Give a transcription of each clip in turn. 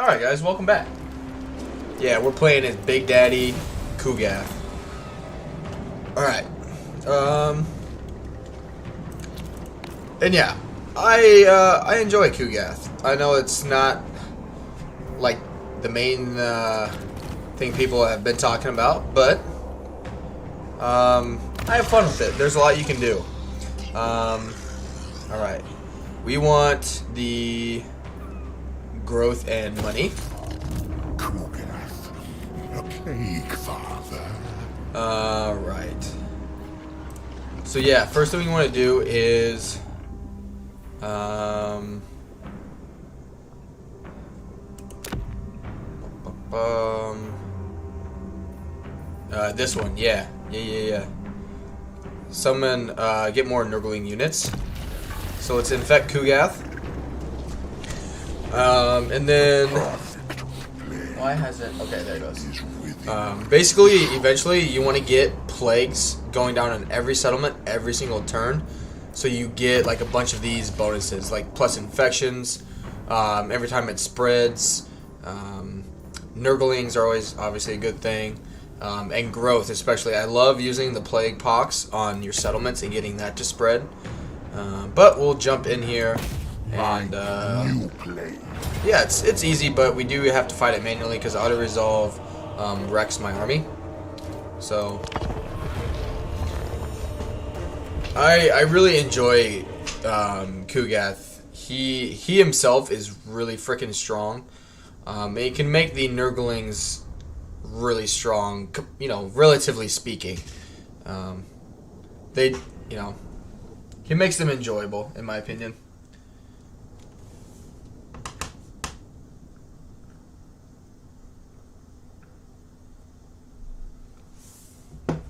Alright guys, welcome back. Yeah, we're playing as Big Daddy Gath. Alright. And yeah, I enjoy Gath. I know it's not like the main thing people have been talking about, but I have fun with it. There's a lot you can do. Alright. We want the growth and money. A cake, father. Right. So yeah, first thing we want to do is this one, yeah. Summon, get more Nurgling units. So let's infect Gath. And then why has it? Okay, there it goes. Basically, eventually, you want to get plagues going down in every settlement every single turn, so you get like a bunch of these bonuses, like plus infections every time it spreads. Nurglings are always obviously a good thing, and growth especially. I love using the plague pox on your settlements and getting that to spread. But we'll jump in here. And yeah, it's easy, but we do have to fight it manually because auto resolve wrecks my army. So I really enjoy Gath. He himself is really freaking strong. He can make the Nurglings really strong, you know, relatively speaking. He makes them enjoyable, in my opinion.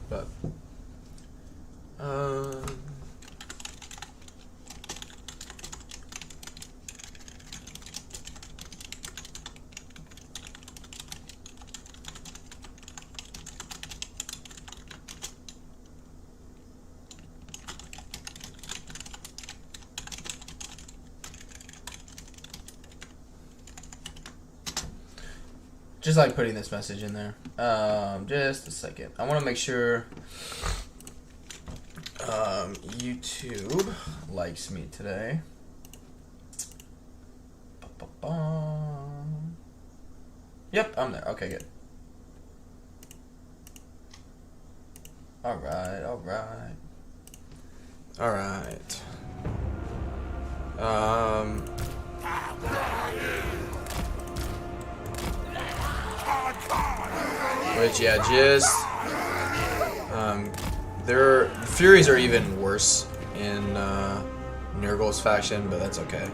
But just like putting this message in there. Just a second. I want to make sure YouTube likes me today. Yep, I'm there. Okay, good. Alright. Which, yeah, just their Furies are even worse in Nurgle's faction, but that's okay.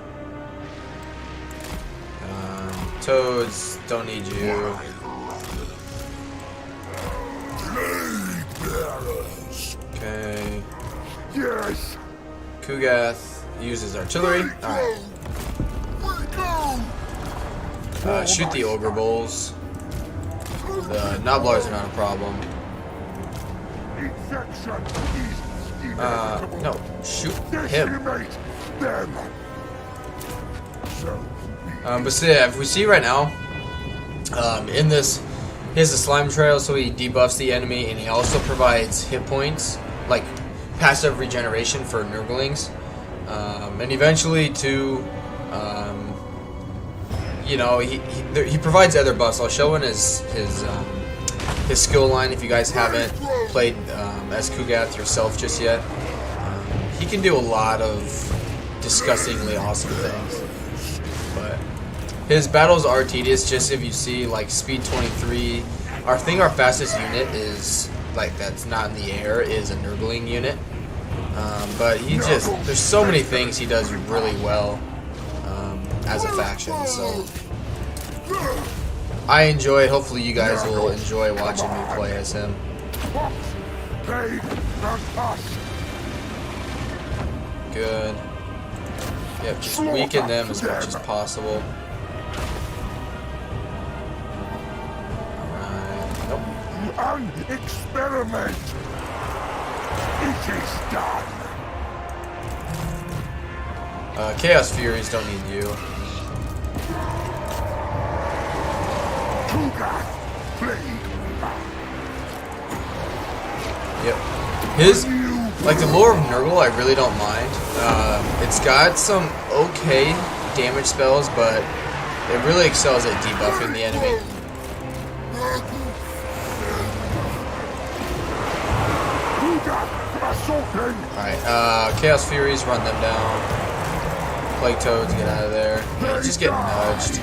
Toads, don't need you. Okay. Yes. Gath uses artillery. Alright. Shoot the Ogre Bulls. The Noblars are not a problem. No, shoot him. But so yeah, if we see right now, in this, he has a slime trail, so he debuffs the enemy, and he also provides hit points, like passive regeneration for Nurglings, and eventually to, you know, he provides other buffs. I'll show in his skill line if you guys haven't played as Gath yourself just yet. He can do a lot of disgustingly awesome things, but his battles are tedious. Just if you see like speed 23, our fastest unit is like that's not in the air is a Nurgling unit, but there's so many things he does really well as a faction. So I enjoy it. Hopefully you guys will enjoy watching me play as him. Good. Yep, just weaken them as much as possible. Alright. Nope. An experiment. It is done. Chaos Furies don't need you. Yep. His, like the lore of Nurgle, I really don't mind. It's got some okay damage spells, but it really excels at debuffing the enemy. Alright, Chaos Furies, run them down. Plague Toads, get out of there. Yeah, just get nudged.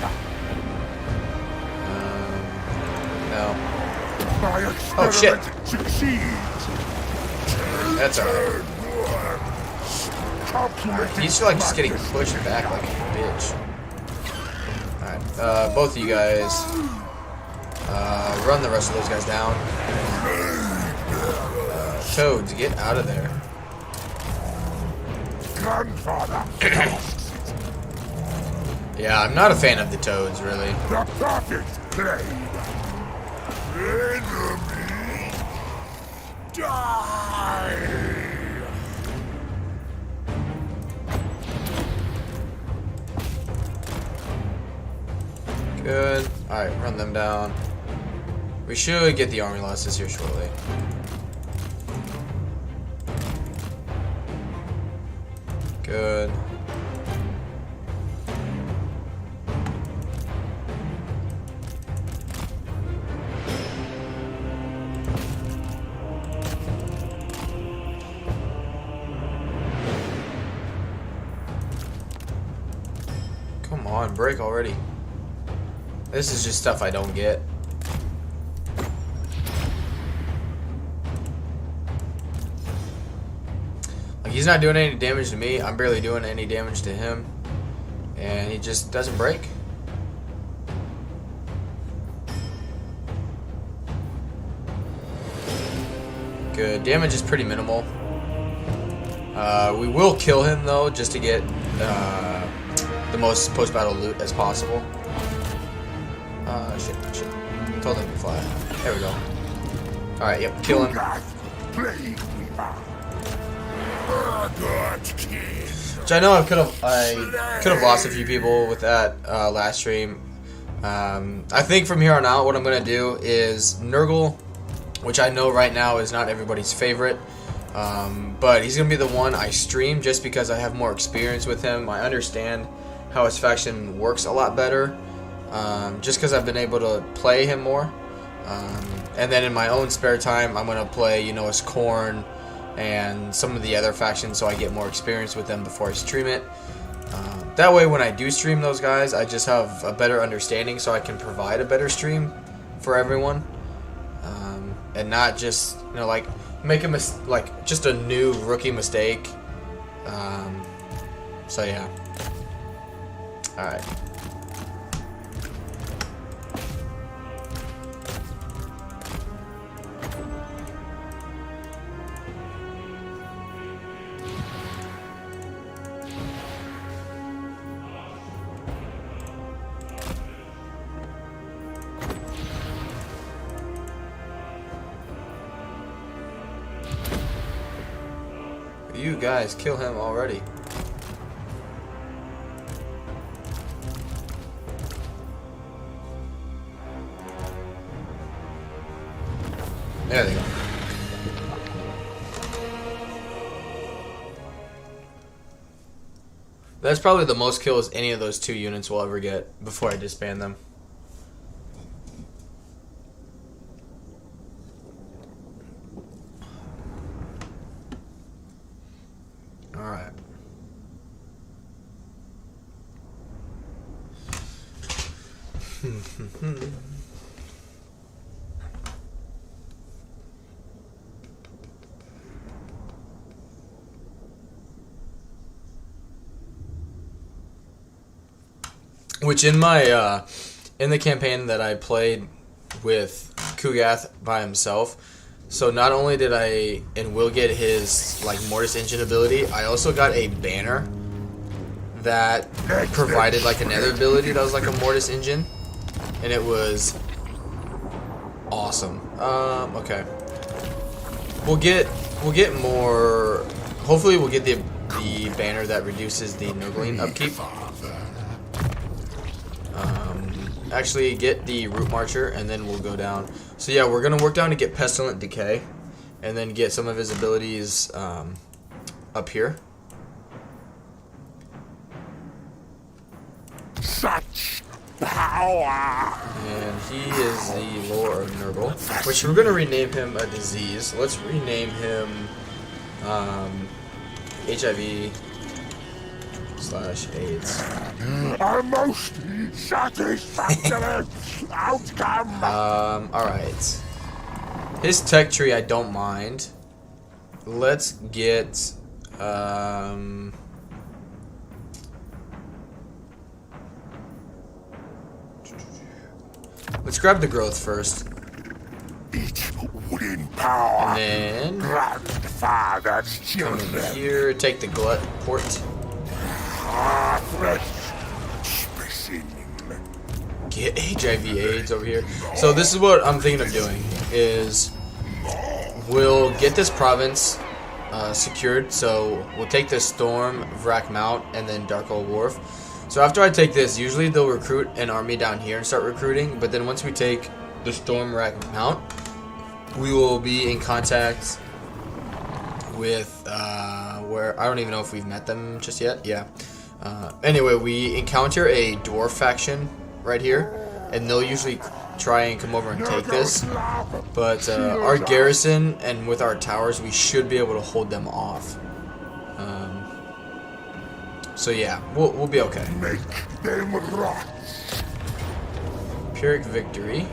No. Oh shit! That's alright. He's like just getting pushed back like a bitch. Alright, both of you guys run the rest of those guys down. Toads, get out of there. Yeah, I'm not a fan of the toads, really. The perfect blade. Enemy, die. Good. Alright, run them down. We should get the army losses here shortly. Good. Come on, break already. This is just stuff I don't get. Like, he's not doing any damage to me. I'm barely doing any damage to him. And he just doesn't break. Good. Damage is pretty minimal. We will kill him, though, just to get the most post-battle loot as possible. Shit. Told him to fly. There we go. Alright, yep, kill him. Which I know I could have lost a few people with that last stream. I think from here on out, what I'm gonna do is Nurgle, which I know right now is not everybody's favorite, but he's gonna be the one I stream just because I have more experience with him. I understand how his faction works a lot better, just because I've been able to play him more. And then in my own spare time, I'm gonna play, you know, as Khorne and some of the other factions, so I get more experience with them before I stream it. That way, when I do stream those guys, I just have a better understanding, so I can provide a better stream for everyone, and not just, you know, like make a like just a new rookie mistake. So yeah. All right. You guys kill him already. There they go. That's probably the most kills any of those two units will ever get before I disband them. Alright. Which in my in the campaign that I played with Kugath by himself, so not only did I and will get his like Mortis Engine ability, I also got a banner that provided like another ability that was like a Mortis Engine, and it was awesome. Okay, we'll get more. Hopefully, we'll get the banner that reduces the Nurgling upkeep. actually get the Root Marcher, and then we'll go down. So yeah, we're gonna work down to get Pestilent Decay, and then get some of his abilities up here. Such power! And he is the Lore of Nurgle, which we're gonna rename him a disease. Let's rename him HIV/AIDS. A most satisfactory outcome! Alright. His tech tree I don't mind. Let's get let's grab the growth first. Each wooden power. And then Grandfather's come children. in here, take the glut port. Fresh specimen. Get HIV/AIDS over here. So this is what I'm thinking of doing, is we'll get this province secured. So we'll take this Storm, Vrak Mount, and then Darkhold Wharf. So after I take this, usually they'll recruit an army down here and start recruiting, but then once we take the Storm, Vrak Mount, we will be in contact with where I don't even know if we've met them just yet. Yeah. Anyway, we encounter a dwarf faction right here, and they'll usually try and come over and take this. But our garrison and with our towers, we should be able to hold them off. So yeah, we'll be okay. Make them rot. Pyrrhic Victory,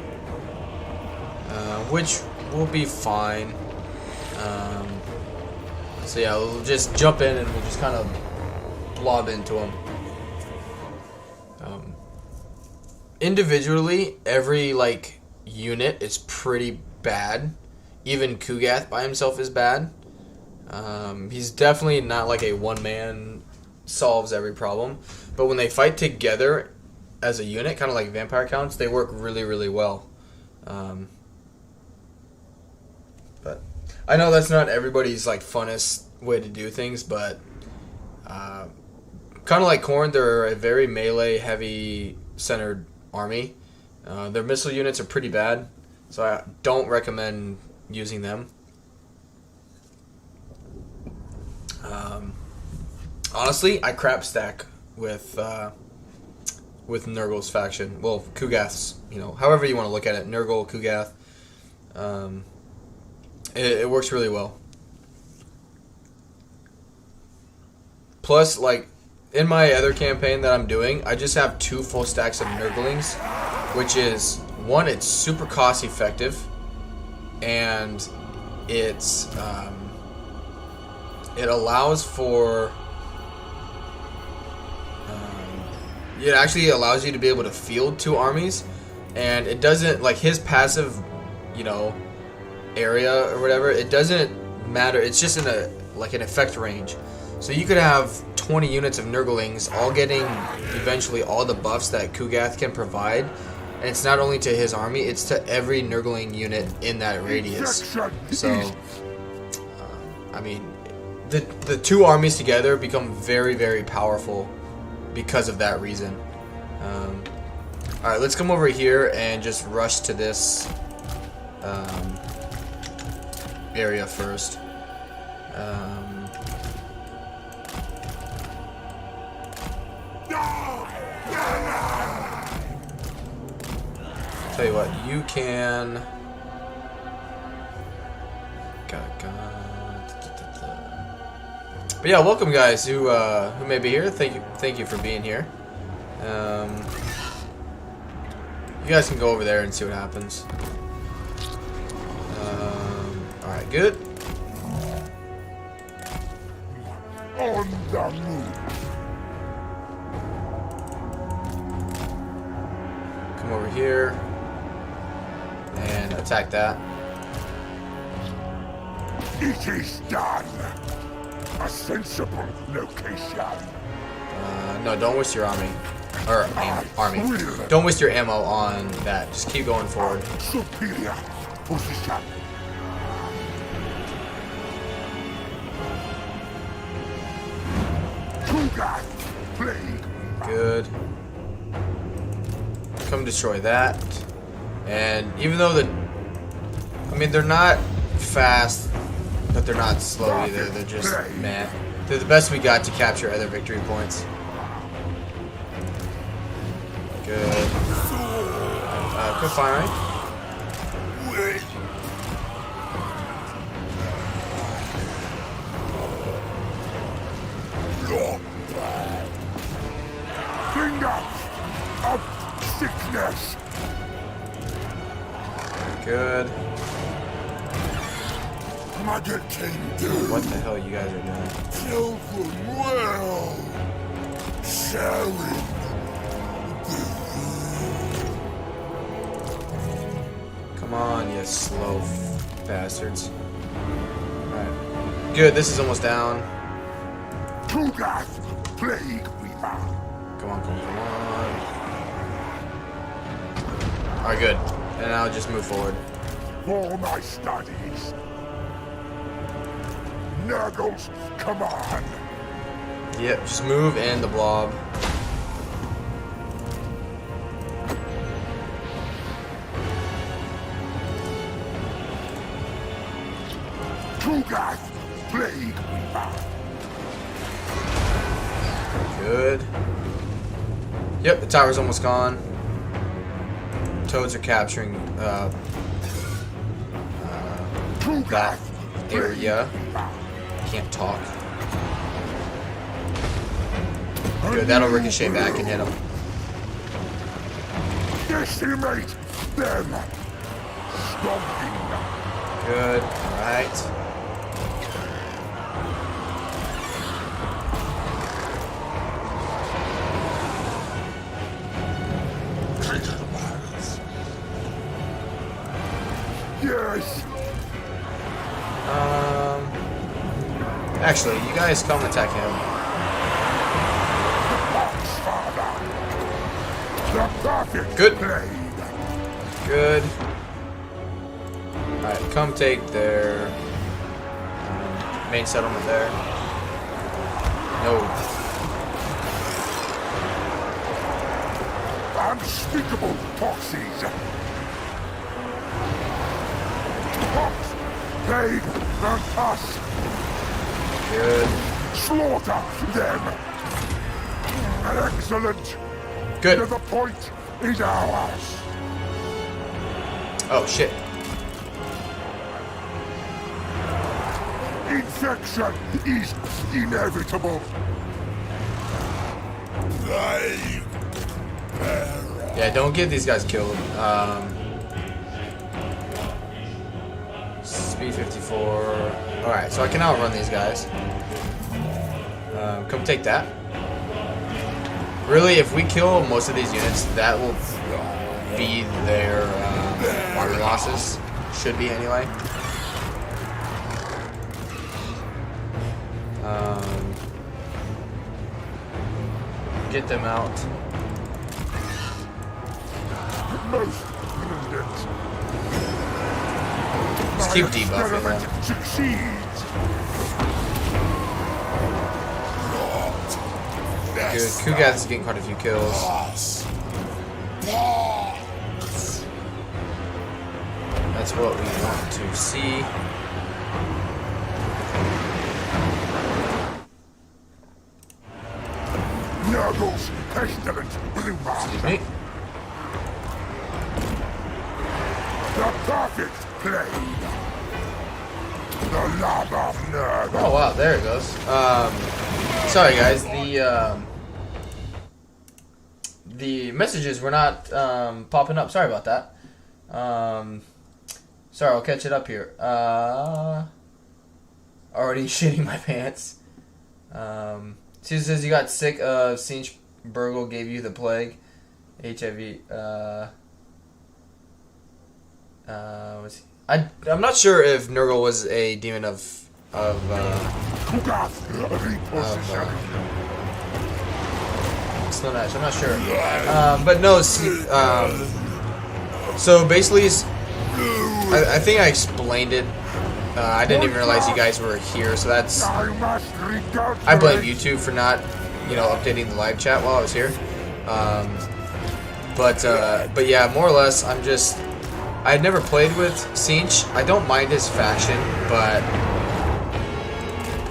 which will be fine. So yeah, we'll just jump in and we'll just kind of blob into them. Individually, every like unit is pretty bad. Even Kugath by himself is bad. He's definitely not like a one-man solves every problem, but when they fight together as a unit, kind of like vampire counts, they work really, really well. But I know that's not everybody's like funnest way to do things, but kind of like Khorne, they're a very melee heavy centered army. Their missile units are pretty bad, so I don't recommend using them. Honestly, I crap stack with Nurgle's faction. Well, Kugath's, however you want to look at it. Nurgle, Kugath. It works really well. Plus, like, in my other campaign that I'm doing, I just have 2 full stacks of Nurglings, which is, one, it's super cost effective, and it's, it allows for, it actually allows you to be able to field 2 armies, and it doesn't, like, his passive, area or whatever, it doesn't matter, it's just in an effect range. So you could have 20 units of Nurglings all getting eventually all the buffs that Kugath can provide, and it's not only to his army, it's to every Nurgling unit in that radius. So, I mean, the 2 armies together become very, very powerful because of that reason. Alright, let's come over here and just rush to this area first. Tell you what, you can. But yeah, welcome guys who may be here. Thank you for being here. You guys can go over there and see what happens. All right, good. On the move. Come over here and attack that. It is done. A sensible location. No, don't waste your army. Or army. Don't waste your ammo on that. Just keep going forward. Superior position. Kugath, plague. Good. come destroy that. And even though they're not fast, but they're not slow either. They're just meh. They're the best we got to capture other victory points. Good. Quit firing. Finger of sickness. Good. What the hell you guys are doing? Children well. Sharing. Come on, you slow bastards. Alright. Good, this is almost down. Gath, plague reaper. Come on. Alright, good. And now just move forward. For my studies. Nurgle's command. Yep, just move and the blob. Gath, plague reaper. Good. Yep, the tower's almost gone. Toads are capturing that area. Can't talk. Good, that'll ricochet back and hit him. Decimate them. Stomping. Good, alright. Yes. Actually, you guys come attack him. The perfect Good. blade. Good. Alright, come take their main settlement there. No. Unspeakable toxins. Tox, plague, and us. Good. Slaughter them. Excellent. Good. The point is ours. Oh, shit. Infection is inevitable. Yeah, don't get these guys killed. Speed 54. Alright, so I can outrun these guys. Come take that. Really, if we kill most of these units, that will be their army losses. Should be, anyway. Get them out. Most brilliant. Just keep debuffing them. Succeeds. Good. Kugath is getting quite a few kills. That's what we want to see. Nurgle's pestilent blue Excuse master. me. The perfect blade. The love of Nurgle. Oh wow, there it goes. Sorry guys, the messages were not popping up. Sorry about that. Sorry, I'll catch it up here. Already shitting my pants. Susan says you got sick of seeing Burgle gave you the plague. HIV. I'm not sure if Nurgle was a demon of Slanesh. I'm not sure. But no, so basically, I think I explained it. I didn't even realize you guys were here, so that's... I blame YouTube for not, updating the live chat while I was here. But yeah, more or less, I had never played with Sinch. I don't mind his faction, but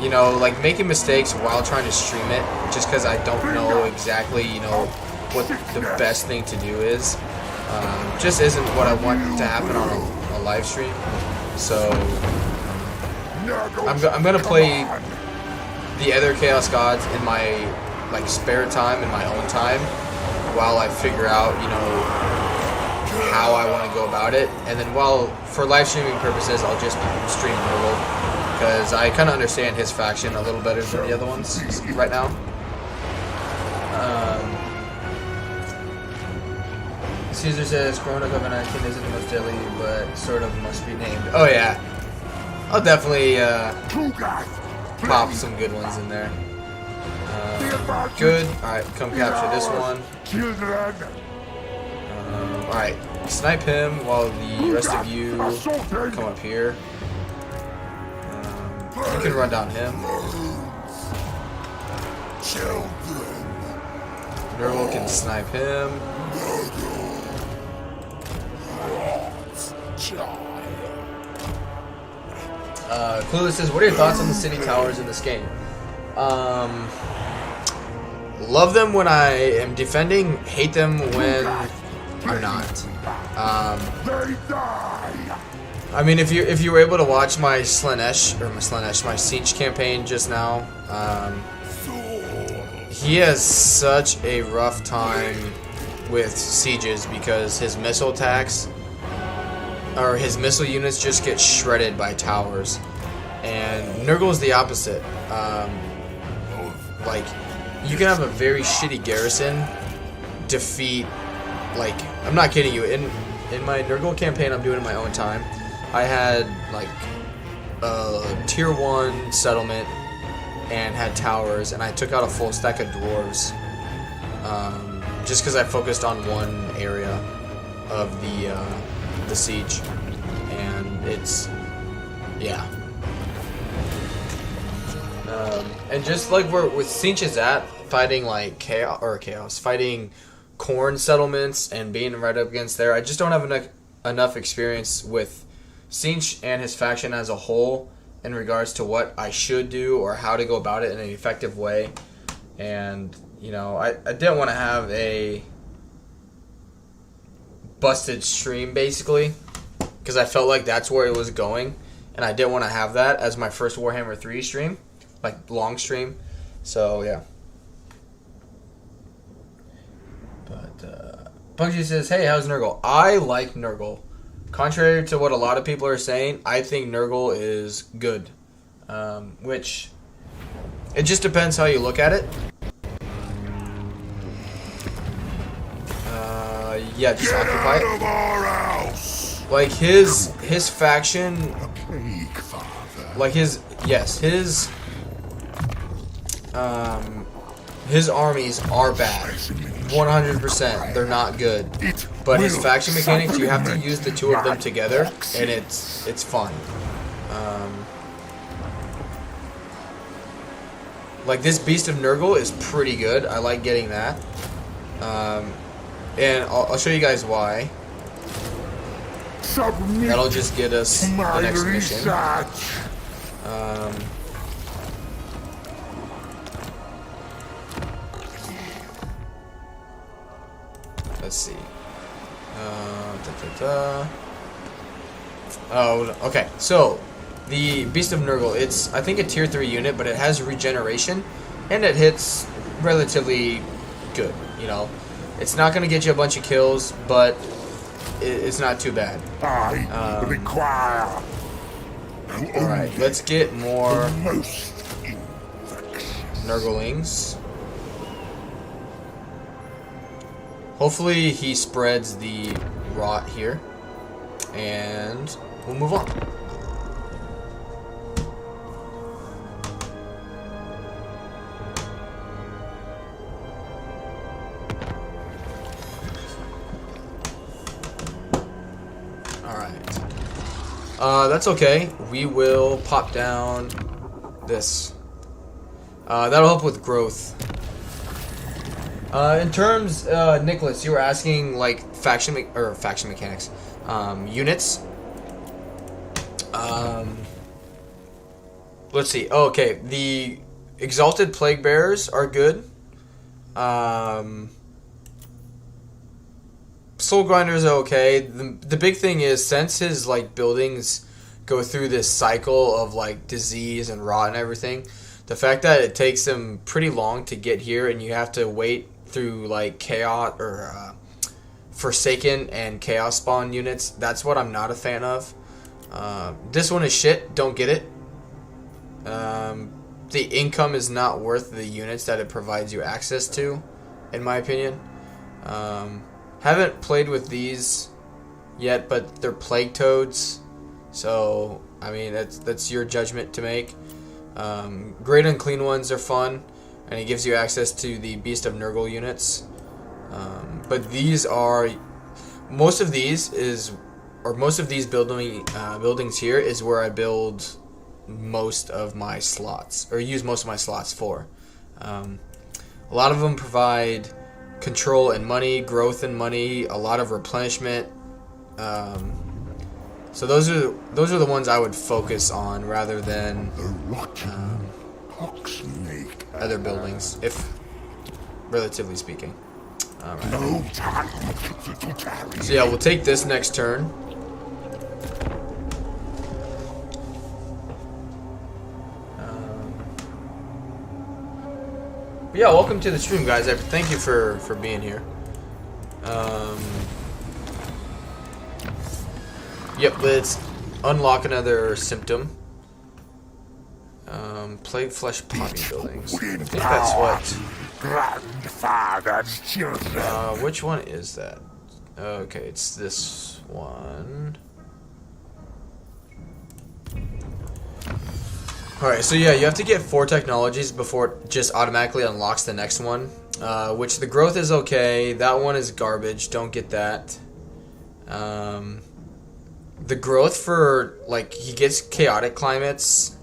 you know, like making mistakes while trying to stream it, just because I don't know exactly, you know, what the best thing to do is, just isn't what I want to happen on a live stream. So I'm gonna play the other Chaos Gods in my like spare time, in my own time, while I figure out, you know, how I want to go about it. And then while for live streaming purposes, I'll just stream Nurgle, because I kind of understand his faction a little better than the other ones right now. Caesar says Corona COVID-19 isn't the most deadly, but sort of must be named. Oh yeah, I'll definitely pop some good ones in there. Good. All right, come capture this one. Alright, snipe him while the rest of you come up here. You can run down him. Nurgle can snipe him. Clueless says, what are your thoughts on the city towers in this game? Love them when I am defending, hate them when you're not. I mean, if you were able to watch my my Siege campaign just now, he has such a rough time with sieges because his missile attacks, or his missile units, just get shredded by towers. And Nurgle is the opposite. Like, you can have a very shitty garrison defeat. Like, I'm not kidding you. In my Nurgle campaign I'm doing in my own time, I had like a tier 1 settlement and had towers, and I took out a full stack of dwarves, just because I focused on one area of the siege, and it's yeah. And just like where with Sinch is at, fighting like chaos, fighting corn settlements and being right up against there, I just don't have enough experience with Sinch and his faction as a whole in regards to what I should do or how to go about it in an effective way. And you know, I didn't want to have a busted stream basically, because I felt like that's where it was going, and I didn't want to have that as my first Warhammer 3 stream, like long stream. So yeah. But Bugsy says, hey, how's Nurgle? I like Nurgle. Contrary to what a lot of people are saying, I think Nurgle is good. Which, it just depends how you look at it. Yeah, just occupy it. Like his faction, like his armies are bad. 100%, they're not good. But his faction mechanics, you have to use the two of them together, and it's fun. Like this Beast of Nurgle is pretty good. I like getting that. And I'll show you guys why. That'll just get us the next mission. Let's see. Oh, okay. So, the Beast of Nurgle, it's, I think, a tier 3 unit, but it has regeneration, and it hits relatively good, you know. It's not going to get you a bunch of kills, but it's not too bad. Alright, let's get more Nurglings. Hopefully he spreads the rot here, and we'll move on. That's okay. We will pop down this. That'll help with growth. In terms, Nicholas, you were asking like faction mechanics, units. Let's see. Oh, okay, the Exalted Plague Bearers are good. Soul Grinders are okay. The big thing is, since his like buildings go through this cycle of like disease and rot and everything, the fact that it takes them pretty long to get here, and you have to wait through like chaos or Forsaken and Chaos Spawn units, that's what I'm not a fan of. This one is shit. Don't get it. The income is not worth the units that it provides you access to, in my opinion. Haven't played with these yet, but they're Plague Toads, so I mean that's your judgment to make. Great Unclean Ones are fun, and it gives you access to the Beast of Nurgle units. But these are most of these buildings here is where I build most of my slots, or use most of my slots for. A lot of them provide control and money, growth and money, a lot of replenishment. So those are the ones I would focus on rather than other buildings, if relatively speaking. Alright. So yeah, we'll take this next turn. But yeah, welcome to the stream, guys. Thank you for being here. Yep, let's unlock another symptom. Plague Flesh Poppy Buildings. I think that's what... Grandfather's children. Which one is that? Okay, it's this one. Alright, so yeah, you have to get 4 technologies before it just automatically unlocks the next one. Which the growth is okay. That one is garbage. Don't get that. The growth for, like, he gets chaotic climates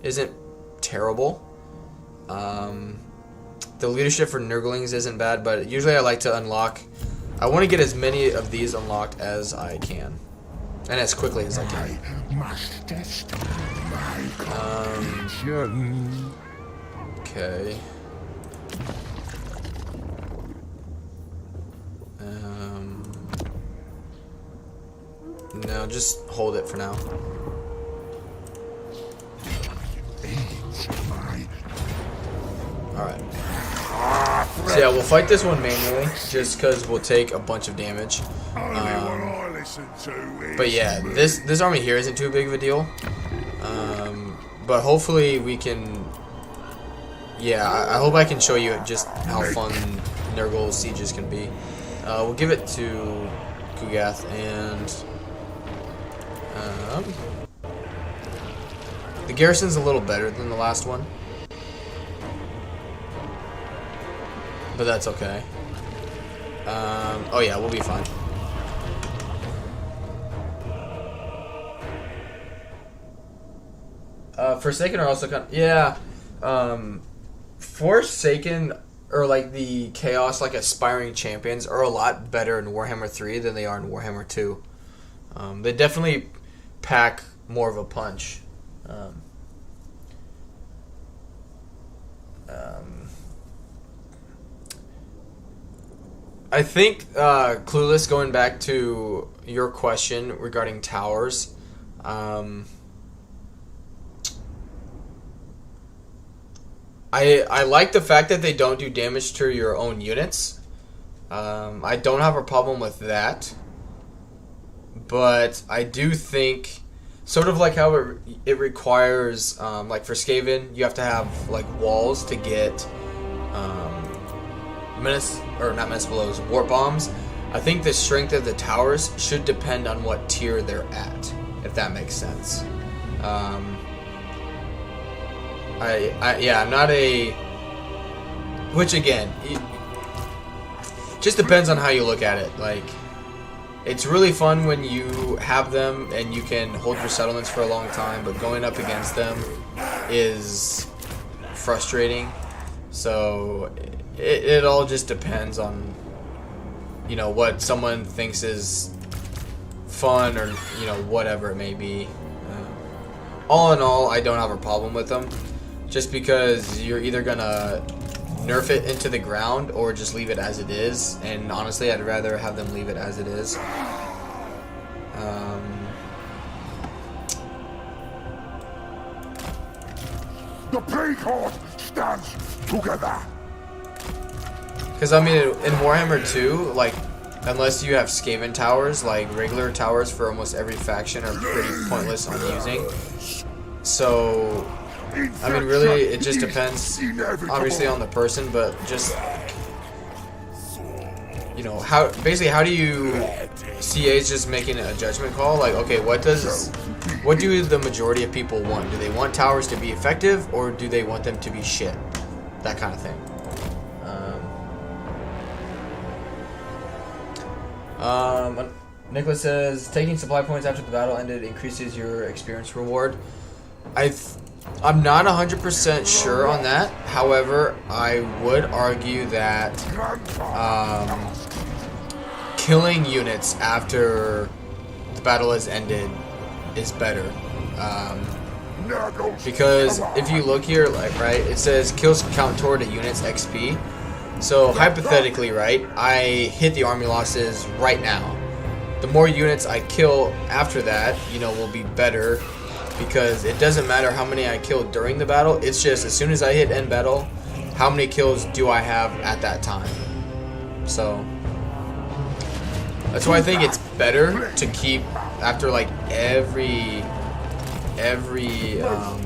isn't terrible. The leadership for Nurglings isn't bad, but usually I like to unlock... I want to get as many of these unlocked as I can. And as quickly as I can. Okay. No, just hold it for now. Alright. So yeah, we'll fight this one manually, just because we'll take a bunch of damage. But yeah, this army here isn't too big of a deal. But hopefully we can... Yeah, I hope I can show you just how fun Nurgle sieges can be. We'll give it to Kugath, and... the garrison's a little better than the last one. But that's okay. Oh yeah, we'll be fine. Forsaken are also kind of... Yeah. Forsaken, or like the Chaos, like Aspiring Champions, are a lot better in Warhammer 3 than they are in Warhammer 2. They definitely pack more of a punch. I think, Clueless, going back to your question regarding towers, I like the fact that they don't do damage to your own units. I don't have a problem with that. But I do think, sort of like how it requires, like for Skaven, you have to have like walls to get warp bombs. I think the strength of the towers should depend on what tier they're at, if that makes sense. I'm not a... Which again, just depends on how you look at it. Like, it's really fun when you have them and you can hold your settlements for a long time, but going up against them is frustrating. So it all just depends on, you know, what someone thinks is fun, or, you know, whatever it may be. All in all, I don't have a problem with them, just because you're either gonna nerf it into the ground or just leave it as it is, and honestly I'd rather have them leave it as it is. The Plague Horde stands together. Because, I mean, in Warhammer 2, like, unless you have Skaven towers, like, regular towers for almost every faction are pretty pointless on using. So, I mean, really, it just depends, obviously, on the person, but just, you know, basically, how do you, CA's just making a judgment call, like, okay, what do the majority of people want? Do they want towers to be effective, or do they want them to be shit? That kind of thing. Nicholas says, taking supply points after the battle ended increases your experience reward. I'm not 100% sure on that. However, I would argue that killing units after the battle has ended is better. Because if you look here, like, right, it says kills count toward a unit's XP. So hypothetically, right, I hit the army losses right now. The more units I kill after that, you know, will be better, because it doesn't matter how many I kill during the battle. It's just as soon as I hit end battle, how many kills do I have at that time? So that's why I think it's better to keep after like every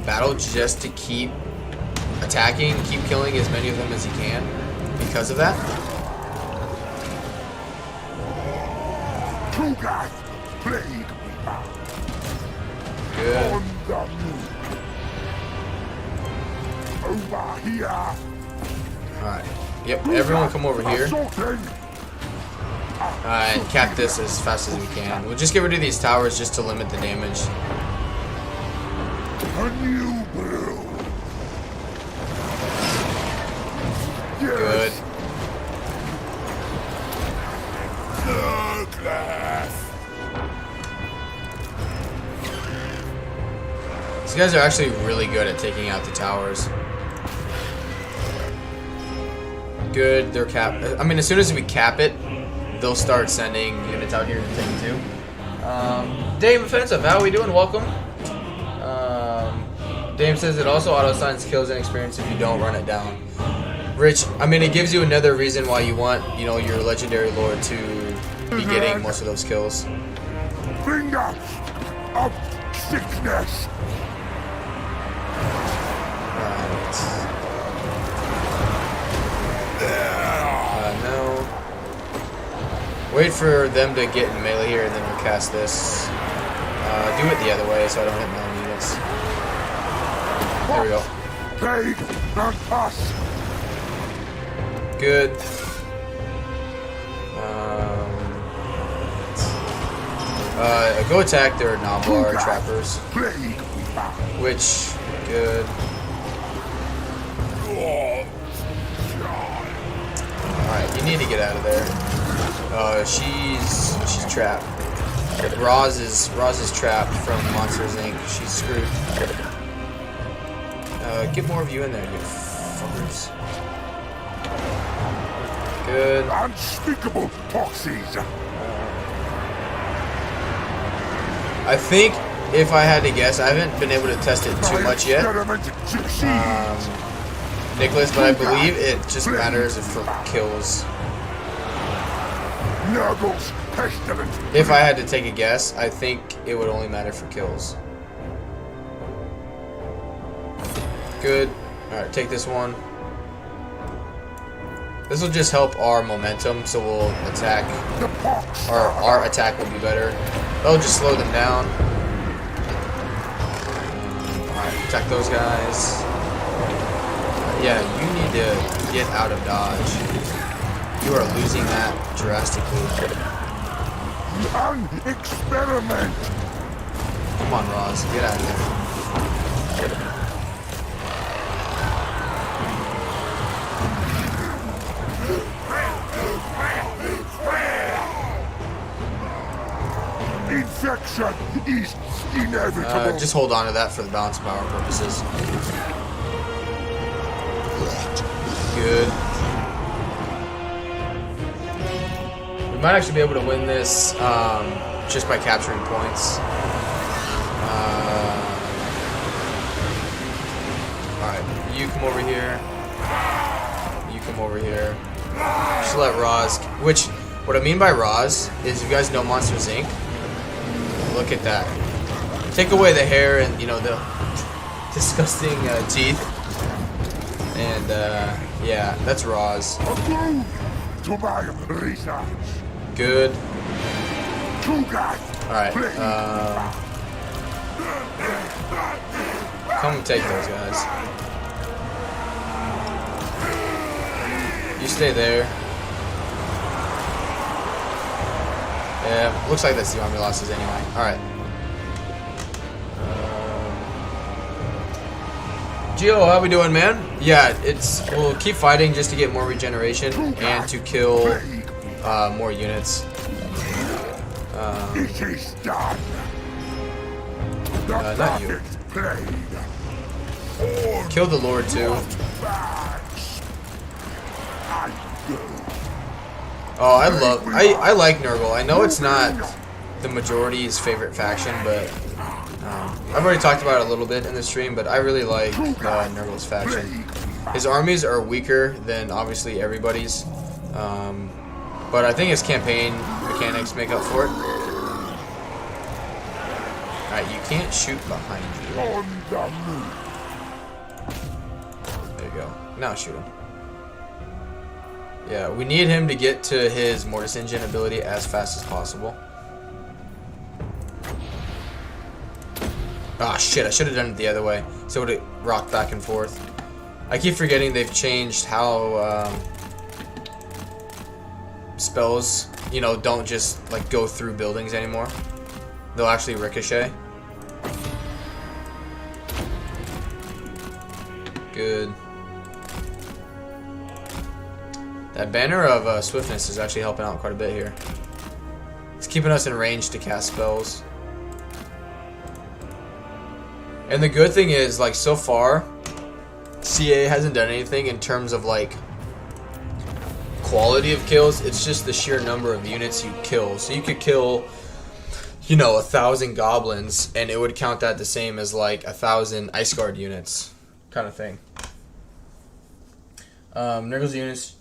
battle, just to keep attacking, keep killing as many of them as you can because of that. Good. Over here. Alright. Yep, everyone come over here. And cap this as fast as we can. We'll just get rid of these towers just to limit the damage. A new build. Good. These guys are actually really good at taking out the towers. Good, they're capped. I mean, as soon as we cap it, they'll start sending units out here to take it too. Dame Offensive, how are we doing? Welcome. Dame says it also auto-assigns kills and experience if you don't run it down. Rich, I mean, it gives you another reason why you want, you know, your legendary lord to be getting most of those kills. Bringer of sickness. No. Wait for them to get in melee here, and then we'll cast this. Do it the other way so I don't hit melee units. There we go. Plague and us. Good. Go attack their Noblar trappers. Which, good. Alright, you need to get out of there. She's trapped. Roz is trapped from Monsters Inc. She's screwed. Get more of you in there, you fuckers. Good. Unspeakable toxins. I think, if I had to guess, I haven't been able to test it too much yet, Nicholas, but I believe it just matters for kills. Nurgle's pestilent. If I had to take a guess, I think it would only matter for kills. Good. Alright, take this one. This will just help our momentum, so we'll attack. Our attack will be better. That'll just slow them down. Alright, attack those guys. Yeah, you need to get out of dodge. You are losing that drastically. An experiment. Come on, Roz, get out of here. Infection is inevitable. Just hold on to that for the balance of power purposes. Good. We might actually be able to win this just by capturing points. Alright, you come over here. You come over here. Just let Roz... Which, what I mean by Roz is, you guys know Monsters Inc. Look at that. Take away the hair and, you know, the disgusting teeth. And, yeah, that's Roz. To my research. Good. To gath. Alright, come take those guys. You stay there. Yeah, looks like that's the army losses anyway. Alright. Gio, how we doing, man? Yeah, we'll keep fighting just to get more regeneration and to kill more units. It is done. Not you. Kill the Lord too. Oh, I like Nurgle. I know it's not the majority's favorite faction, but I've already talked about it a little bit in the stream, but I really like Nurgle's faction. His armies are weaker than obviously everybody's, but I think his campaign mechanics make up for it. Alright, you can't shoot behind you. There you go. Now shoot him. Yeah, we need him to get to his Mortis Engine ability as fast as possible. Ah, shit, I should have done it the other way. So it would have rocked back and forth. I keep forgetting they've changed how spells, you know, don't just like go through buildings anymore. They'll actually ricochet. Good. That banner of swiftness is actually helping out quite a bit here. It's keeping us in range to cast spells. And the good thing is, like, so far, CA hasn't done anything in terms of, like, quality of kills. It's just the sheer number of units you kill. So you could kill, you know, 1,000 goblins, and it would count that the same as, like, 1,000 Ice Guard units, kind of thing. Nurgle's units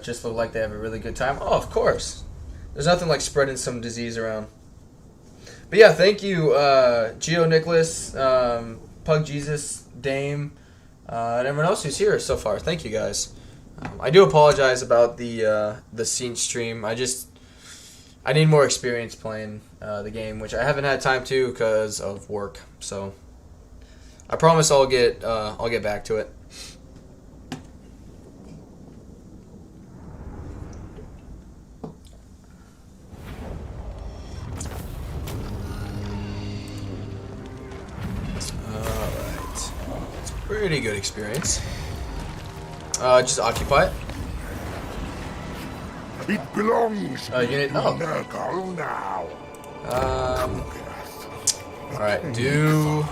just look like they have a really good time. Oh, of course. There's nothing like spreading some disease around. But yeah, thank you, Geo Nicholas, Pug Jesus, Dame, and everyone else who's here so far. Thank you guys. I do apologize about the scene stream. I need more experience playing the game, which I haven't had time to because of work. So I promise I'll get back to it. Pretty good experience. Just occupy it. It belongs unit. Oh. Nurgle now. Alright, do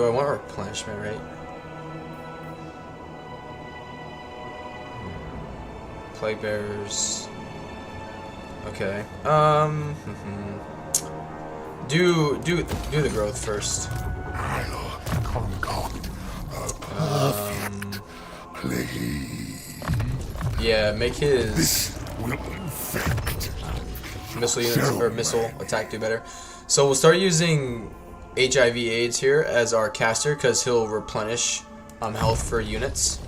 I want replenishment rate? Plague bearers. Okay. Do the growth first. I'll concoct a perfect plague. Yeah, make his This will infect. Missile units or missile attack do better. So we'll start using HIV AIDS here as our caster because he'll replenish health for units.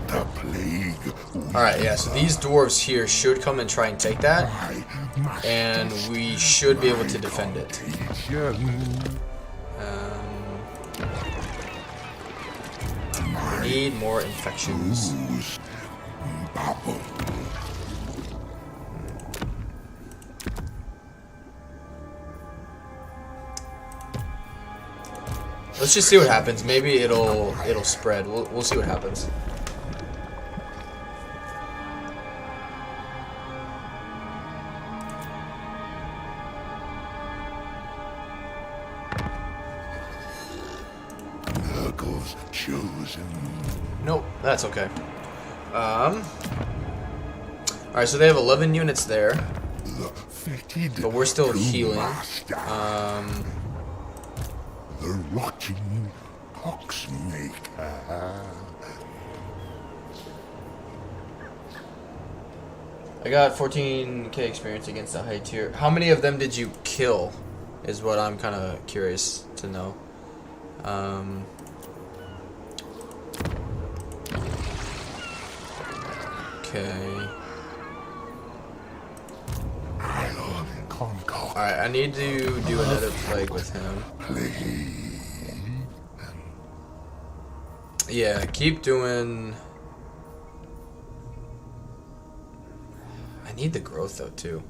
The plague. Alright, yeah, so these dwarves here should come and try and take that. And we should be able to defend it. Need more infections. Let's just see what happens. Maybe it'll spread. We'll see what happens. That's okay. Alright, so they have 11 units there. But we're still healing. The rotting poxmaker. I got 14k experience against the high tier. How many of them did you kill? Is what I'm kind of curious to know. Okay. Alright, I need to do another plague with him. Yeah, keep doing... I need the growth though too.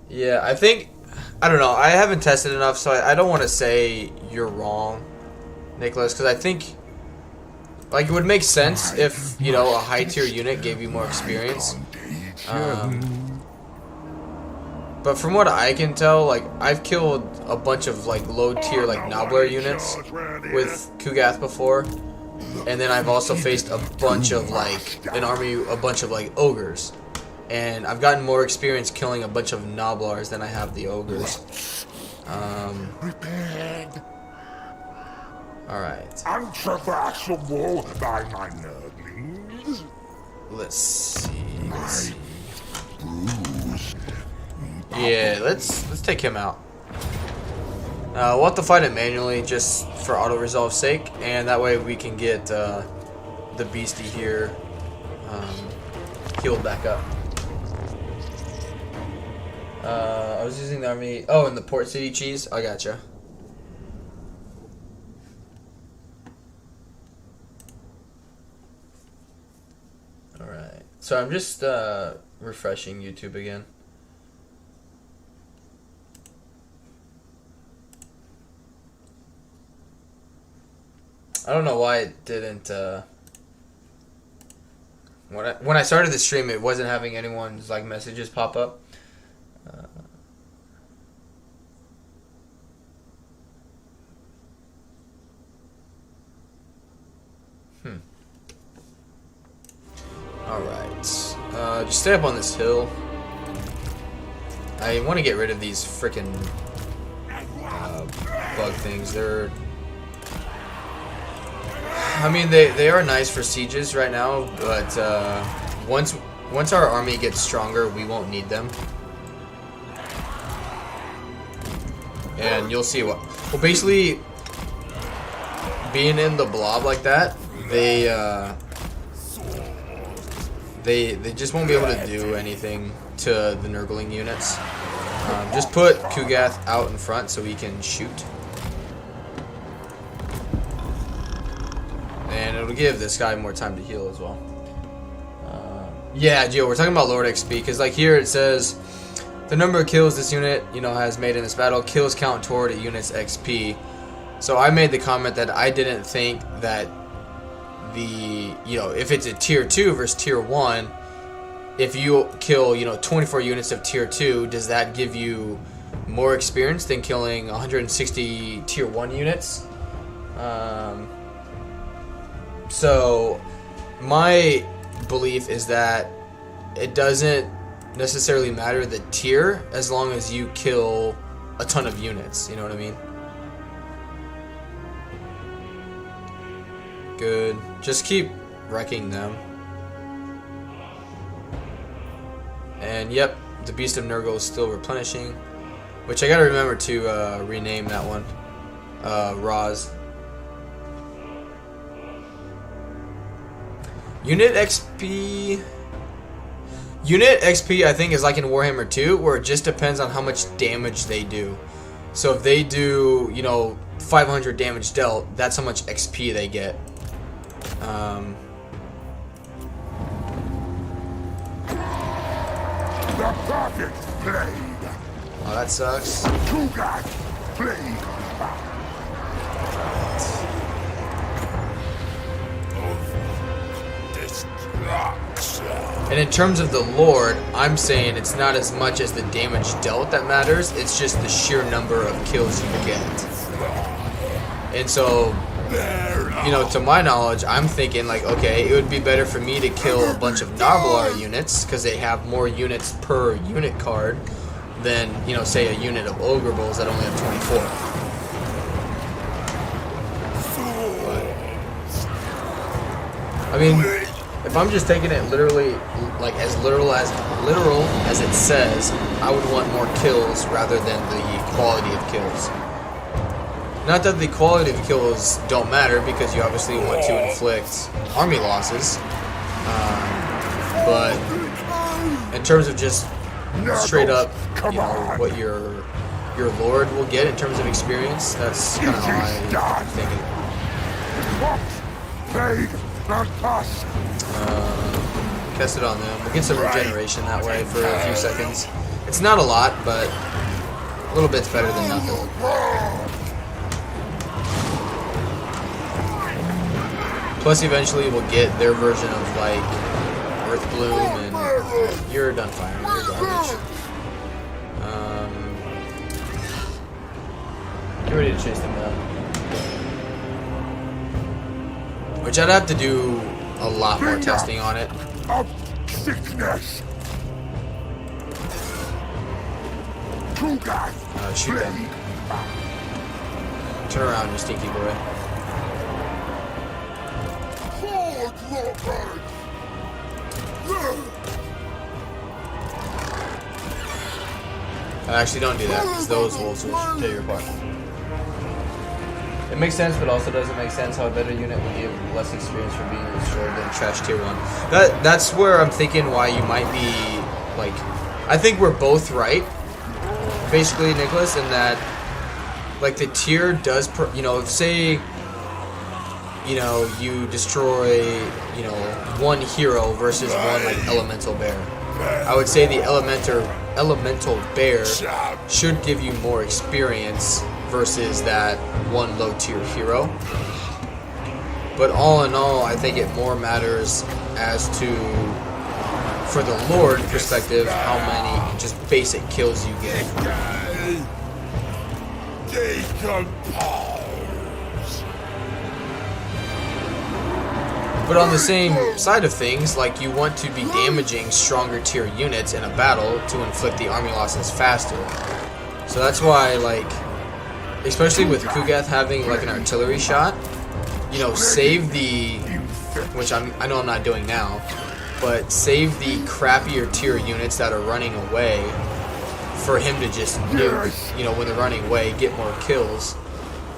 Yeah, I think... I don't know, I haven't tested enough, so I don't want to say you're wrong, Nicholas, because I think... Like, it would make sense if, you know, a high tier unit gave you more experience. But from what I can tell, like, I've killed a bunch of, like, low tier, like, Nobbler units with Kugath before. And then I've also faced a bunch of, like, a bunch of, like, ogres. And I've gotten more experience killing a bunch of Nobblars than I have the ogres. Alright. Untraversable by my nurglings. Let's see. Yeah, let's take him out. We'll have to fight it manually just for auto resolve's sake, and that way we can get the beastie here healed back up. I was using the army. Oh, and the port city cheese. I gotcha. All right. So I'm just refreshing YouTube again. I don't know why it didn't. When I started the stream, it wasn't having anyone's like messages pop up. All right. Just stay up on this hill. I want to get rid of these frickin' bug things. They're... I mean, they are nice for sieges right now, but once our army gets stronger, we won't need them. And you'll see what... Well, basically, being in the blob like that, they just won't be able to do anything to the Nurgling units. Just put Kugath out in front so he can shoot. And it'll give this guy more time to heal as well. Yeah, Gio, we're talking about Lord XP, because like here it says, the number of kills this unit, you know, has made in this battle, kills count toward a unit's XP. So I made the comment that I didn't think that the, you know, if it's a tier 2 versus tier 1, if you kill, you know, 24 units of tier 2, does that give you more experience than killing 160 tier 1 units? So my belief is that it doesn't necessarily matter the tier as long as you kill a ton of units, you know what I mean? Good. Just keep wrecking them. And yep, the Beast of Nurgle is still replenishing, which I gotta remember to rename that one. Roz. Unit XP I think is like in Warhammer 2, where it just depends on how much damage they do. So if they do, you know, 500 damage dealt, that's how much XP they get. The perfect plague. Oh, that sucks. Kugath plague. And in terms of the Lord, I'm saying it's not as much as the damage dealt that matters, it's just the sheer number of kills you get. And so, you know, to my knowledge, I'm thinking like, okay, it would be better for me to kill a bunch of Narblar units because they have more units per unit card than, you know, say a unit of Ogre Bulls that only have 24. But, I mean, if I'm just taking it literally, like as literal as it says, I would want more kills rather than the quality of kills. Not that the quality of kills don't matter, because you obviously want to inflict army losses, but in terms of just straight up, you know, what your lord will get in terms of experience, that's kind of how I'm thinking. Cast it on them. We'll get some regeneration that way for a few seconds. It's not a lot, but a little bit's better than nothing. Plus, eventually, we'll get their version of, like, Earth Bloom, and you're done firing. You're garbage. Get ready to chase them down. Which I'd have to do a lot more testing on it. Of sickness. Shoot them. Turn around, you stinky boy. Actually, don't do that, because those wolves will tear your apart. It makes sense, but also doesn't make sense how a better unit would give less experience for being destroyed than trash tier 1. That's where I'm thinking why you might be, like, I think we're both right, basically, Nicholas, in that, like, the tier does, you know, say, you know, you destroy, you know, one hero versus one, like, elemental bear. I would say the elemental bear should give you more experience versus that one low tier hero. But all in all, I think it more matters as to, for the Lord perspective, how many just basic kills you get. But on the same side of things, like, you want to be damaging stronger tier units in a battle to inflict the army losses faster. So that's why, like, especially with Kugath having like an artillery shot, you know, save the, which I know I'm not doing now, but save the crappier tier units that are running away for him to just nuke, you know, when they're running away, get more kills,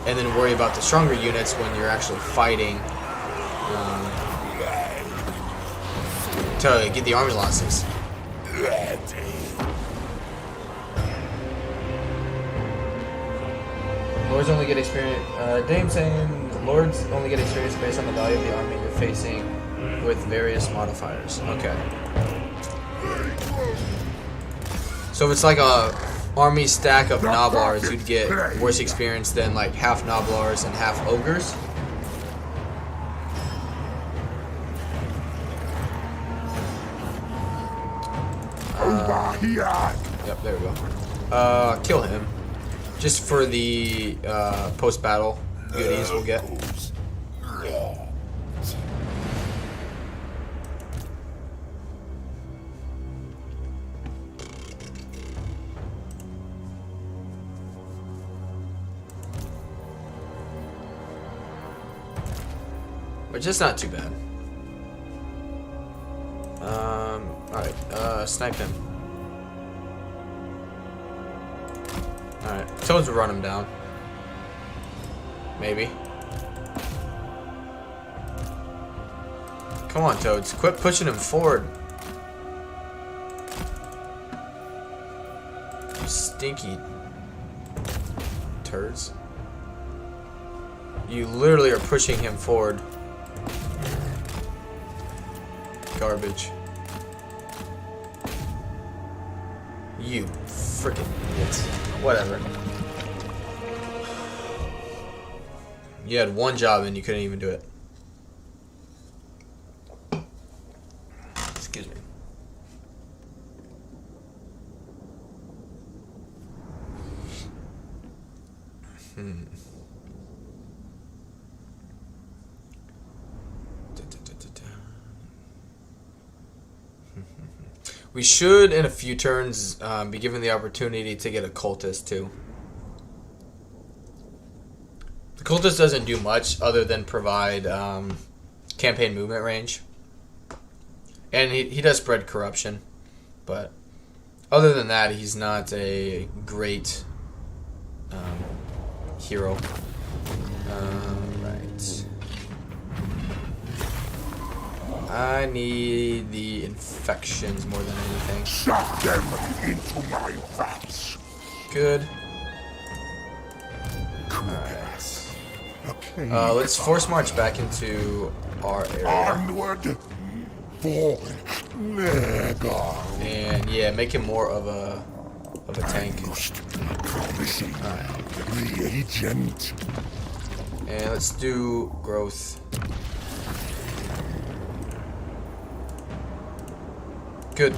and then worry about the stronger units when you're actually fighting to get the army losses. Lords only get experience. Dame saying Lords only get experience based on the value of the army you're facing with various modifiers. Okay. So if it's like a army stack of Noblars, you'd get worse experience than like half Noblars and half Ogres. Yep, there we go. Kill him. Just for the post-battle goodies we'll get. Which is not too bad. Alright, snipe him. Alright, Toads will run him down. Maybe. Come on, Toads. Quit pushing him forward. You stinky turds. You literally are pushing him forward. Garbage. You freaking idiots. Whatever. You had one job and you couldn't even do it. Excuse me. We should, in a few turns, be given the opportunity to get a cultist too. The cultist doesn't do much other than provide campaign movement range. And he does spread corruption. But other than that, he's not a great hero. Right. I need the infections more than anything. Suck them into my vats. Good. Alright. Okay. Let's force march back into our area. Onward for Nurgle. And yeah, make him more of a tank. Most promising reagent. And let's do growth. Good.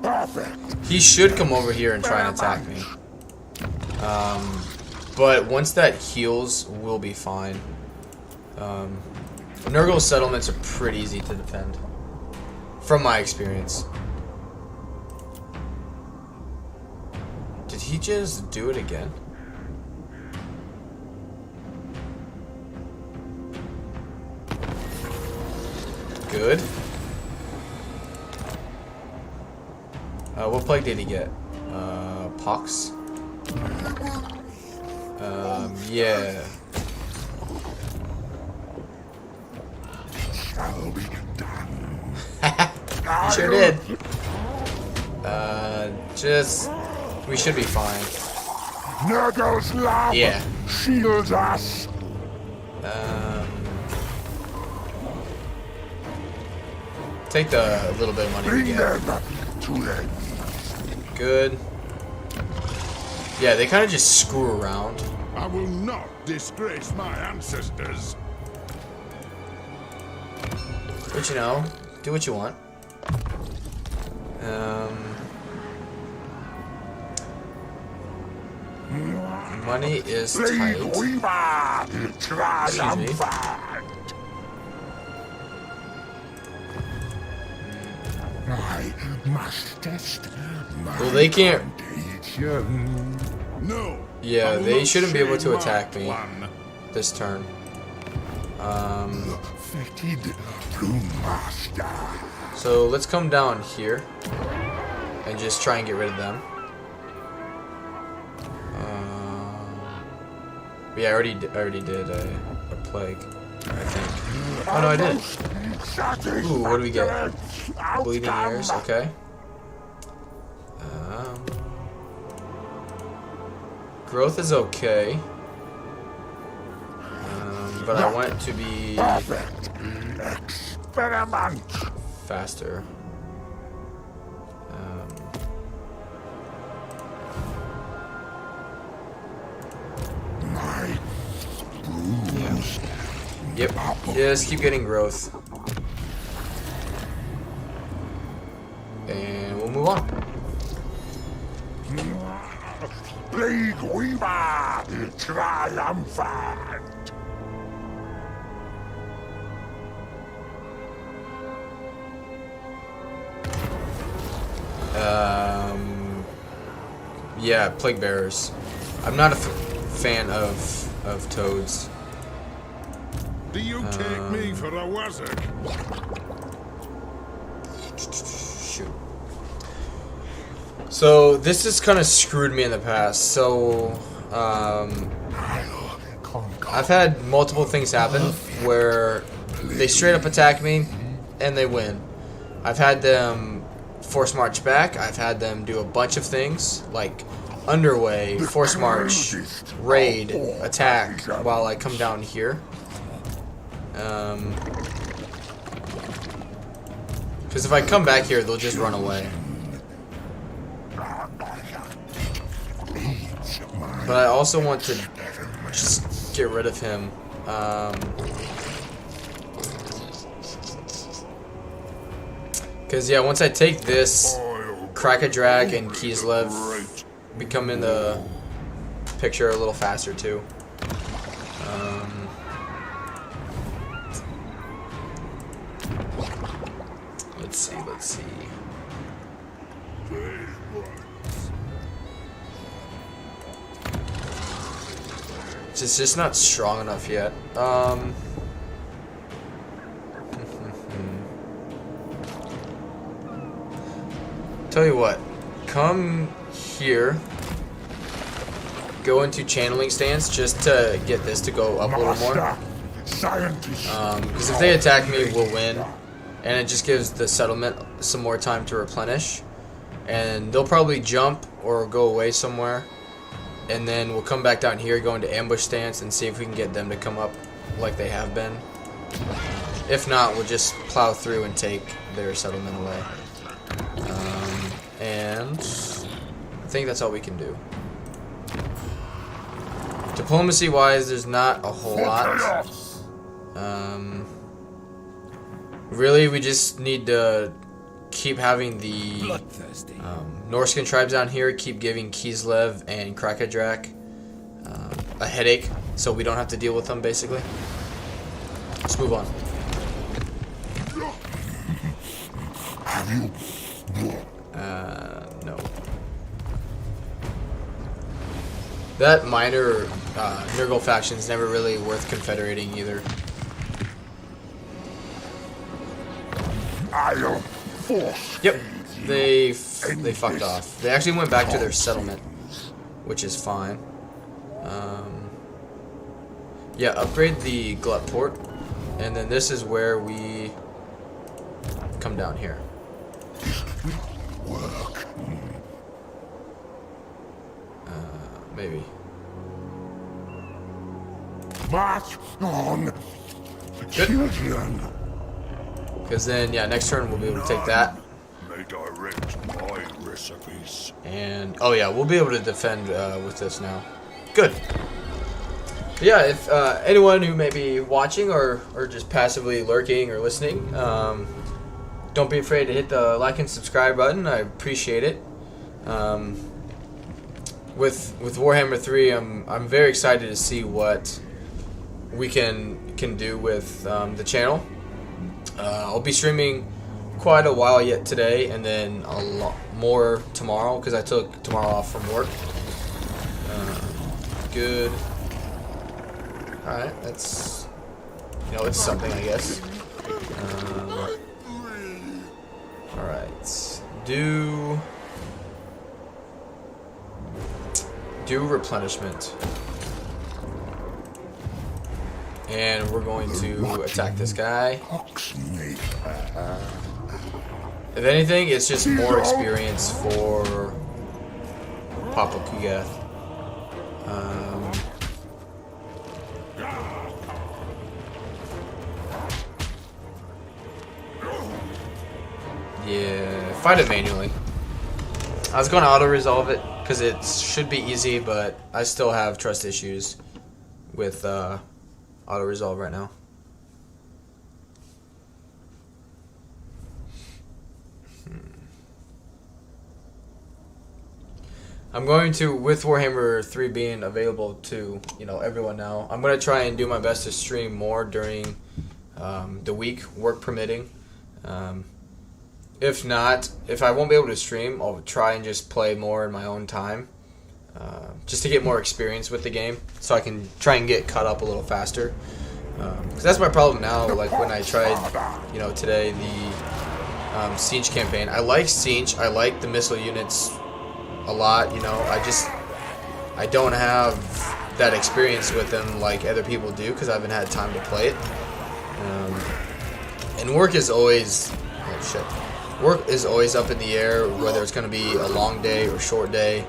Perfect. He should come over here and try and attack me. But once that heals, we'll be fine. Nurgle settlements are pretty easy to defend, from my experience. Did he just do it again? Good. What plague did he get? Pox? Yeah. Shall be done. Sure did. We should be fine. Nurgle's love Yeah. shields us. Take the little bit of money we Bring get. them to them. Good. Yeah, they kind of just screw around. I will not disgrace my ancestors. But you know, do what you want. Money is tight. Blade Weaver, triumphant. I must test my Well, they can't. foundation. No. Yeah, they shouldn't be able to attack me this turn. Fitted to master. So let's come down here and just try and get rid of them. Yeah, I already did a plague, I think. Oh no, I did. Ooh, what do we get? Bleeding ears. Okay. Growth is okay. But I want it to be Perfect experiment. faster. My bruise. Yep. Just keep getting growth. And we'll move on. Blade Weaver, triumphant. Yeah, plague bearers. I'm not a fan of toads. Do you take me for a wizard? Shoot. So this has kind of screwed me in the past. So I've had multiple things happen where they straight up attack me and they win. I've had them force march back. I've had them do a bunch of things like underway, force march, raid, attack while I come down here. Because if I come back here, they'll just run away. But I also want to just get rid of him. Because, yeah, once I take this, Krakadrag and Kislev become in the picture a little faster, too. Let's see. It's just not strong enough yet. Tell you what, come here, go into channeling stance just to get this to go up a little more. Because if they attack me, we'll win, and it just gives the settlement some more time to replenish. And they'll probably jump or go away somewhere, and then we'll come back down here, go into ambush stance, and see if we can get them to come up like they have been. If not, we'll just plow through and take their settlement away. And I think that's all we can do. Diplomacy wise, there's not a whole lot. Really, we just need to keep having the Norscan tribes down here, keep giving Kislev and Krakadrak a headache so we don't have to deal with them, basically. Let's move on. No. That minor Nurgle faction is never really worth confederating either. Yep, they fucked off. They actually went back to their settlement, which is fine. Yeah, upgrade the Glut port, and then this is where we come down here. Maybe. March on, children. Because then, yeah, next turn we'll be able to take that. May direct my recipes. And oh yeah, we'll be able to defend with this now. Good. But yeah, if anyone who may be watching or just passively lurking or listening, don't be afraid to hit the like and subscribe button. I appreciate it. With Warhammer 3, I'm very excited to see what we can do with the channel. I'll be streaming quite a while yet today, and then a lot more tomorrow because I took tomorrow off from work. Good. All right, that's it's something, I guess. All right, do replenishment. And we're going to attack this guy. If anything, it's just more experience for Papa Kugath. Yeah, fight it manually. I was going to auto-resolve it because it should be easy, but I still have trust issues with auto-resolve right now. I'm going to, with Warhammer 3 being available to everyone now, I'm going to try and do my best to stream more during the week, work permitting. If not, if I won't be able to stream, I'll try and just play more in my own time, just to get more experience with the game, so I can try and get caught up a little faster. Because that's my problem now. Like when I tried, today the Siege campaign. I like Siege. I like the missile units a lot. I don't have that experience with them like other people do because I haven't had time to play it. And work is always Work is always up in the air, whether it's going to be a long day or short day.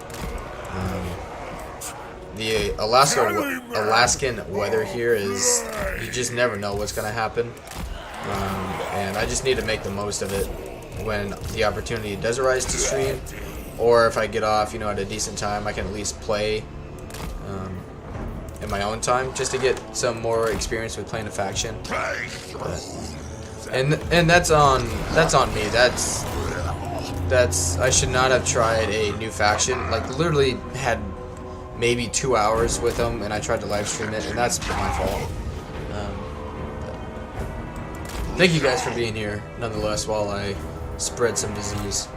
The Alaskan weather here is, you just never know what's going to happen. And I just need to make the most of it when the opportunity does arise to stream. Or if I get off, at a decent time, I can at least play in my own time, just to get some more experience with playing a faction. And that's on me. That's I should not have tried a new faction. Like literally had maybe 2 hours with them, and I tried to live stream it, and that's my fault. Thank you guys for being here, nonetheless, while I spread some disease.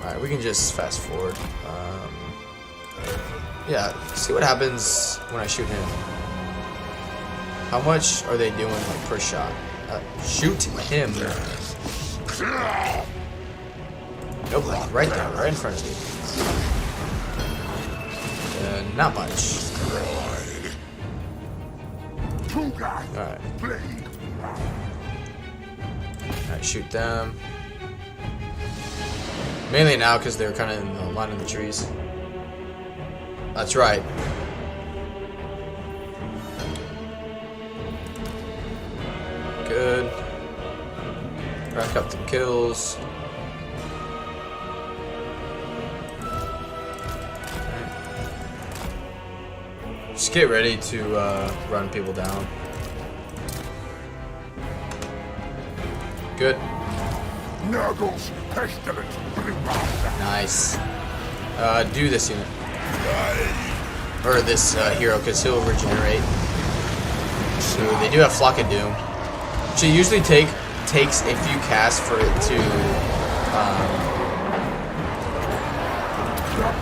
Alright, we can just fast forward. Yeah, see what happens when I shoot him. How much are they doing like per shot? Shoot him. Nope, like right there, right in front of me. Not much. Alright. Alright, shoot them. Mainly now because they're kind of in the line of the trees. That's right. Good. Rack up the kills. Just get ready to run people down. Good. Nurgle's pestilent. Nice. Do this unit. Or this hero, because he'll regenerate. So they do have Flock of Doom. Which it usually takes a few casts for it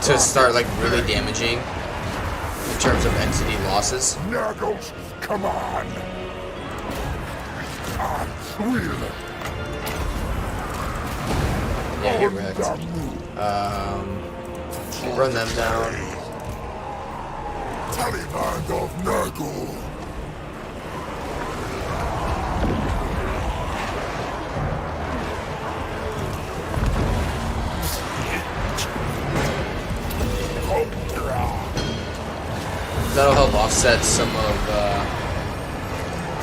to start like really damaging in terms of entity losses. Nurgles, come on. Yeah, get wrecked. Run them down. Taliban of Nurgle. That'll help offset some of,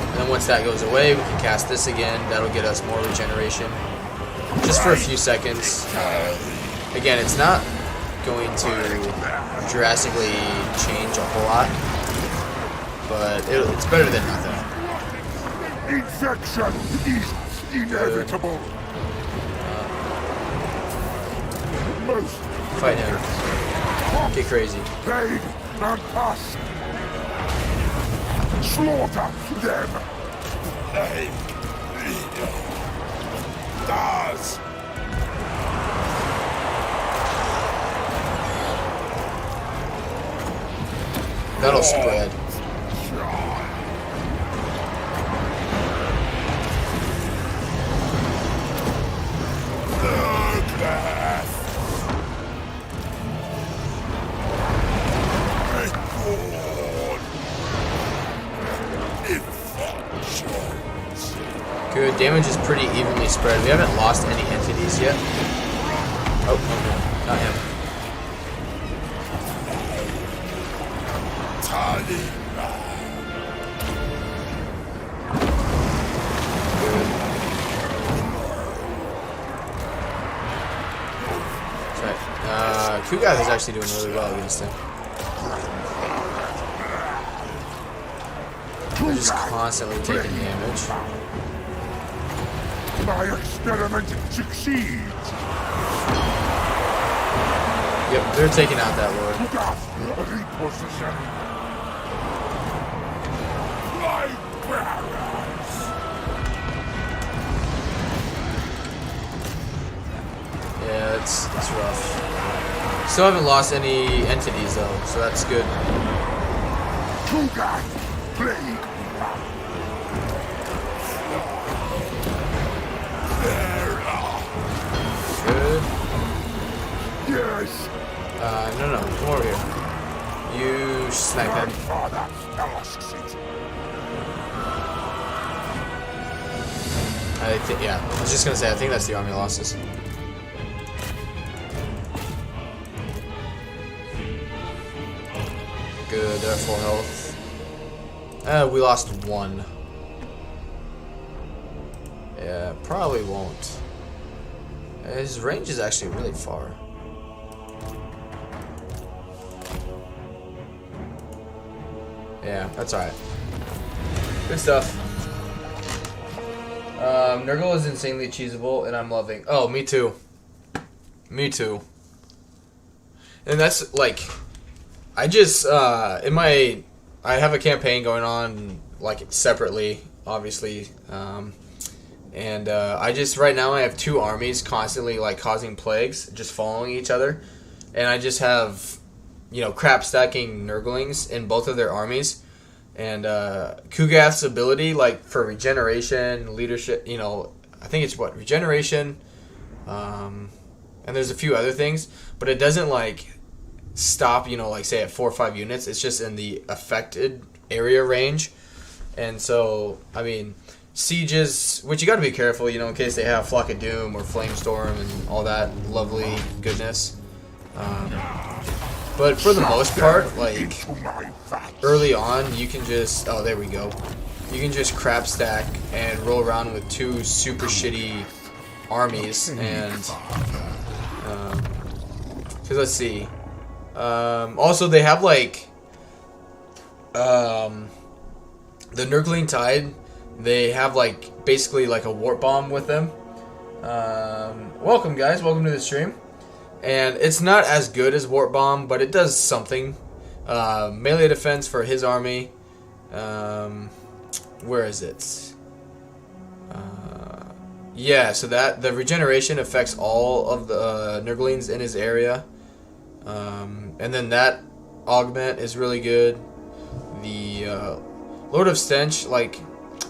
and then once that goes away, we can cast this again. That'll get us more regeneration. Just for a few seconds. Again, it's not going to drastically change a whole lot, but it's better than nothing. Infection is inevitable. Fight him. Get crazy. Plague and pus. Slaughter them. Does. That'll spread. Good, damage is pretty evenly spread. We haven't lost any entities yet. Oh, no, not him. That's right. Kugath is actually doing really well against him. They're just constantly taking damage. My experiment succeeds. Yep, they're taking out that lord. Reposition. Light bearers. Yeah, it's rough. Still haven't lost any entities though, so that's good. Kugath, plague. Good. Yes. No, come over here. You snipe him. Father asks it. I think, yeah. I was just gonna say, I think that's the army losses. Good, they're at full health. We lost one. Yeah, probably won't. His range is actually really far. Yeah, that's alright. Good stuff. Nurgle is insanely cheesable, and I'm loving. Oh, me too. Me too. And that's like, I just I have a campaign going on like separately, obviously, And I just right now I have 2 armies constantly like causing plagues, just following each other, and I just have, you know, crap stacking Nurglings in both of their armies. And Kugath's ability, like for regeneration, leadership, you know, I think it's what regeneration, and there's a few other things, but it doesn't like stop, you know, like say at 4 or 5 units. It's just in the affected area range. And so I mean, sieges, which you got to be careful, you know, in case they have Flock of Doom or Flamestorm and all that lovely goodness. But for the most part, like early on, you can just there we go. You can just crap stack and roll around with 2 super shitty armies, and because let's see. Also, they have like the Nurgling Tide. They have like basically like a warp bomb with them. Welcome guys, welcome to the stream. And it's not as good as warp bomb, but it does something. Melee defense for his army. Where is it? Yeah, so that the regeneration affects all of the Nurglings in his area. And then that augment is really good. The Lord of Stench, like,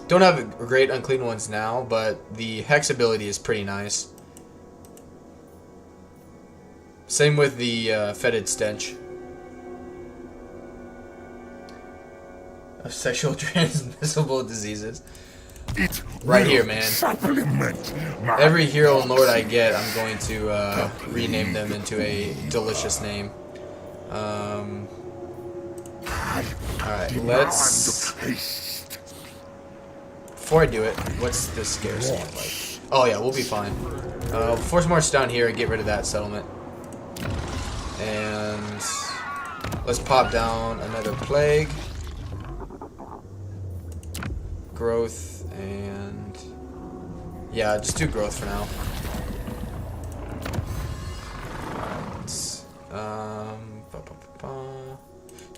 don't have great unclean ones now, but the Hex ability is pretty nice. Same with the Fetid Stench. Of sexual transmissible diseases. Right here, man. Every hero and lord I get, I'm going to rename them into a delicious name. Alright, let's... Before I do it, what's the scarcity like? Oh yeah, we'll be fine. Force march down here and get rid of that settlement. And let's pop down another plague. Growth and... yeah, just do growth for now.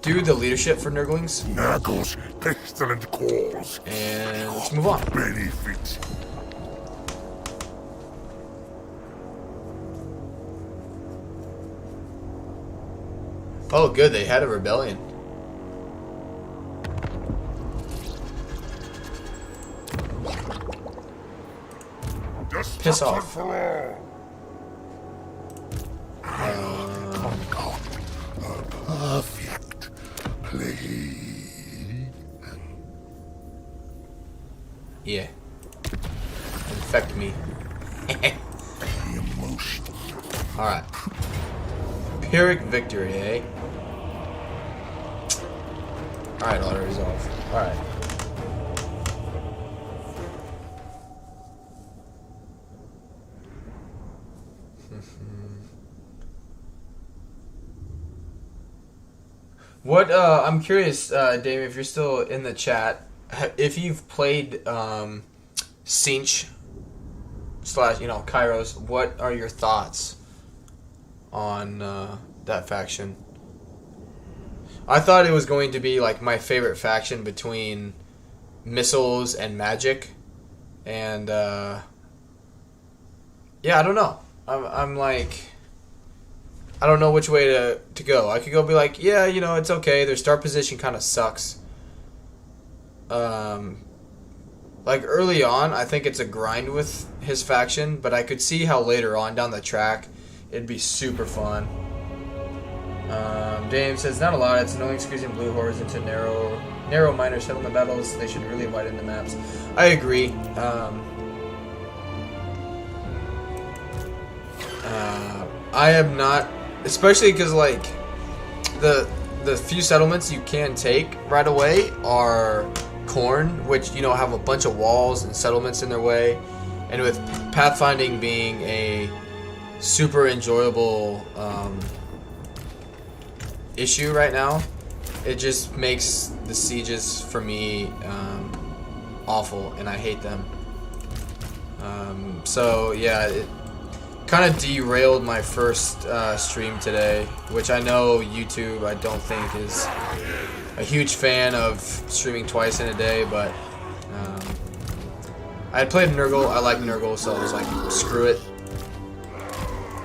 Do the leadership for Nurglings. Nurgle's pestilent cause. And let's move on. Benefit. Oh, good, they had a rebellion. Piss off. Perfect play. Yeah. Infect me. Emotion. Alright. Pyrrhic victory, eh? Alright, auto resolve. Alright. What, I'm curious, Dave, if you're still in the chat, if you've played, Sinch / you know, Kairos, what are your thoughts on, that faction? I thought it was going to be, like, my favorite faction between missiles and magic, and, yeah, I don't know. I'm like... I don't know which way to go. I could go be like, yeah, you know, it's okay. Their start position kind of sucks. Like early on, I think it's a grind with his faction, but I could see how later on down the track, it'd be super fun. Dame says, not a lot. It's annoying squeezing blue hordes into narrow minor settlement battles. They should really widen the maps. I agree. I am not... Especially because, like, the few settlements you can take right away are Khorne, which, you know, have a bunch of walls and settlements in their way. And with pathfinding being a super enjoyable issue right now, it just makes the sieges, for me, awful, and I hate them. So, yeah, it kind of derailed my first stream today, which I know YouTube I don't think is a huge fan of streaming twice in a day, but I had played Nurgle. I like Nurgle, so I was like, screw it.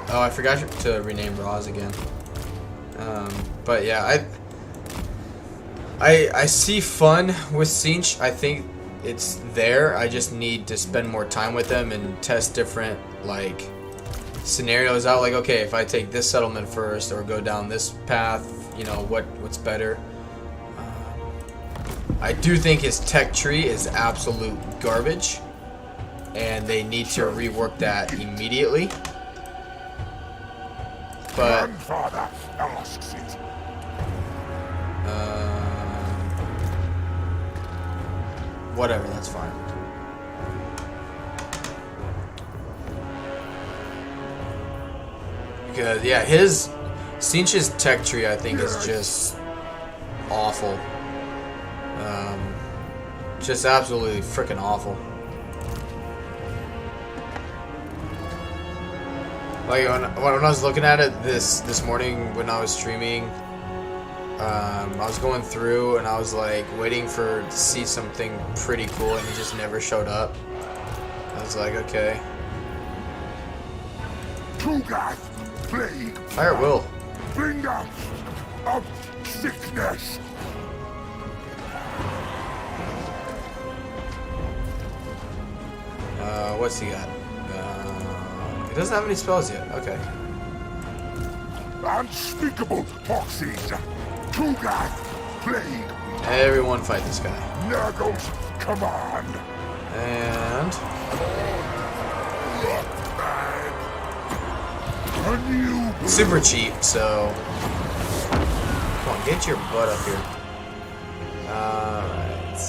Oh, I forgot to rename Roz again. But yeah, I see fun with Sinch. I think it's there. I just need to spend more time with them and test different like scenarios out. Like, okay, if I take this settlement first or go down this path, you know, what's better. I do think his tech tree is absolute garbage, and they need to rework that immediately. But Grandfather asks it. whatever, that's fine. Because yeah, his Sinch's tech tree I think is just awful. Just absolutely freaking awful. Like when I was looking at it this morning when I was streaming, I was going through and I was like waiting to see something pretty cool, and he just never showed up. I was like, okay. Gath, plague, Fire at will. bringer of sickness. What's he got? He doesn't have any spells yet. Okay. Unspeakable toxins. Gath, plague, Everyone fight this guy. Nurgle's command. And A new super cheap, so come on, get your butt up here. Alright.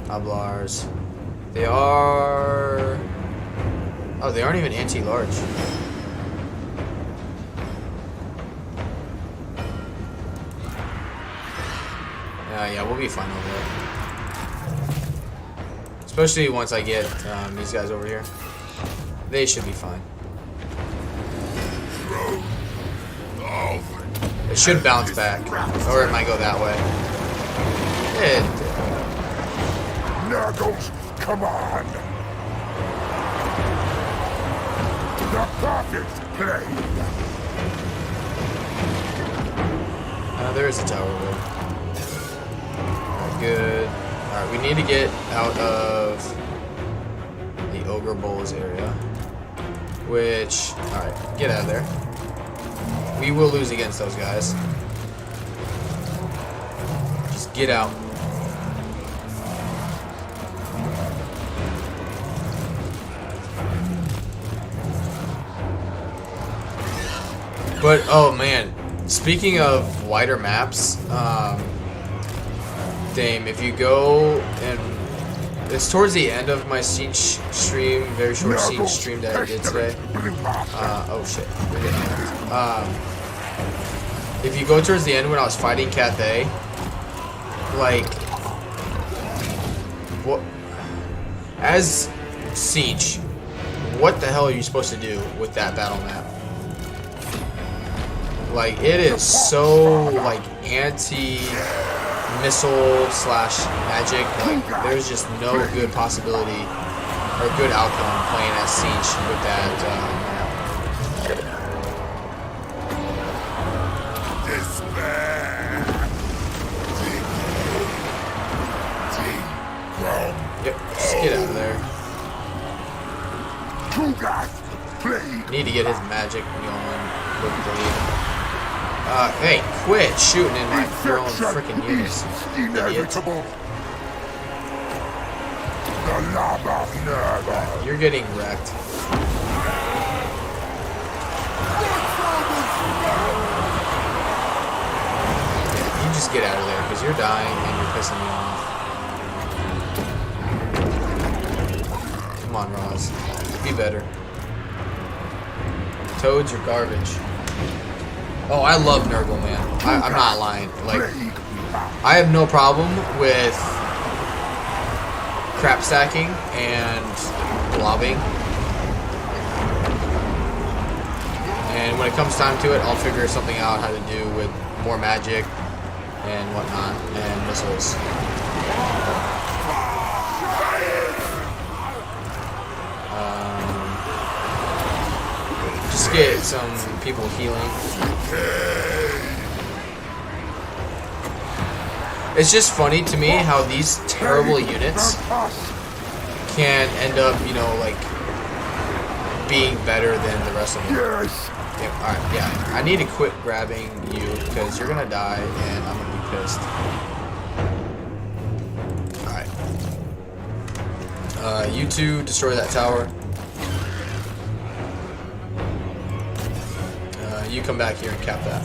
Hablars. They are... Oh, they aren't even anti-large. Yeah, we'll be fine over there. Especially once I get these guys over here. They should be fine. It should bounce back. Or it might go that way. Nurgle's command. The perfect play. There is a tower there. Alright, good. Alright, we need to get out of the Ogre Bowls area. Which, alright, get out of there. We will lose against those guys. Just get out. But, oh man, speaking of wider maps, Dame, if you go and it's towards the end of my Siege stream, very short Siege stream that I did today. Oh shit. If you go towards the end when I was fighting Cathay, like, what, as Siege, what the hell are you supposed to do with that battle map? Like, it is so, like, anti-missile slash magic. Like, there's just no good possibility or good outcome playing as Siege with that map. Yep, just get out of there. Need to get his magic going quickly. Hey, quit shooting in my your own freaking units, idiot. You're getting wrecked. Yeah, you just get out of there, because you're dying and you're pissing me off. Come on, Roz. Be better. Toads are garbage. Oh, I love Nurgle, man. I'm not lying. Like, I have no problem with crap stacking and blobbing. And when it comes time to it, I'll figure something out how to do with more magic and whatnot, and missiles. just get some people healing. It's just funny to me how these terrible units can end up, you know, like being better than the rest of them. Yeah, alright, yeah. I need to quit grabbing you because you're gonna die and I'm gonna be pissed. Alright. You two destroy that tower. You come back here and cap that.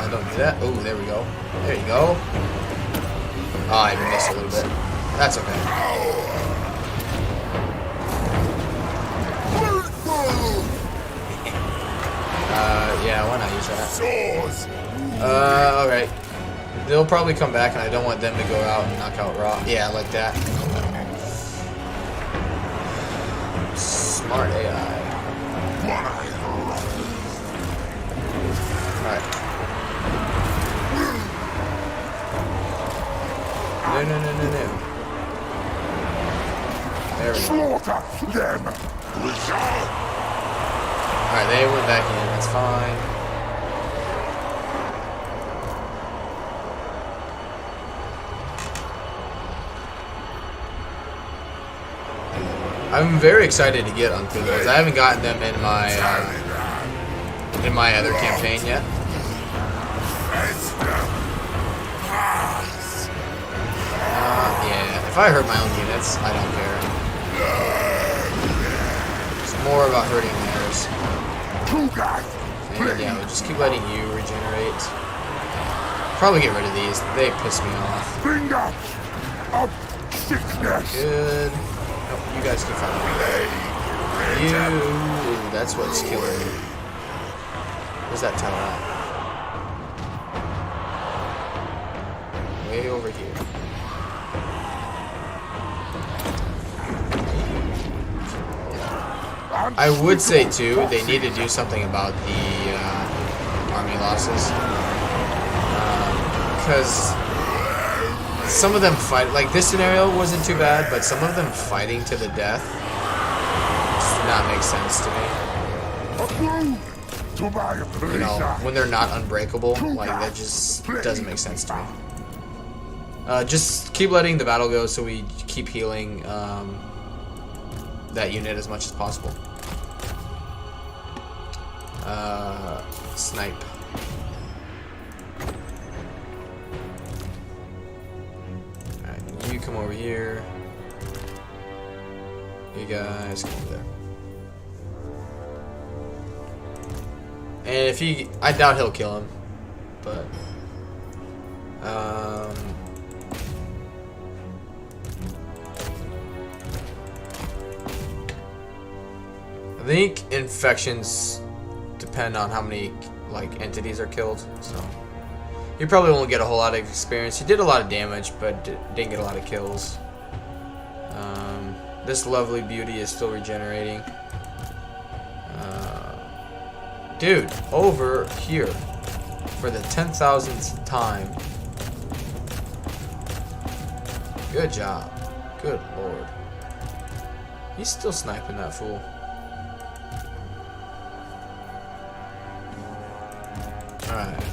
Don't do that. Oh, there we go. There you go. Oh, I missed a little bit. That's okay. Yeah, why not use that? Alright. They'll probably come back, and I don't want them to go out and knock out Raw. Yeah, like that. Smart AI. Alright. No. There we go. Slaughter them. Alright, they went back in. That's fine. I'm very excited to get Unclean Ones. I haven't gotten them in my other campaign yet. Yeah, if I hurt my own units, I don't care. It's more about hurting theirs. And yeah, we'll just keep letting you regenerate. Probably get rid of these. They piss me off. Good. Nope, you guys can find me. You. That's what's killing me. Where's that tower at? Way over here. I would say too, they need to do something about the army losses, because some of them fight. Like this scenario wasn't too bad, but some of them fighting to the death does not make sense to me. You know, when they're not unbreakable, like that just doesn't make sense to me. Just keep letting the battle go, so we keep healing that unit as much as possible. Snipe. Alright, you come over here. You guys come over there. And if he, I doubt he'll kill him, but I think infections depend on how many like entities are killed, so he probably won't get a whole lot of experience. He did a lot of damage, but didn't get a lot of kills. This lovely beauty is still regenerating. Dude, over here for the 10,000th time. Good job. Good lord. He's still sniping that fool. Alright.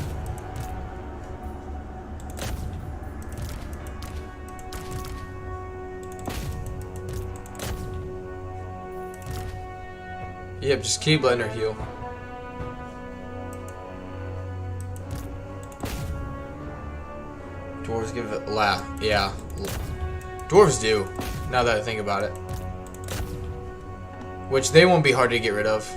Yep, just keep letting her heal. Dwarves give it yeah. Dwarves do, now that I think about it. Which they won't be hard to get rid of.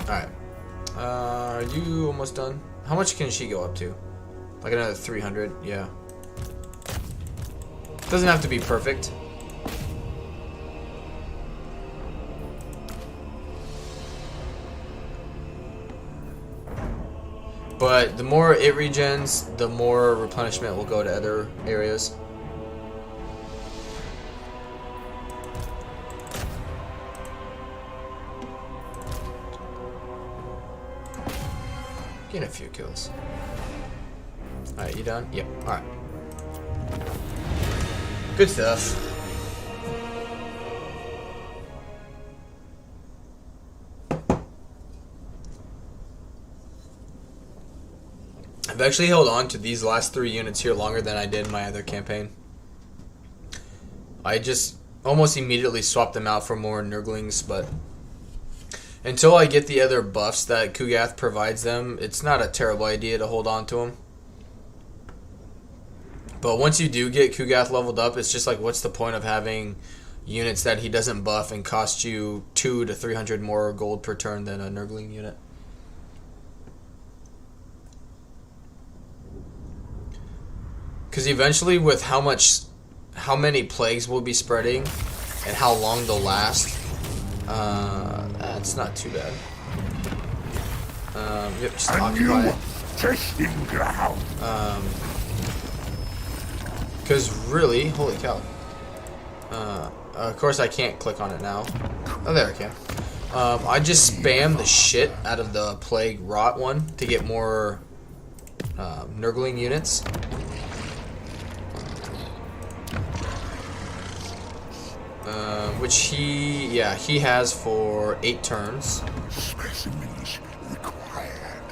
Alright. Are you almost done? How much can she go up to? Like another 300? Yeah. Doesn't have to be perfect. But the more it regens, the more replenishment will go to other areas. Getting a few kills. Alright, you done? Yep. Alright. Good stuff. I've actually held on to these last 3 units here longer than I did in my other campaign. I just almost immediately swapped them out for more Nurglings, but until I get the other buffs that Kugath provides them, it's not a terrible idea to hold on to them. But once you do get Kugath leveled up, it's just like, what's the point of having units that he doesn't buff and cost you 200 to 300 more gold per turn than a Nurgling unit? Because eventually, with how many plagues will be spreading and how long they'll last, that's not too bad. Yep, just occupy it. Testing ground. Because really, holy cow. Of course, I can't click on it now. Oh, there I can. I just spam the shit out of the plague rot one to get more Nurgling units. Which he has for 8 turns. Specimens required.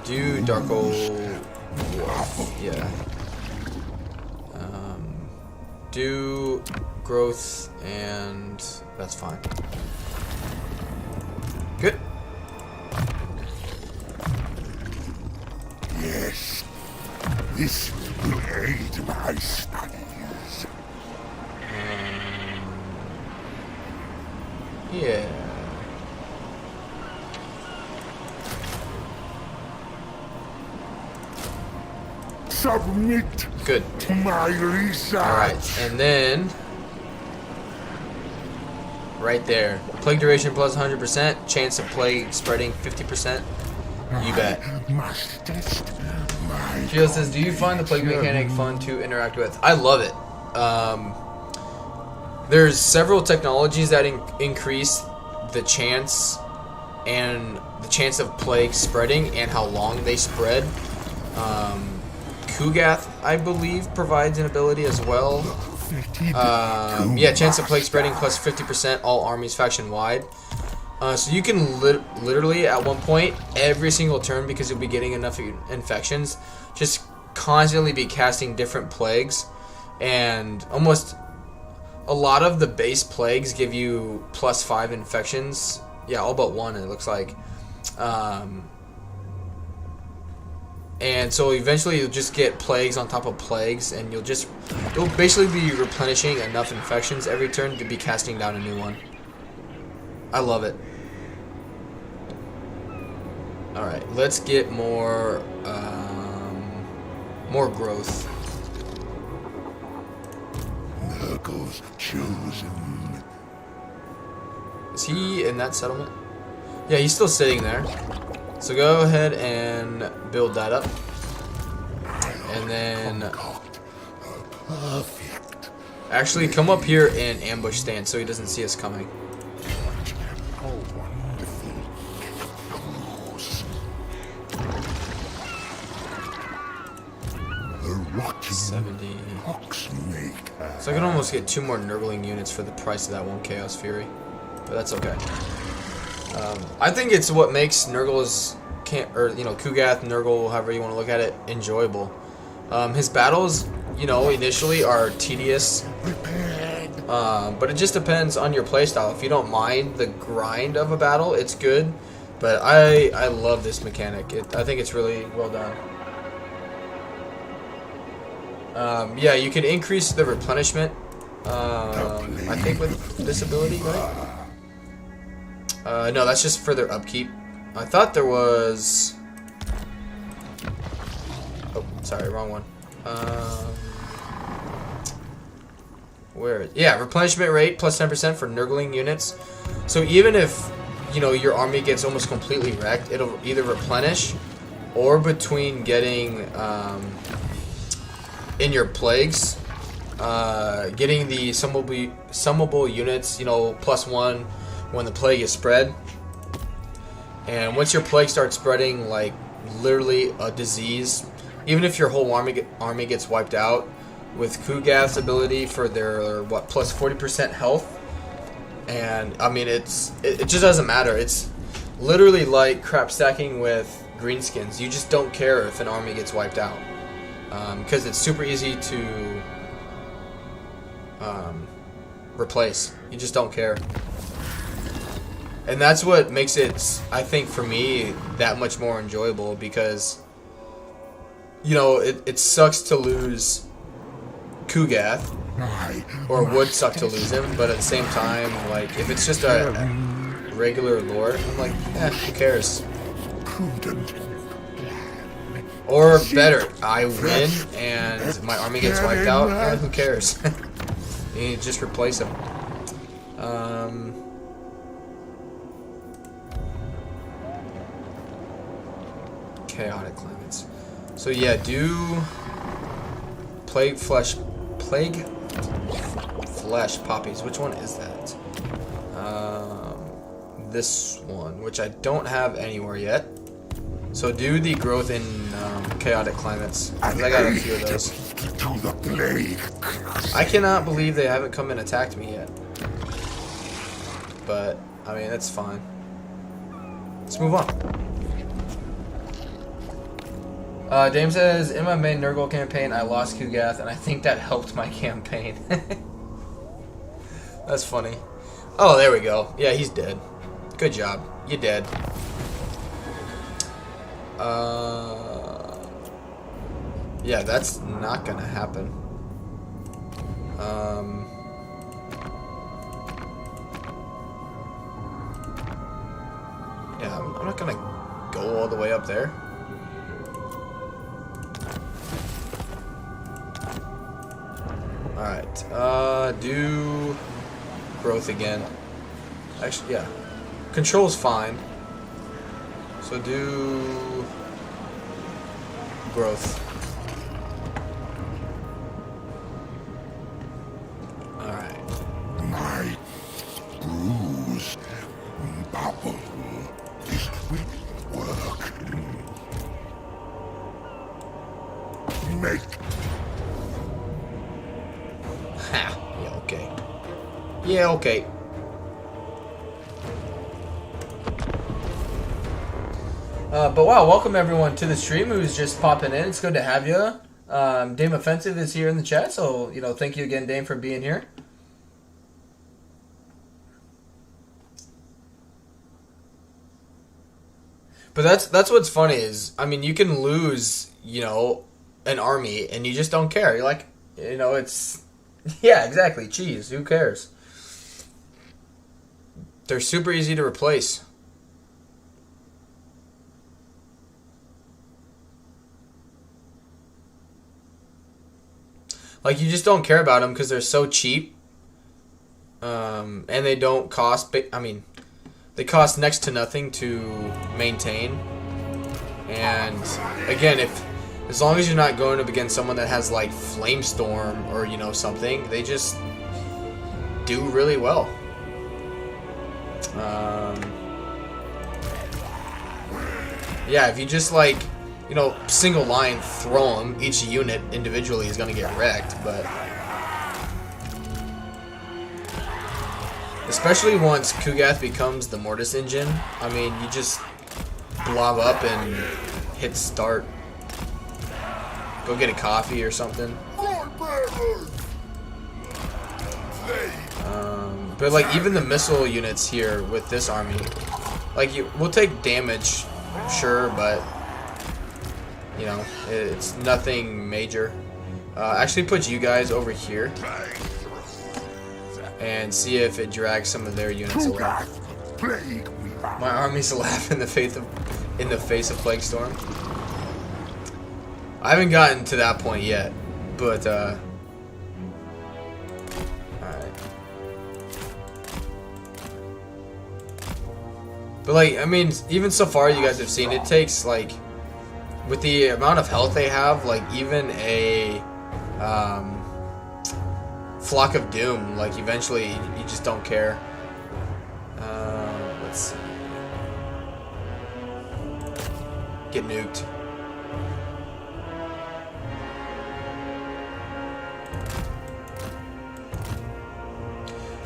Do Darko Wolf. Yeah. Do growth, and that's fine. Good. Yes, this will aid my studies. Yeah. Submit Good. to my research. Alright, and then right there. Plague duration plus 100%, chance of plague spreading 50%. You bet. Must test my Gio says, do you find the plague mechanic fun to interact with? I love it. There's several technologies that increase the chance of plague spreading and how long they spread. Kugath, I believe, provides an ability as well. Yeah, chance of plague spreading plus 50% all armies faction wide. So you can literally at one point every single turn, because you'll be getting enough infections, just constantly be casting different plagues, and almost a lot of the base plagues give you plus 5 infections. Yeah, all but one, it looks like. And so eventually you'll just get plagues on top of plagues, and you'll basically be replenishing enough infections every turn to be casting down a new one. I love it. Alright, let's get more growth. Nurgle's chosen. Is he in that settlement? Yeah, he's still sitting there. So go ahead and build that up. And then Perfect. actually come up here and ambush stand so he doesn't see us coming. How wonderful. The rotting 70. oxmaker. So I can almost get 2 more Nurgling units for the price of that one Chaos Fury. But that's okay. I think it's what makes Nurgle's Kugath, Nurgle, however you want to look at it, enjoyable. His battles, initially are tedious, but it just depends on your playstyle. If you don't mind the grind of a battle, it's good. But I love this mechanic. I think it's really well done. Yeah, you can increase the replenishment. I think with this ability, right? No, that's just further upkeep. I thought there was... Oh, sorry, wrong one. Yeah, replenishment rate plus 10% for Nurgling units. So even if, your army gets almost completely wrecked, it'll either replenish, or between getting, in your plagues, getting the summable units, +1 when the plague is spread, And once your plague starts spreading like literally a disease, even if your whole army gets wiped out, with Kugath's ability for their what plus 40% health, and I mean it just doesn't matter. It's literally like crap stacking with greenskins. You just don't care if an army gets wiped out, because it's super easy to replace. You just don't care. And that's what makes it, I think, for me, that much more enjoyable, because, you know, it sucks to lose Kugath, or would suck to lose him, but at the same time, like, if it's just a regular lord, I'm like, who cares? Or better, I win and my army gets wiped out, who cares? You just replace him. Chaotic climates. So yeah, do plague flesh poppies. Which one is that? This one, which I don't have anywhere yet. So do the growth in chaotic climates, because I got a few of those. I cannot believe they haven't come and attacked me yet. But I mean, that's fine. Let's move on. Dame says, in my main Nurgle campaign, I lost Kugath, and I think that helped my campaign. That's funny. Oh, there we go. Yeah, he's dead. Good job. You're dead. Yeah, that's not gonna happen. Yeah, I'm not gonna go all the way up there. Alright, do growth again. Actually, yeah. Control's fine. So do growth. Alright. My bruise bubble is with work. Make. Ha! Yeah, okay. Yeah, okay. But wow, welcome everyone to the stream who's just popping in. It's good to have you. Dame Offensive is here in the chat, so, you know, thank you again, Dame, for being here. But that's what's funny is, I mean, you can lose, you know, an army and you just don't care. You're like, you know, it's, yeah, exactly, cheese, who cares? They're super easy to replace. Like, you just don't care about them because they're so cheap. And they don't cost, I mean, they cost next to nothing to maintain. And, again, as long as you're not going up against someone that has, like, Flamestorm or, you know, something, they just do really well. Yeah, if you just, like, you know, single line throw them, each unit individually is going to get wrecked, but especially once Kugath becomes the Mortis engine, I mean, you just blob up and hit start. Go get a coffee or something. But like, even the missile units here with this army, like, we'll take damage, sure, but you know, it's nothing major. Actually put you guys over here and see if it drags some of their units away. My army's laugh in the face of Plague Storm. I haven't gotten to that point yet, but alright. But like, I mean, even so far you guys have seen, it takes like, with the amount of health they have, like even a Flock of Doom, like eventually you just don't care. Let's see. get nuked.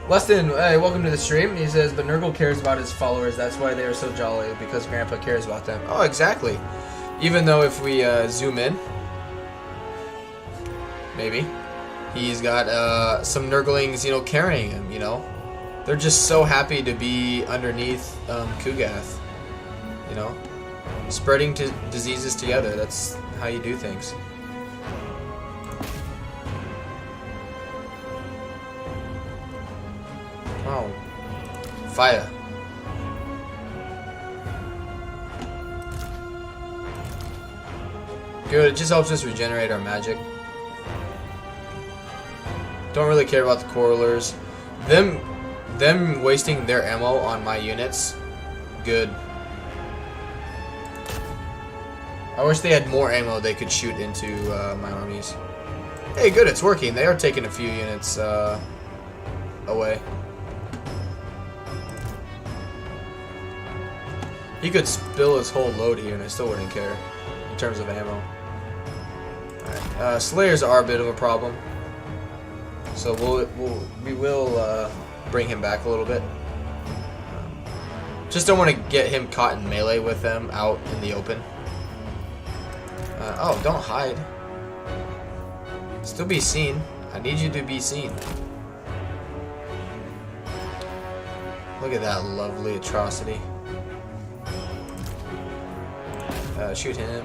Leston, hey, welcome to the stream. He says, but Nurgle cares about his followers. That's why they are so jolly, because Grandpa cares about them. Oh, exactly. Even though if we zoom in, maybe, he's got some Nurglings, you know, carrying him, you know. They're just so happy to be underneath Kugath, you know. Spreading diseases together, that's how you do things. Oh, fire. Good, it just helps us regenerate our magic. Don't really care about the correlers. Them wasting their ammo on my units, good. I wish they had more ammo they could shoot into my armies. Hey, good, it's working. They are taking a few units away. He could spill his whole load here and I still wouldn't care in terms of ammo. Alright, Slayers are a bit of a problem. So we will bring him back a little bit. Just don't want to get him caught in melee with them out in the open. Oh, don't hide. Still be seen. I need you to be seen. Look at that lovely atrocity. Shoot him.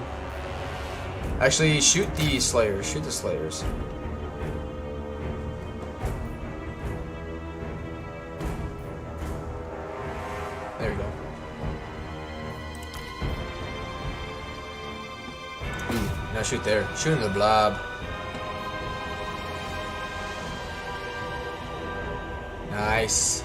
Actually, shoot the Slayers. Shoot the Slayers. There we go. Ooh, now shoot there. Shoot in the blob. Nice.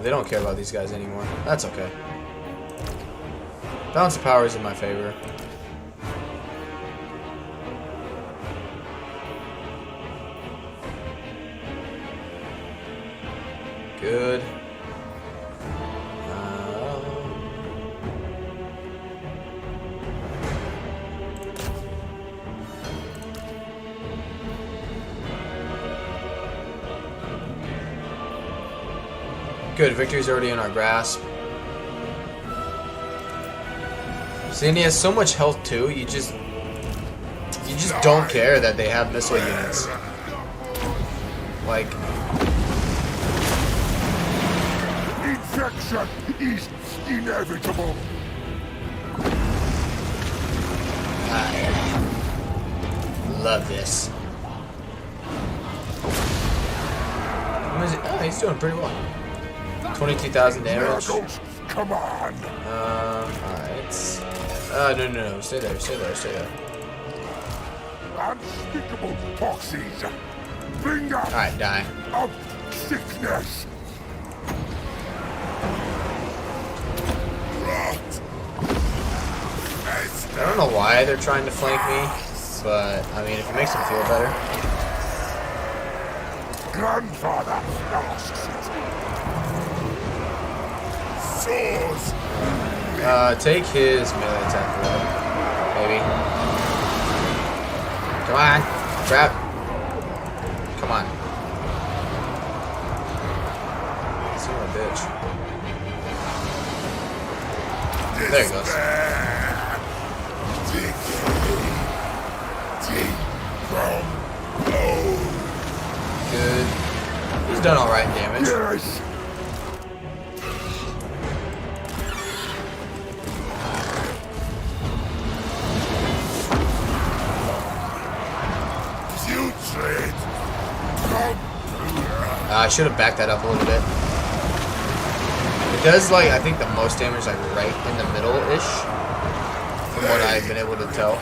They don't care about these guys anymore. That's okay. Balance of power is in my favor. Good. Good, victory's already in our grasp. See, and he has so much health too, you just don't care that they have missile units. Like, infection is inevitable. I love this. What is it? Oh, he's doing pretty well. 22,000 damage. Come on. Alright. No. Stay there. Unspeakable toxins. Bring up Alright, die. of sickness. I don't know why they're trying to flank me, but I mean, if it makes them feel better. Grandfather asks it. Swords. Take his melee attack away. Maybe. Come on. Grab. Come on. Son of a bitch. There he goes. Good. He's done alright in damage. Yes. I should have backed that up a little bit. It does, like, I think the most damage, like, right in the middle-ish, from what I've been able to tell.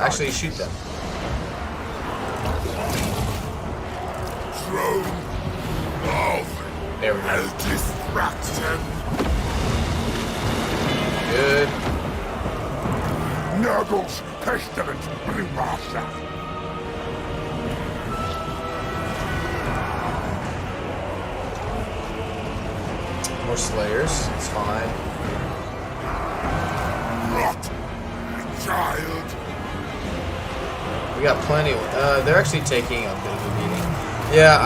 Actually, shoot them. There we go. Good. Nurgle's pestilent blue master. more Slayers. It's fine. Rot, child. We got plenty. They're actually taking a bit of a beating. Yeah,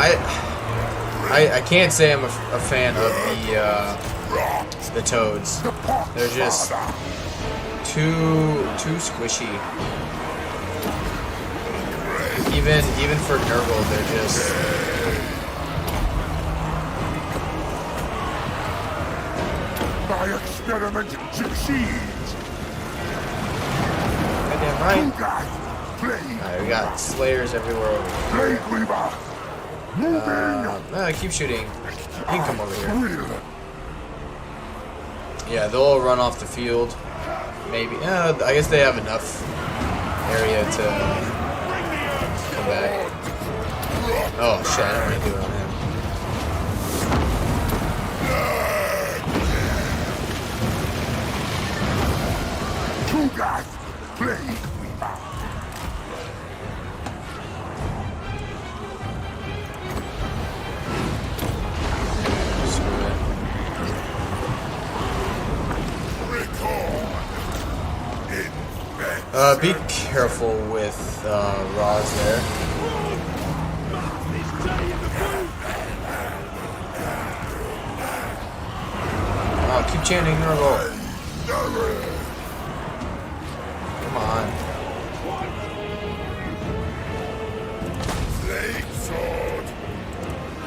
I can't say I'm a fan of the toads. They're just too squishy. Even for Nurgle, they're just. My experiment succeeds. Goddamn right. Plague. Alright, we got Slayers everywhere over here. Plague Weaver. Moving. Keep shooting. You can come over here. Thrill. Yeah, they'll all run off the field. Maybe. I guess they have enough area to come back. Oh shit, I don't want to do it on him. Gath. Plague Weaver. Screw it. Be careful with Roz there. Oh, keep chanting Nurgle. Come on. Plague sword.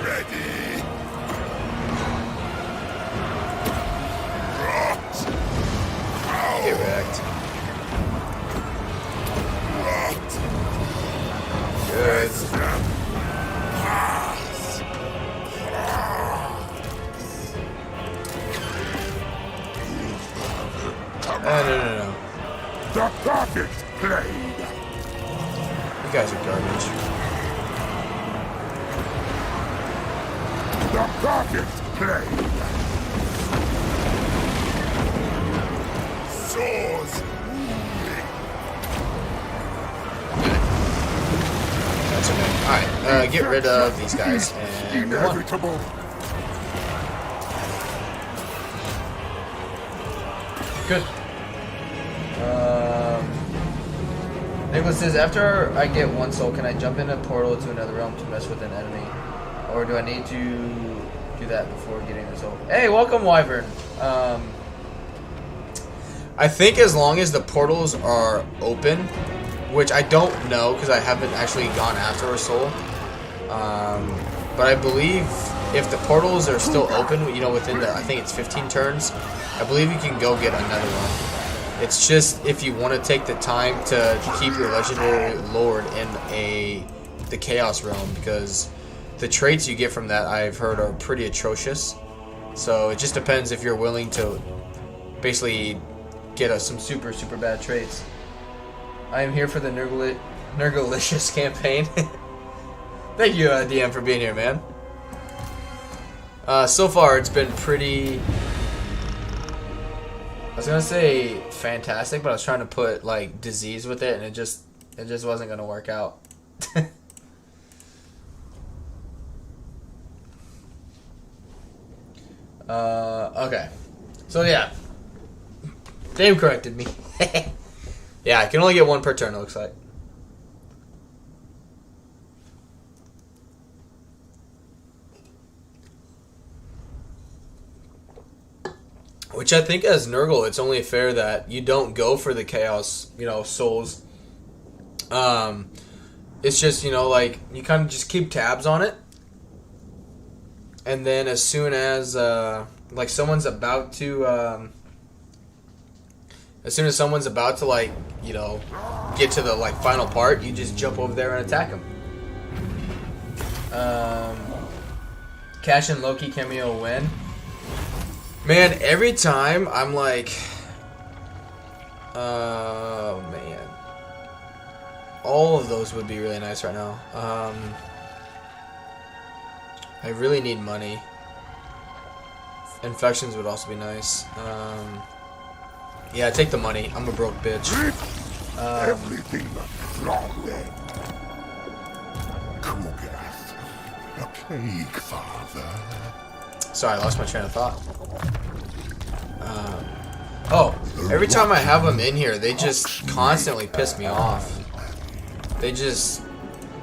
Ready. Rot. Get wrecked. Rot. Good. No. The perfect plague. You guys are garbage. The perfect plague. Swords. That's okay. Alright, get rid of these guys and move on. Inevitable. Good. Nicholas says, after I get one soul, can I jump in a portal to another realm to mess with an enemy? Or do I need to do that before getting the soul? Hey, welcome, Wyvern. I think as long as the portals are open, which I don't know because I haven't actually gone after a soul. But I believe if the portals are still open, you know, within the, I think it's 15 turns, I believe you can go get another one. It's just if you want to take the time to keep your legendary lord in the chaos realm, because the traits you get from that I've heard are pretty atrocious. So it just depends if you're willing to basically get some super bad traits. I am here for the Nurglelicious campaign. Thank you, DM, for being here, man. So far, it's been pretty. I was gonna say fantastic, but I was trying to put like disease with it, and it just wasn't gonna work out. Okay. So yeah, Dave corrected me. Yeah, I can only get one per turn. It looks like. Which I think as Nurgle, it's only fair that you don't go for the chaos, you know, souls. It's just, you know, like, you kind of just keep tabs on it. And then as soon as, like, someone's about to, as soon as someone's about to, like, you know, get to the, like, final part, you just jump over there and attack them. Cash and Loki cameo win. Man, every time I'm like, oh man, all of those would be really nice right now. I really need money. Infections would also be nice. Yeah, take the money. I'm a broke bitch. Everything wrong. Kugath, a plague father. Sorry, I lost my train of thought. Oh, every time I have them in here, they just constantly piss me off. They just...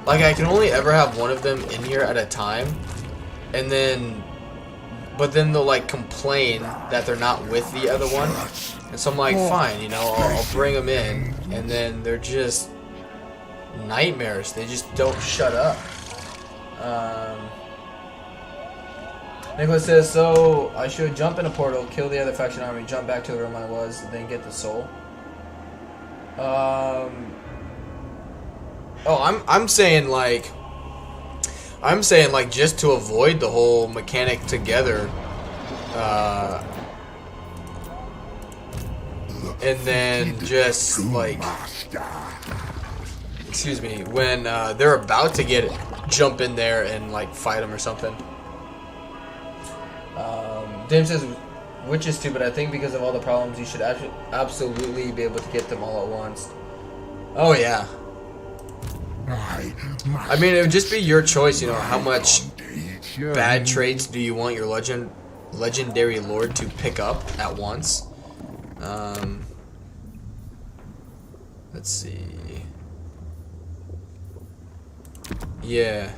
Like, I can only ever have one of them in here at a time. And then... But then they'll, like, complain that they're not with the other one. And so I'm like, fine, you know, I'll bring them in. And then they're just... nightmares. They just don't shut up. Nicholas says, so I should jump in a portal, kill the other faction army, jump back to the room I was, then get the soul. Oh, I'm saying like just to avoid the whole mechanic together, and then just like, excuse me, when they're about to jump in there and like fight them or something. Dave says, which is stupid. I think because of all the problems, you should absolutely be able to get them all at once. Oh yeah. I mean, it would just be your choice, you know, how much bad traits do you want your legendary lord to pick up at once. Let's see. Yeah.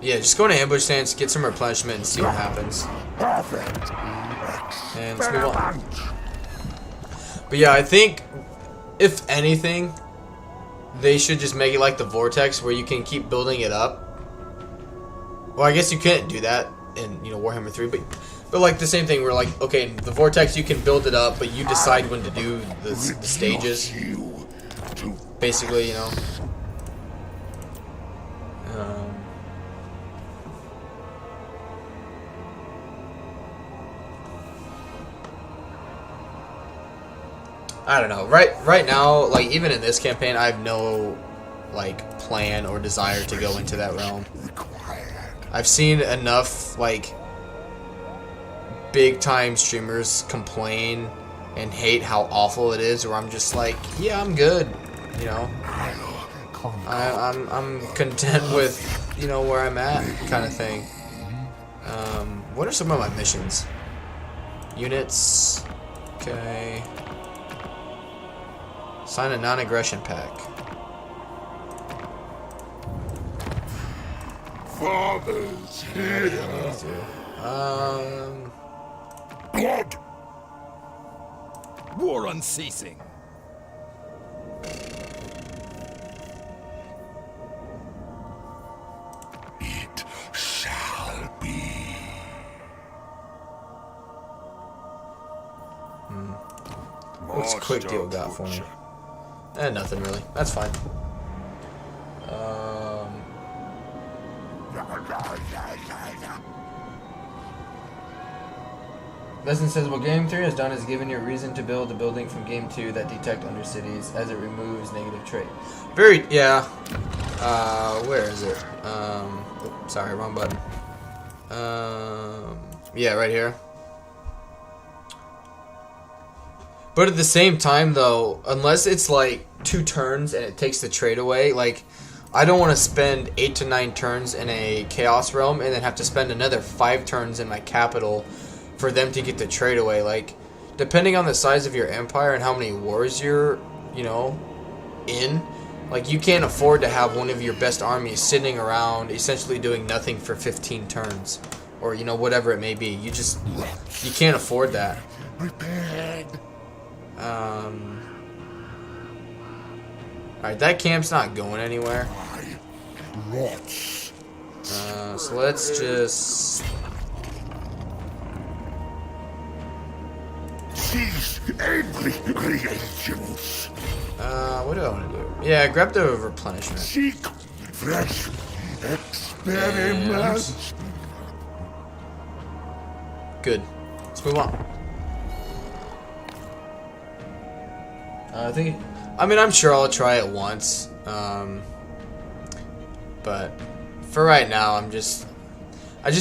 Yeah, just go into ambush stance, get some replenishment, and see what happens. Perfect. And let's move on. But yeah, I think, if anything, they should just make it like the Vortex, where you can keep building it up. Well, I guess you couldn't do that in, you know, Warhammer 3, but like the same thing, where like, okay, the Vortex, you can build it up, but you decide when to do the stages. Basically, you know. I don't know. Right now, like even in this campaign, I have no like plan or desire to go into that realm. I've seen enough like big time streamers complain and hate how awful it is, where I'm just like, yeah, I'm good, you know. I'm content with, you know, where I'm at, kind of thing. What are some of my missions? Units. Okay. Sign a non-aggression pact. Father's here. Blood. War unceasing. It shall be. What's Quick Deal got for me? Nothing really. That's fine. Lesson says, what Game 3 has done is given you a reason to build a building from Game 2 that detect undercities, as it removes negative trait. Very, yeah. Where is it? Oops, sorry, wrong button. Yeah, right here. But at the same time, though, unless it's like 2 turns and it takes the trait away, like, I don't want to spend 8 to 9 turns in a Chaos Realm and then have to spend another 5 turns in my capital for them to get the trait away. Like, depending on the size of your empire and how many wars you're, you know, in, like, you can't afford to have one of your best armies sitting around essentially doing nothing for 15 turns. Or, you know, whatever it may be. You can't afford that. Prepared. Alright, that camp's not going anywhere. So let's just... Seize every reagents. What do I want to do? Yeah, grab the replenishment. Seek fresh experiments. Good. Let's move on. I mean, I'm sure I'll try it once. But for right now, I just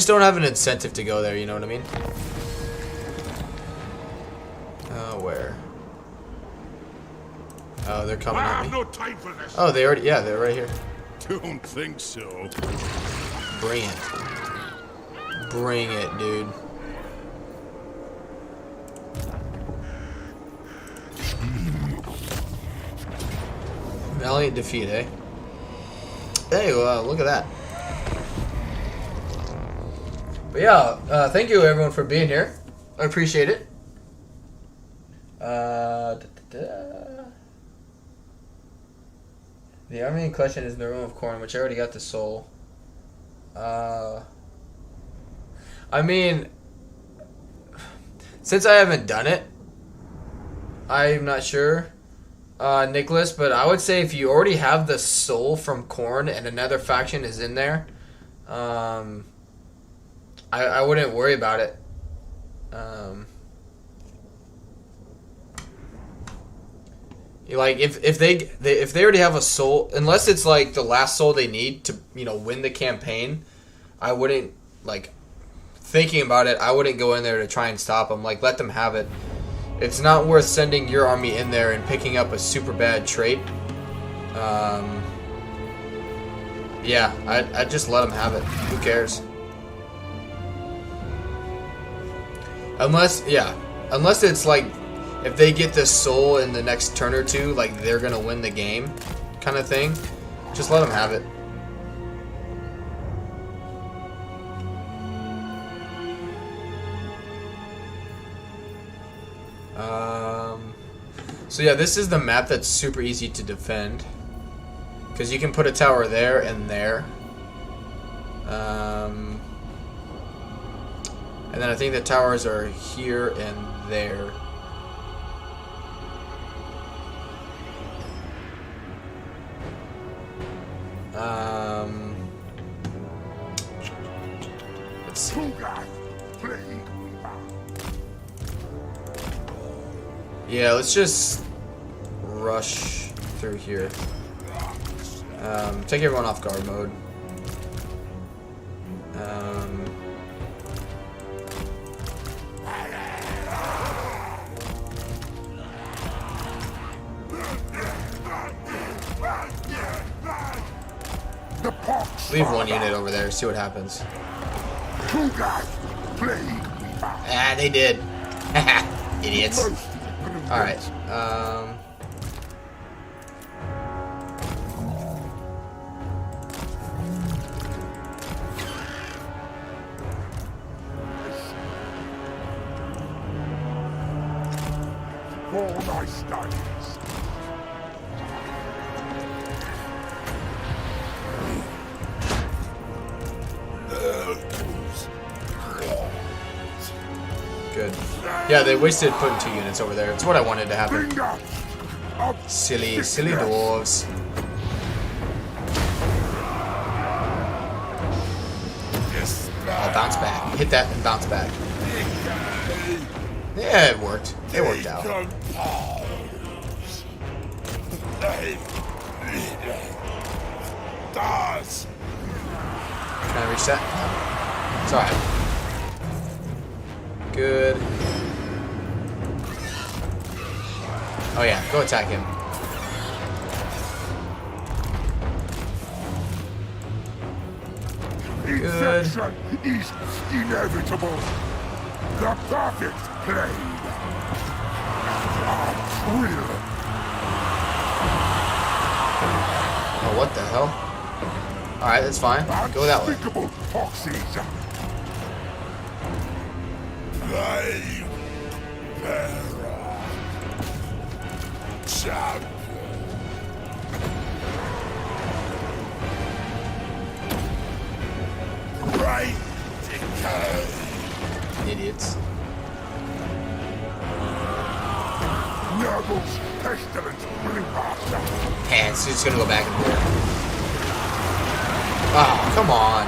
don't have an incentive to go there, you know what I mean? Where? Oh, they're coming I at have me. no time for this. Oh, they already. Yeah, they're right here. Don't think so. Bring it. Bring it, dude. Valiant defeat, eh? Hey, look at that. But yeah, thank you everyone for being here. I appreciate it. The army in question is in the room of corn, which I already got the soul. I mean, since I haven't done it, I'm not sure, Nicholas, but I would say if you already have the soul from corn and another faction is in there, I wouldn't worry about it. Like if they already have a soul, unless it's like the last soul they need to win the campaign, I wouldn't thinking about it. I wouldn't go in there to try and stop them. Like, let them have it. It's not worth sending your army in there and picking up a super bad trait. Yeah, I'd just let them have it. Who cares? Unless it's like, if they get this soul in the next turn or two, like they're gonna win the game, kind of thing. Just let them have it. So yeah, this is the map that's super easy to defend, because you can put a tower there and there. And then I think the towers are here and there. Let's see. Yeah, let's just rush through here. Take everyone off guard mode. Leave one unit over there, see what happens. Ah, they did. Idiots. Alright, All my studies. good. Yeah, they wasted putting 2 units over there. It's what I wanted to happen. Silly dwarves. I'll bounce back. Hit that and bounce back. Yeah, it worked. It worked out. Can I reach that? No. It's alright. Good. Oh yeah, go attack him. Good. Inception is inevitable. The perfect play. Oh, what the hell? Alright, that's fine. Go that way. Unspeakable foxes. Idiots. Nurgle's pestilence blue master. And it's just gonna go back and forth. Oh, come on.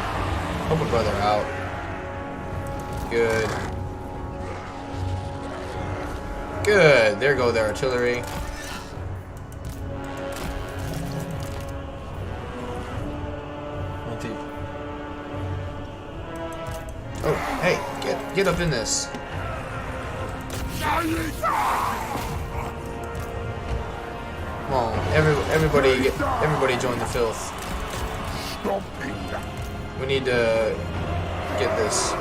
Help a brother out. Good. Good. There go their artillery. Oh, hey, get up in this. Come on, everybody join the filth. Stomping. We need to get this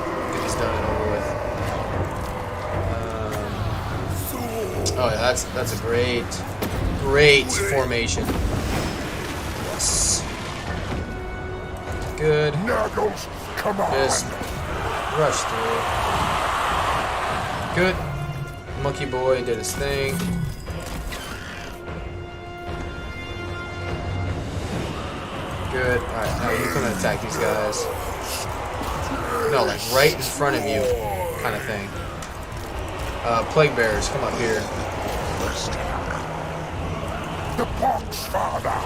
done and over with. Oh yeah, that's a great formation. Yes. Good. Nurgles, come on. Just rush through. Good. Monkey boy did his thing. Good. Alright, now you come and attack these guys. No, like right in front of you, kind of thing. Plague bearers, come up here. The pox, father.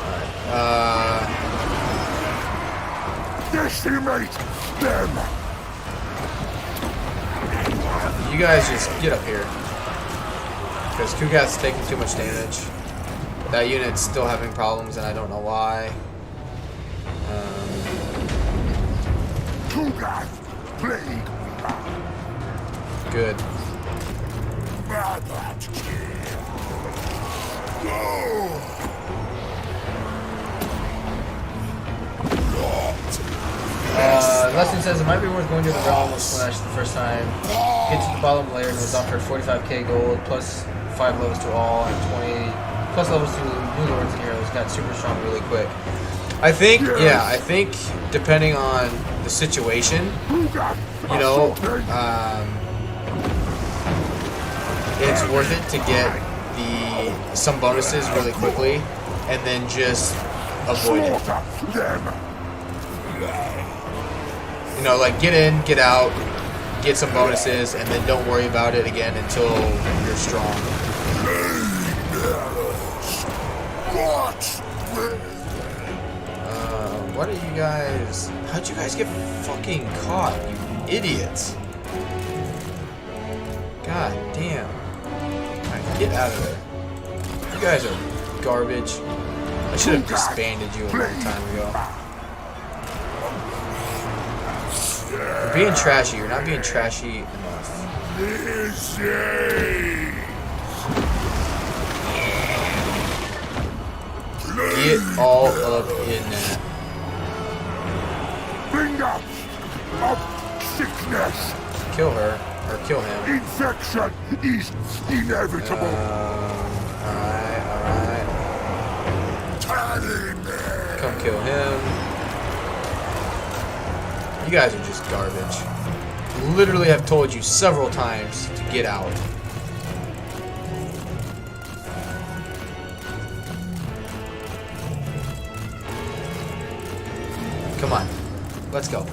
Decimate them. You guys just get up here. Because Kugath's taking too much damage. That unit's still having problems and I don't know why. Kugath, plague. Good. Lesson says it might be worth going to the realm of Slash the first time. Get to the bottom layer and was offered 45k gold plus 5 levels to all and 20 plus levels to new lords and heroes. Got super strong really quick. I think, yeah, I think depending on the situation, you know, it's worth it to get some bonuses really quickly and then just avoid it. You know, like get in, get out, get some bonuses, and then don't worry about it again until you're strong. What are you guys? How'd you guys get fucking caught, you idiots? God damn. Alright, get out of there. You guys are garbage. I should have disbanded you a long time ago. You're being trashy. You're not being trashy enough. Get all up in that. Finger of sickness. Kill her. Or kill him. Infection is inevitable. Alright. Come kill him. You guys are just garbage. Literally have told you several times to get out. Come on. Let's go.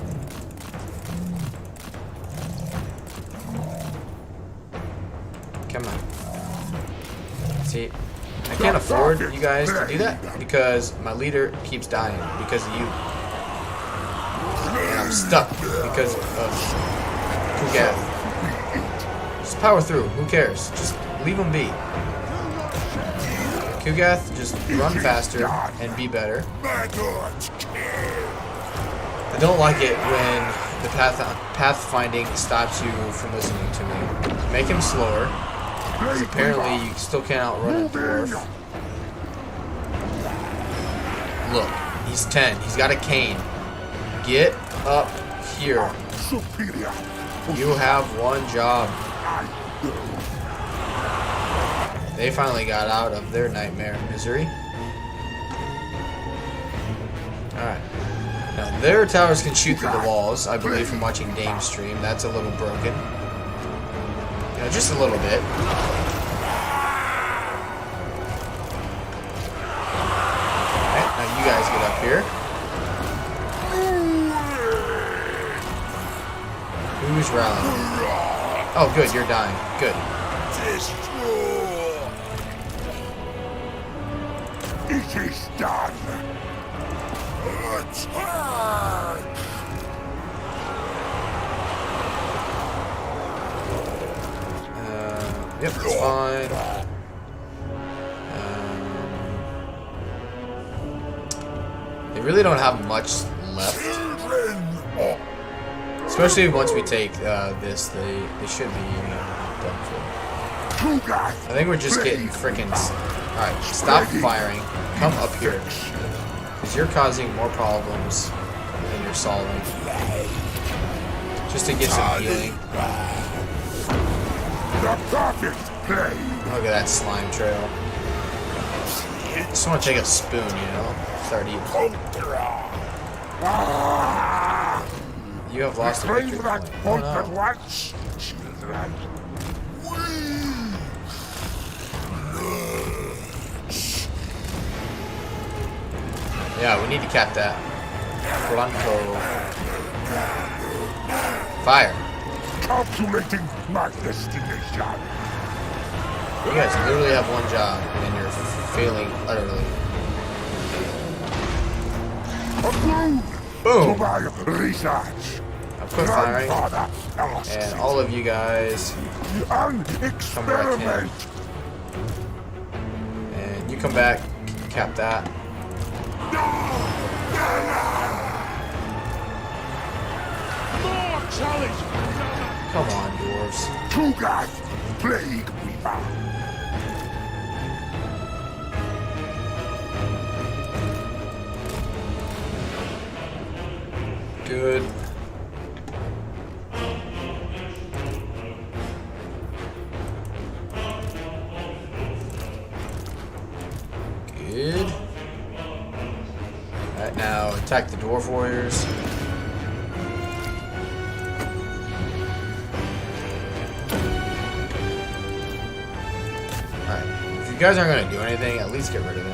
Come on. See, I can't afford you guys to do that because my leader keeps dying because of you. And I'm stuck because of Kugath. Just power through. Who cares? Just leave them be. Kugath, just run faster and be better. I don't like it when the pathfinding stops you from listening to me. Make him slower. Because apparently you still can't outrun a dwarf. Look, he's 10. He's got a cane. Get up here. You have one job. They finally got out of their nightmare misery. Alright. Now, their towers can shoot through the walls, I believe, from watching Dame's stream. That's a little broken. You know, just a little bit. Alright, now you guys get up here. Who's rallying? Oh, good, you're dying. Good. It is done. Yep, it's fine. They really don't have much left. Especially once we take this, they should be done for. I think we're just getting freaking Alright, stop firing. Come up here. Because you're causing more problems than you're solving. Just to get some healing. The perfect play. Look at that slime trail. Just want to take a spoon, you know? Start eating. You have lost a Claim victory that point. point Oh, at no. once, children. Yeah, we need to cap that. Pronto. Fire. Calculating my destination. You guys literally have one job, and you're failing utterly. Approved Boom! to my research. I'll quit firing, Grandfather asked and all of you guys, an experiment. and you come back, cap that. Come on, dwarves. To gath, plague weaver. Good. Good. Alright, now attack the dwarf warriors. Alright, if you guys aren't going to do anything, at least get rid of them.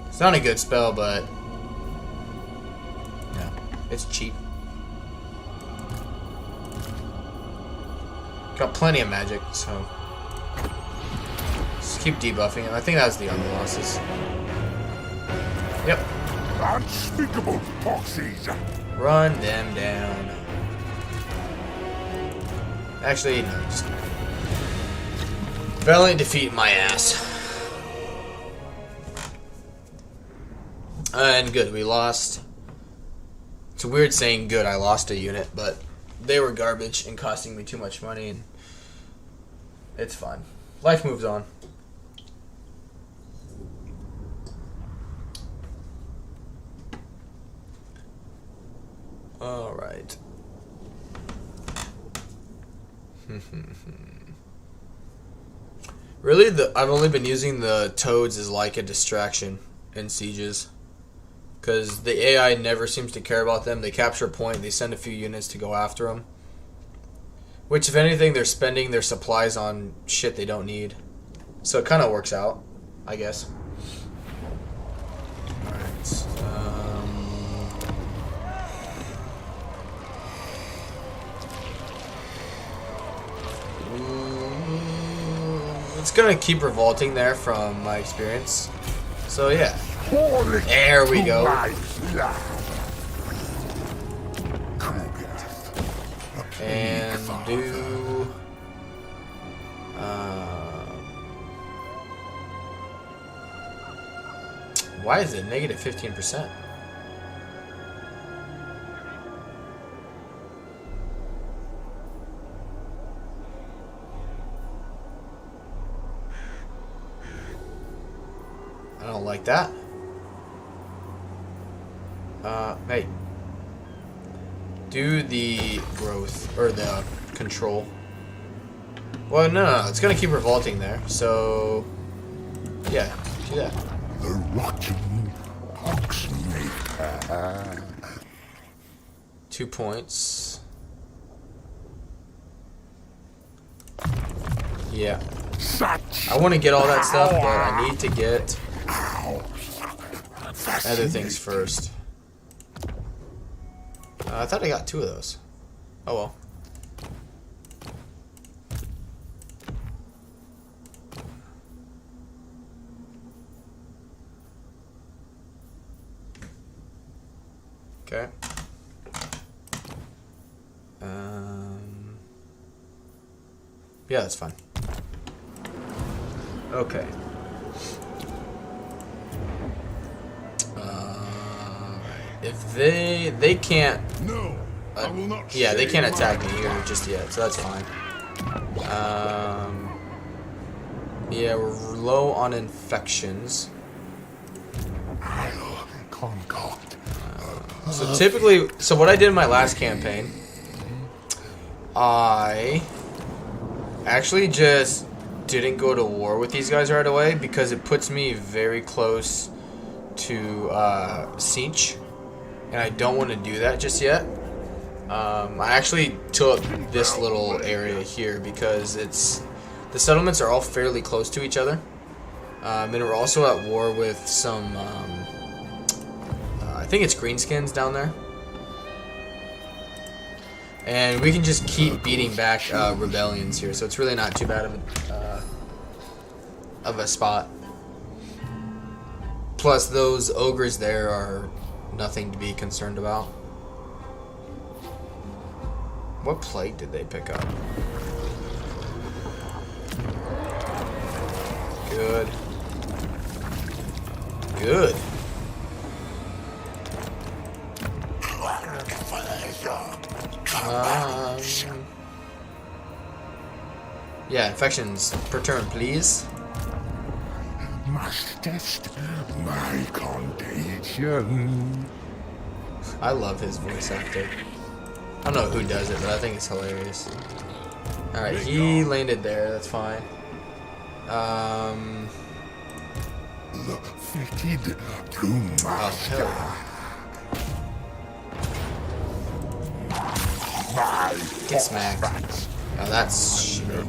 It's not a good spell, but yeah, it's cheap. Got plenty of magic, so just keep debuffing it. I think that's the other losses. Yep. Unspeakable foxes. Run them down. Actually, no, just valiant defeat my ass. And good, we lost. It's weird saying good, I lost a unit, but they were garbage and costing me too much money, and it's fine. Life moves on. Alright. Really, I've only been using the toads as like a distraction in sieges. Because the AI never seems to care about them. They capture a point, they send a few units to go after them. Which, if anything, they're spending their supplies on shit they don't need. So it kind of works out, I guess. Alright. It's going to keep revolting there from my experience. So, yeah. There we go. And do why is it negative 15%? I don't like that. Hey. Do the growth, or the control. Well, no, it's gonna keep revolting there, so yeah, do that. The rotten poxmaker. 2 points. Yeah. I want to get all that stuff, but I need to get other things first. I thought I got 2 of those. Oh well. Okay. Yeah, that's fine. Okay. if they can't. No, I will not. Yeah, they can't shave attack my me here just yet, so that's fine. Yeah, we're low on infections. I'll concoct. So typically, so what I did in my last campaign, I actually just didn't go to war with these guys right away because it puts me very close to siege, and I don't want to do that just yet. I actually took this little area here because the settlements are all fairly close to each other, and we're also at war with some I think it's greenskins down there, and we can just keep beating back rebellions here, so it's really not too bad of a spot. Plus those ogres there are nothing to be concerned about. What plague did they pick up? Good. Good. Yeah, infections per turn, please. Must test my contagion. I love his voice actor. I don't know who does it, but I think it's hilarious. Alright, he landed there, that's fine. Fitted to master. My Get smacked. Oh, that's shit.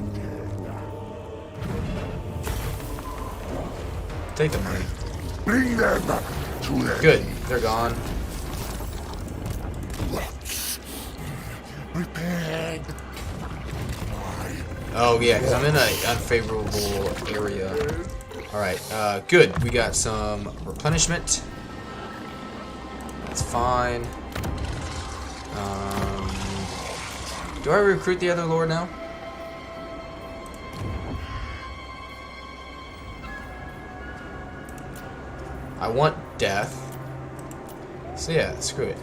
Take the money. Bring them to the Good, they're gone. prepared. Oh yeah, because I'm in an unfavorable area. Alright, good. We got some replenishment. That's fine. Do I recruit the other lord now? I want death. So yeah, screw it.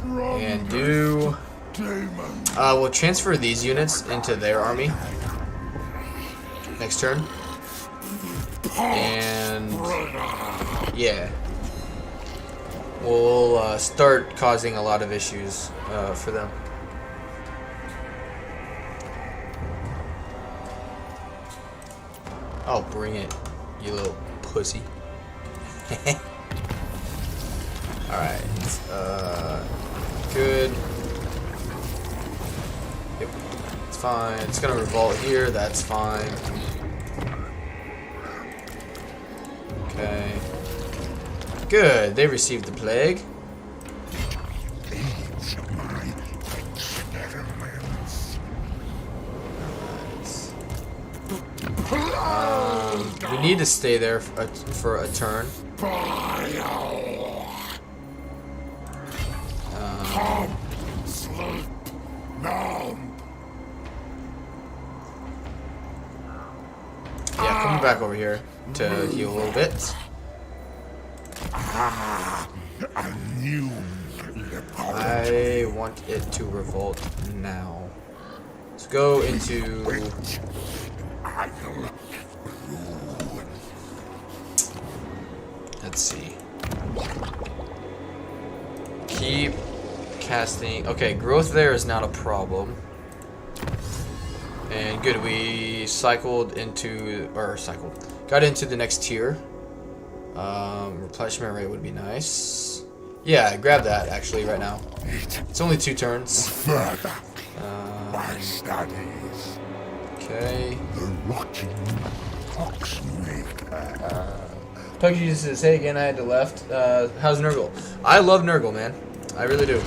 And do... we'll transfer these units into their army next turn. And yeah, we'll start causing a lot of issues for them. Oh, bring it, you little pussy. Alright, good. Yep, it's fine. It's gonna revolt here, that's fine. Okay. Good, they received the plague. We need to stay there for a turn. Yeah, coming back over here to heal a little bit. I want it to revolt now. Let's go into... Let's see. Keep casting. Okay, growth there is not a problem. And good, we got into the next tier. Replenishment rate would be nice. Yeah, grab that actually right now. It's only 2 turns. My studies. Okay. The rotting oxmaker. Puggy says, hey again, I had to left. How's Nurgle? I love Nurgle, man. I really do.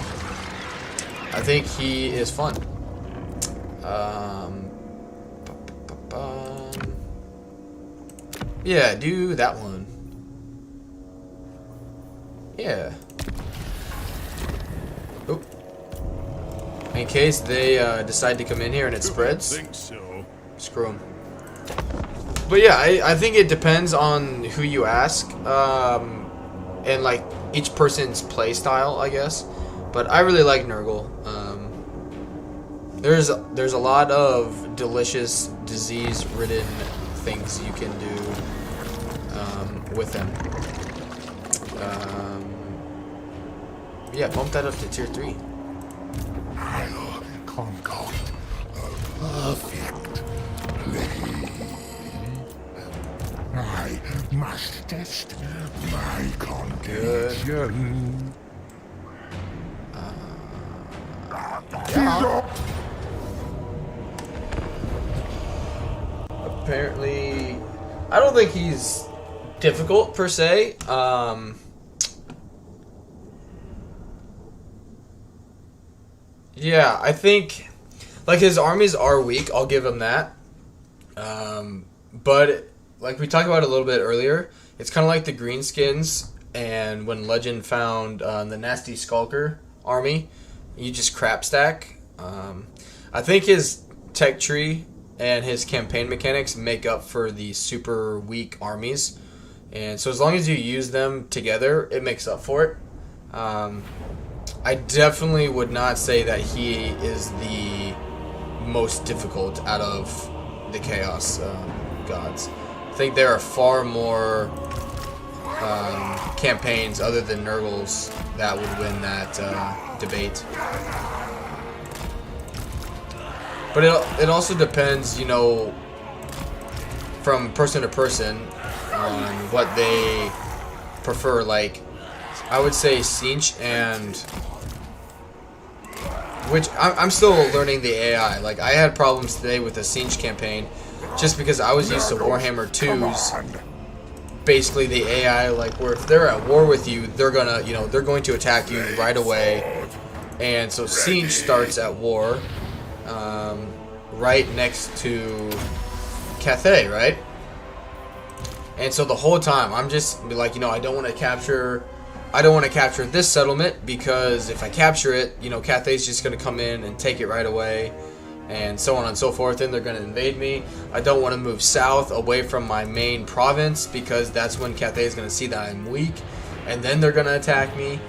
I think he is fun. Yeah, do that one. Yeah. Oop. In case they decide to come in here and it spreads. Think so. Screw them. But yeah, I think it depends on who you ask, and like each person's play style, I guess. But I really like Nurgle. There's a lot of delicious, disease-ridden things you can do with him. Yeah, bump that up to tier 3. I'll concoct a perfect play. I must test my contagion. Apparently, I don't think he's difficult per se. Yeah, I think like his armies are weak. I'll give him that. But like we talked about a little bit earlier, it's kind of like the greenskins, and when Legend found the nasty Skulker army, you just crap stack. I think his tech tree and his campaign mechanics make up for the super weak armies, and so as long as you use them together, it makes up for it. I definitely would not say that he is the most difficult out of the Chaos gods. I think there are far more campaigns other than Nurgle's that would win that debate. But it also depends, you know, from person to person on what they prefer. Like, I would say Sinch and... Which, I'm still learning the AI. Like, I had problems today with the Sinch campaign just because I was used to Warhammer 2's. Basically, the AI, like, where if they're at war with you, they're gonna, you know, they're going to attack you right away. And so Sinch starts at war, right next to Cathay, right? And so the whole time, I'm just like, you know, I don't want to capture this settlement, because if I capture it, you know, Cathay's just going to come in and take it right away, and so on and so forth, and they're going to invade me. I don't want to move south away from my main province, because that's when Cathay is going to see that I'm weak, and then they're going to attack me.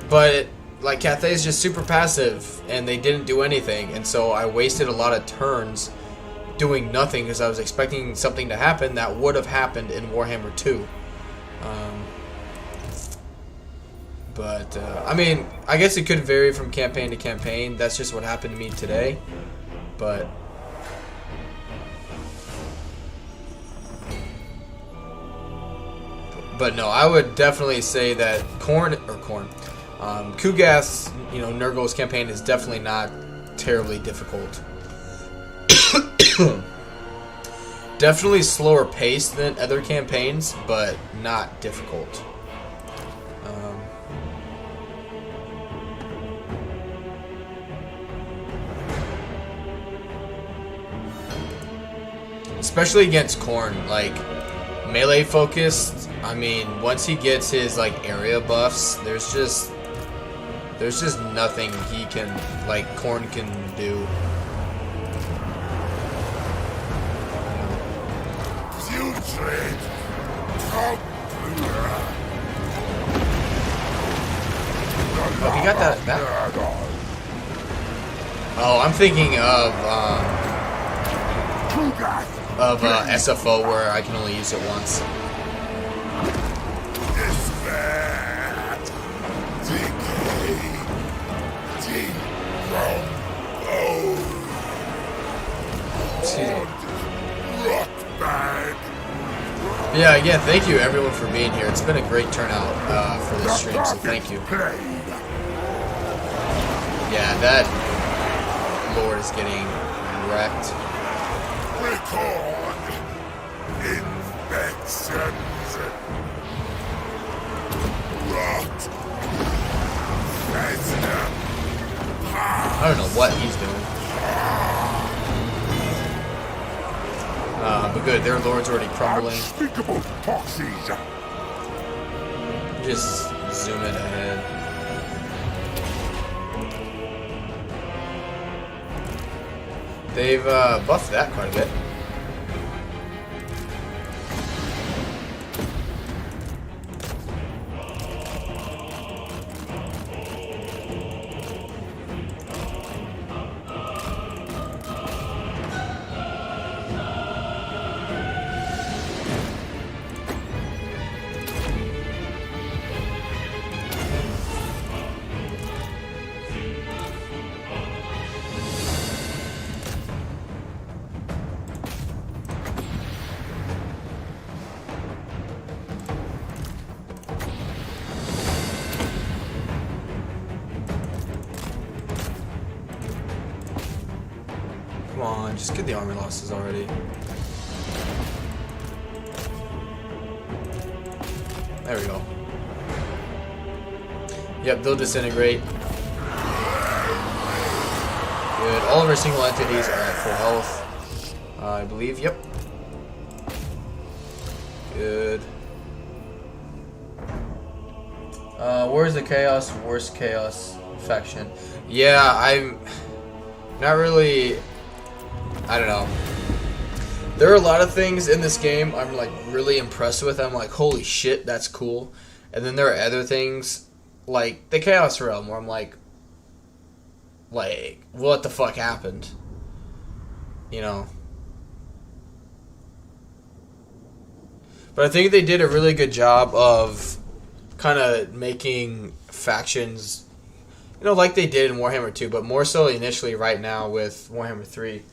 But like, Cathay is just super passive, and they didn't do anything, and so I wasted a lot of turns doing nothing because I was expecting something to happen that would have happened in Warhammer 2. But I mean, I guess it could vary from campaign to campaign. That's just what happened to me today. But no, I would definitely say that Kugath's, you know, Nurgle's campaign is definitely not terribly difficult. Definitely slower paced than other campaigns, but not difficult. Especially against Khorne, like melee focused. I mean, once he gets his like area buffs, there's just nothing he can, like, Khorne can do. Oh, he got that. Oh, I'm thinking of SFO, where I can only use it once. Yeah, again, thank you everyone for being here. It's been a great turnout for this stream, so thank you. Yeah, that Lord is getting wrecked. I don't know what he's doing. But good, their Lord's already crumbling. Just zoom it ahead. They've buffed that quite a bit. Just get the army losses already. There we go. Yep, they'll disintegrate. Good. All of our single entities are at full health. I believe. Yep. Good. Where's the chaos? Worst chaos faction. Yeah, I'm not really. I don't know. There are a lot of things in this game I'm like really impressed with. I'm like, holy shit, that's cool. And then there are other things like the Chaos Realm where I'm like, what the fuck happened? You know. But I think they did a really good job of kind of making factions, you know, like they did in Warhammer 2, but more so initially right now with Warhammer 3.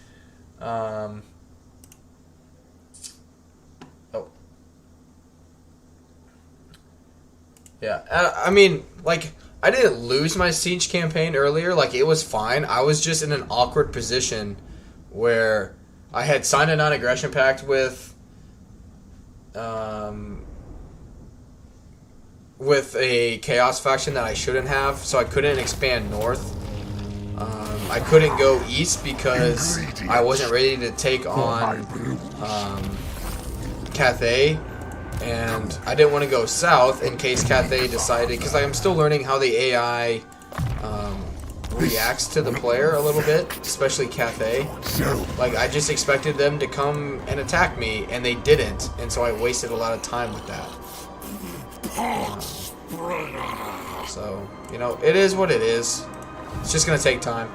Oh. Yeah, I mean, like, I didn't lose my Siege campaign earlier. Like, it was fine. I was just in an awkward position where I had signed a non-aggression pact with a Chaos faction that I shouldn't have, so I couldn't expand north. I couldn't go east because I wasn't ready to take on Cathay, and I didn't want to go south in case Cathay decided, because I'm still learning how the AI reacts to the player a little bit, especially Cathay. Like, I just expected them to come and attack me, and they didn't, and so I wasted a lot of time with that. So, you know, it is what it is. It's just going to take time.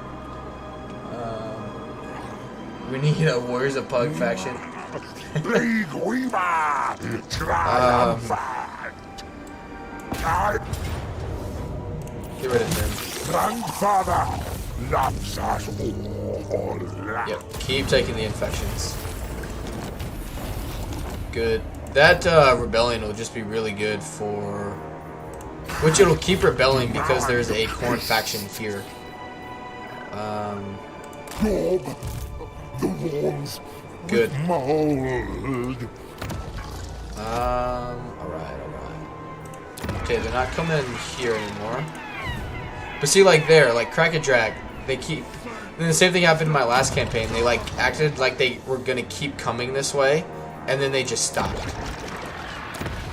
We need a Warriors of Pug faction. League Weaver, triumphant. Get rid of him. Grandfather loves us all. Yep, keep taking the infections. Good. That rebellion will just be really good for... Which it'll keep rebelling because there's a Khorne faction here. Gob, the walls Good. with mold. Alright. Okay, they're not coming here anymore. But see, like there, like Crack a Drag, they keep... And the same thing happened in my last campaign. They, like, acted like they were gonna keep coming this way, and then they just stopped.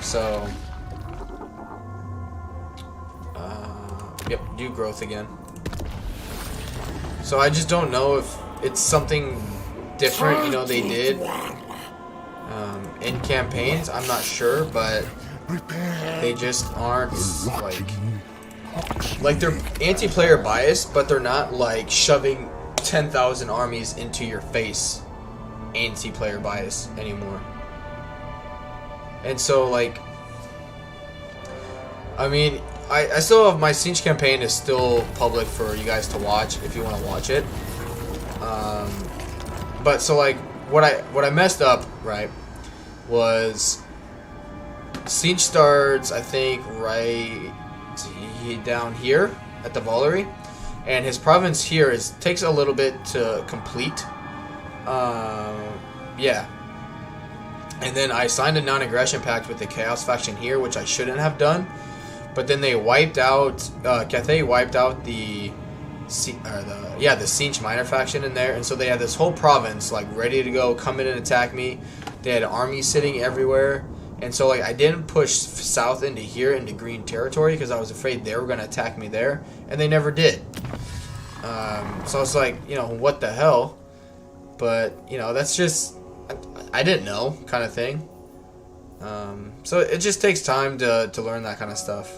So... Yep, do growth again. So I just don't know if it's something different, you know, they did in campaigns. I'm not sure, but they just aren't like they're anti-player biased, but they're not like shoving 10,000 armies into your face anti-player bias anymore. And so, like, I mean, I still have my Siege campaign is still public for you guys to watch if you want to watch it. But so, like, what I messed up, right, was Siege starts, I think, right down here at the Valerie, and his province here takes a little bit to complete. Yeah. And then I signed a non-aggression pact with the Chaos faction here, which I shouldn't have done. But then they wiped out, Cathay wiped out the Siege Minor faction in there, and so they had this whole province like ready to go, come in and attack me. They had armies sitting everywhere, and so like I didn't push south into here into green territory because I was afraid they were going to attack me there, and they never did. So I was like, you know, what the hell? But you know, that's just I didn't know kind of thing. So it just takes time to learn that kind of stuff.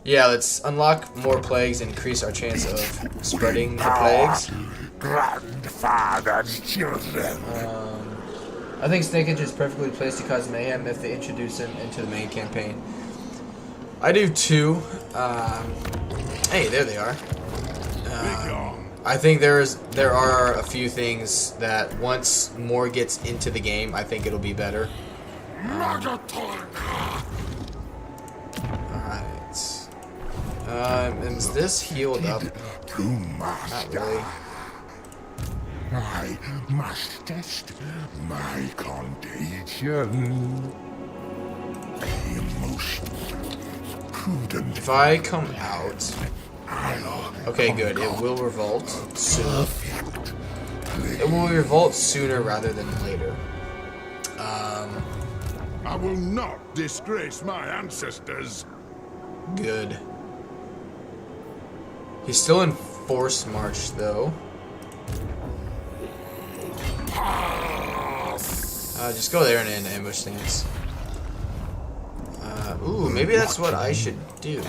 Yeah, let's unlock more plagues and increase our chance of spreading the plagues. Grandfather's children. I think Snakeage is perfectly placed to cause mayhem if they introduce him into the main campaign. I do too. Hey, there they are. I think there are a few things that once more gets into the game, I think it'll be better. Alright. Is this healed up? Not really. I must test my contagion. Be most prudent. If I come out... Okay, good. It will revolt soon. It will revolt sooner rather than later. I will not disgrace my ancestors. Good. He's still in forced march, though. Just go there and in ambush stance. Ooh, maybe that's what I should do.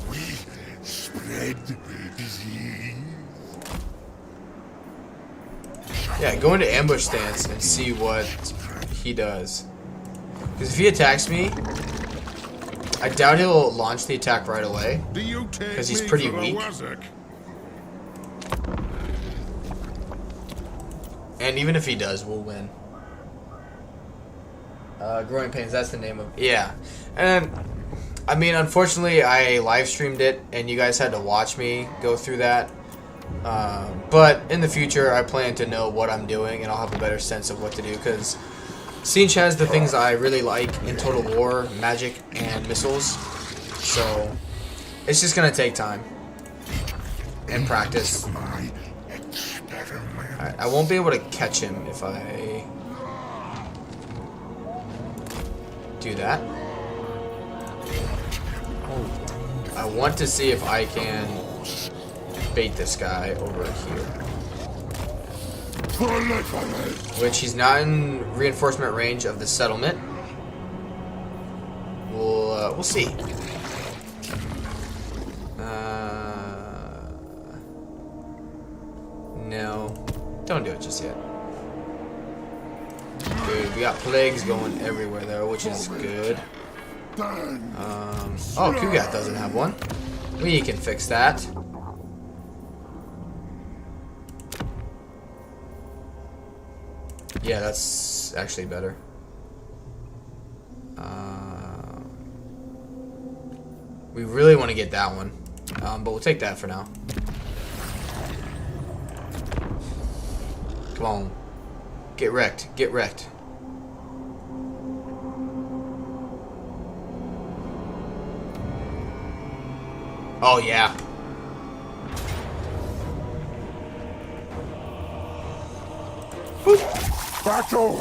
We spread disease. Yeah, go into ambush stance and see what he does. Because if he attacks me, I doubt he'll launch the attack right away. Because he's pretty weak. And even if he does, we'll win. Growing Pains, that's the name of... Yeah. And, I mean, unfortunately, I live streamed it, and you guys had to watch me go through that. But in the future, I plan to know what I'm doing, and I'll have a better sense of what to do, because Siege has the things I really like in Total War, magic, and missiles. So, it's just going to take time. And practice. I won't be able to catch him if I do that. I want to see if I can bait this guy over here. Which he's not in reinforcement range of the settlement. We'll see. No. Don't do it just yet. Good. We got plagues going everywhere though, which is good. Oh, Kugat doesn't have one. We can fix that. Yeah, that's actually better. We really want to get that one, but we'll take that for now. Come on. Get wrecked. Get wrecked. Oh, yeah. Battle!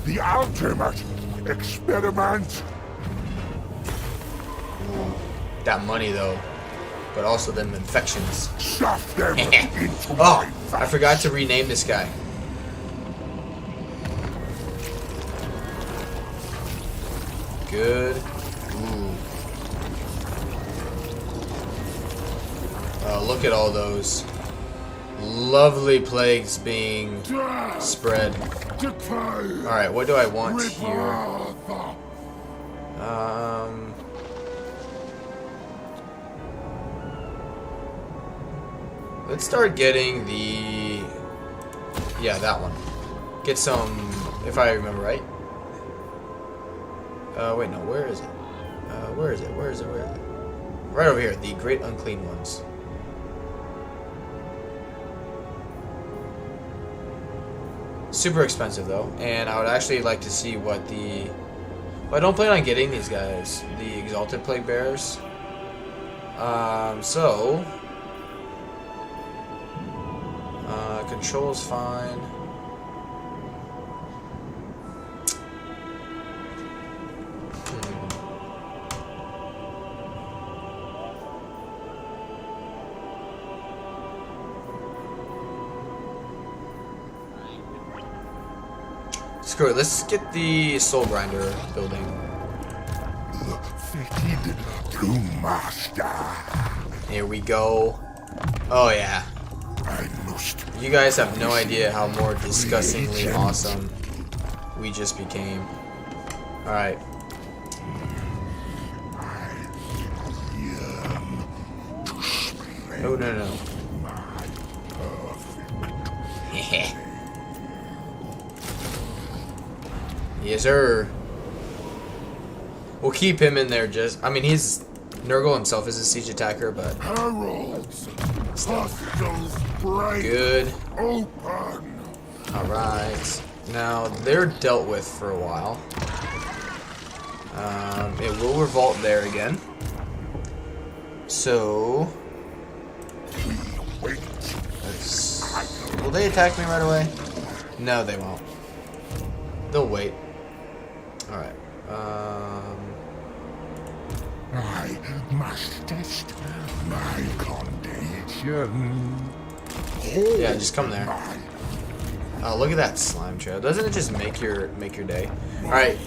The ultimate experiment! That money, though. But also them infections. Stuff them into Oh, I forgot to rename this guy. Good. Ooh. Oh, look at all those lovely plagues being spread. Alright, what do I want here? Let's start getting the... Yeah, that one. Get some, if I remember right. Wait, no, where is it? Where is it? Where is it? Where is it? Right over here, the Great Unclean Ones. Super expensive, though. And I would actually like to see what the... Well, I don't plan on getting these guys. The Exalted Plague Bearers. So... control's fine. Screw it, let's get the Soul Grinder building. Fitted to master. Here we go. Oh yeah. You guys have no idea how more disgustingly awesome we just became. Alright. Oh, no. Yes, sir. We'll keep him in there just... I mean, he's Nurgle himself is a siege attacker, but Heralds, hostiles break good. open. Alright. Now, they're dealt with for a while. It will revolt there again. So... will they attack me right away? No, they won't. They'll wait. Alright. I must test my condition. Yeah, just come there. Oh, look at that slime trail. Doesn't it just make your day? Alright.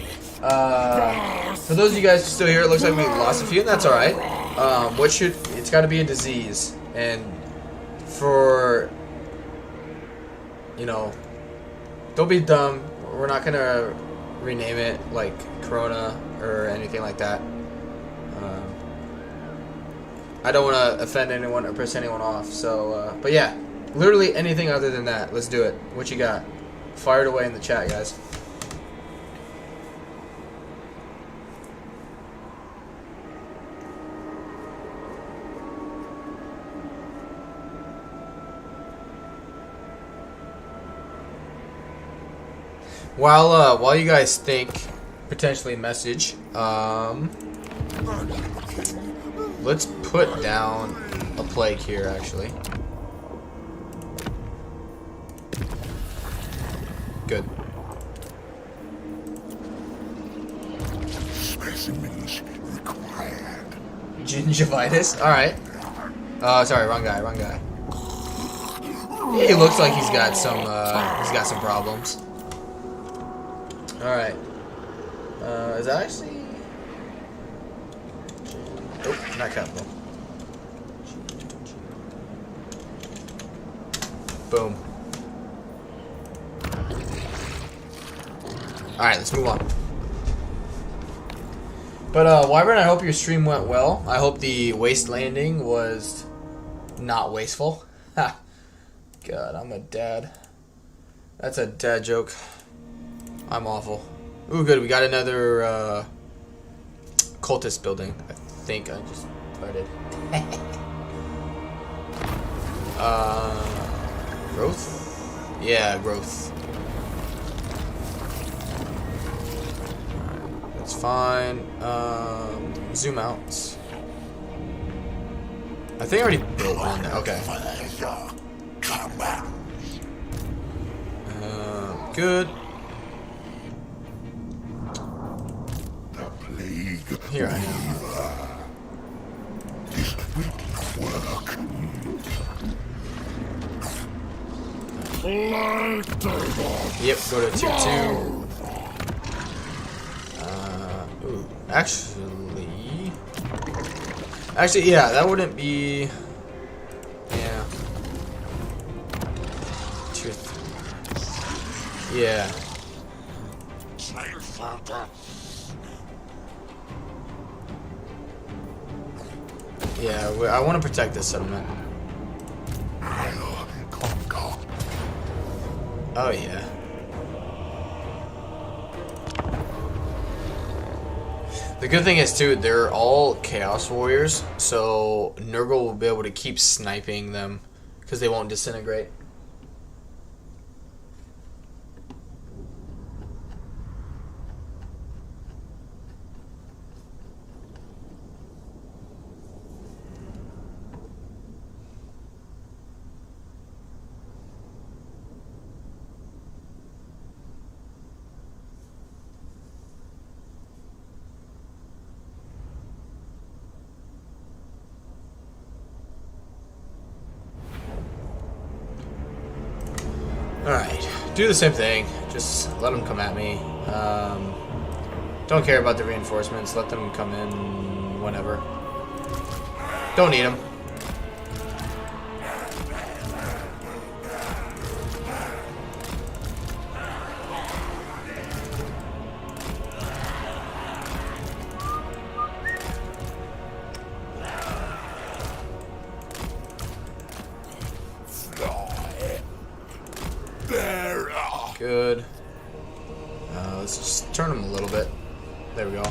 For those of you guys still here, it looks like we lost a few, and that's alright. It's gotta be a disease. And for, you know, don't be dumb. We're not gonna rename it like Corona or anything like that. I don't want to offend anyone or piss anyone off. So, but yeah, literally anything other than that. Let's do it. What you got? Fire it away in the chat, guys. While you guys think, potentially message, let's put down a plague here, actually. Good. Specimens required. Gingivitis? Alright. Sorry, wrong guy, wrong guy. Yeah, he looks like he's got some problems. Alright. Is that actually... oh, not capital. Boom. Alright, let's move on. But, Wyvern, I hope your stream went well. I hope the waste landing was not wasteful. Ha! God, I'm a dad. That's a dad joke. I'm awful. Ooh, good. We got another cultist building. I think I just started. Growth? Yeah, growth. That's fine. Zoom out. I think I already built one. Okay. Good. Here I am. Yep, go to tier 2. Ooh, actually, yeah, that wouldn't be. Yeah. Tier 3. Yeah. Yeah, I want to protect this settlement. Oh, yeah. The good thing is, too, they're all Chaos Warriors, so Nurgle will be able to keep sniping them because they won't disintegrate. Alright, do the same thing. Just let them come at me. Don't care about the reinforcements. Let them come in whenever. Don't need them. Good. Let's just turn them a little bit. There we go.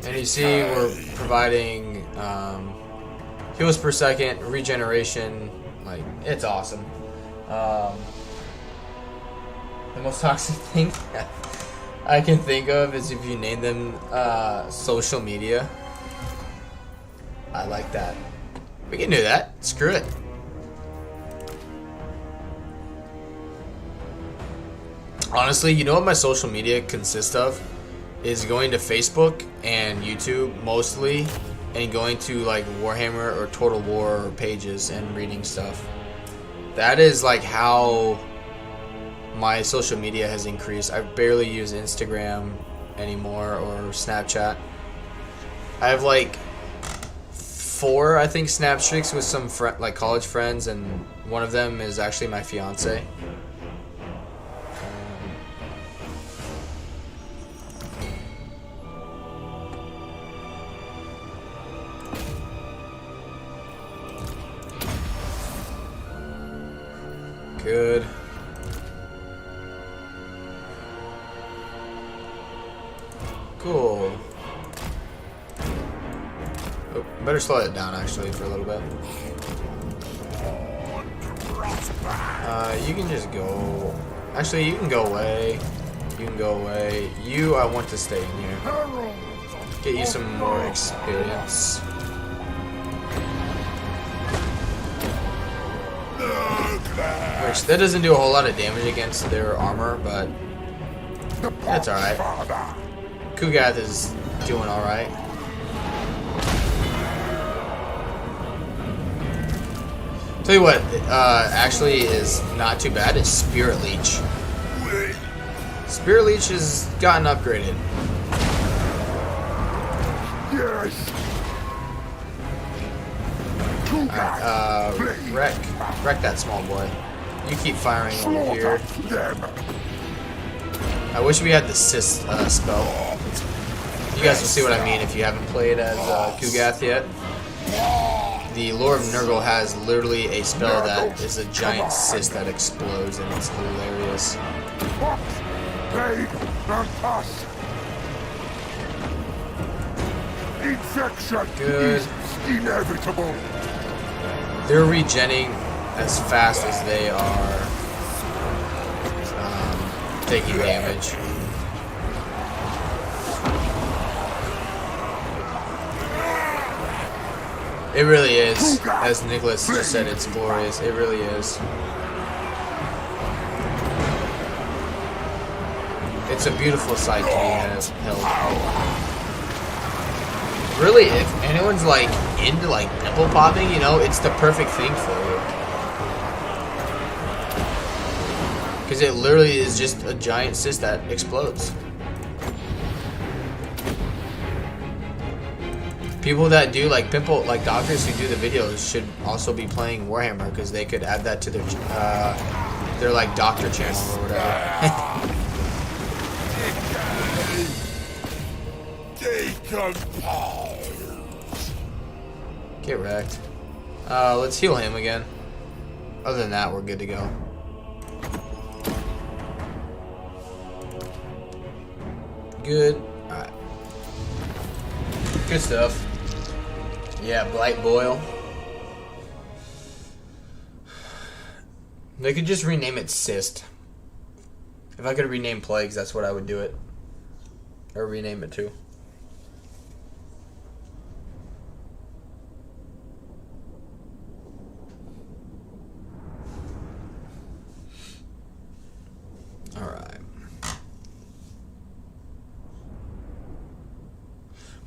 And you see we're providing heals per second, regeneration. Like, it's awesome. The most toxic thing I can think of is if you name them social media. I like that. We can do that. Screw it. Honestly, you know what my social media consists of? Is going to Facebook and YouTube mostly, and going to like Warhammer or Total War pages and reading stuff. That is like how my social media has increased. I barely use Instagram anymore or Snapchat. I have like 4, I think, snap streaks with some like college friends, and one of them is actually my fiance. Good. Cool. Oh, better slow it down actually for a little bit. You can just go. Actually, you can go away. You can go away. You, I want to stay in here. Get you some more experience. Which, that doesn't do a whole lot of damage against their armor, but that's alright. Kugath is doing alright. Tell you what, actually is not too bad, is Spirit Leech. Spirit Leech has gotten upgraded. Alright, wreck that small boy. You keep firing over here. I wish we had the Sith spell. You guys will see what I mean if you haven't played as Kugath yet. The Lord of Nurgle has literally a spell that is a giant cyst that explodes, and it's hilarious. Good. Inevitable. They're regenning as fast as they are taking damage. It really is, as Nicholas just said, it's glorious. It really is. It's a beautiful sight to be held. Really, if anyone's like into like pimple popping, you know, it's the perfect thing for you. Because it literally is just a giant cyst that explodes. People that do like pimple, like doctors who do the videos, should also be playing Warhammer, because they could add that to their like doctor channel or whatever. Get wrecked. Let's heal him again. Other than that, we're good to go. Good. Alright. Good stuff. Yeah, Blight Boil. They could just rename it Cyst. If I could rename Plagues, that's what I would do it. Or rename it to. Alright.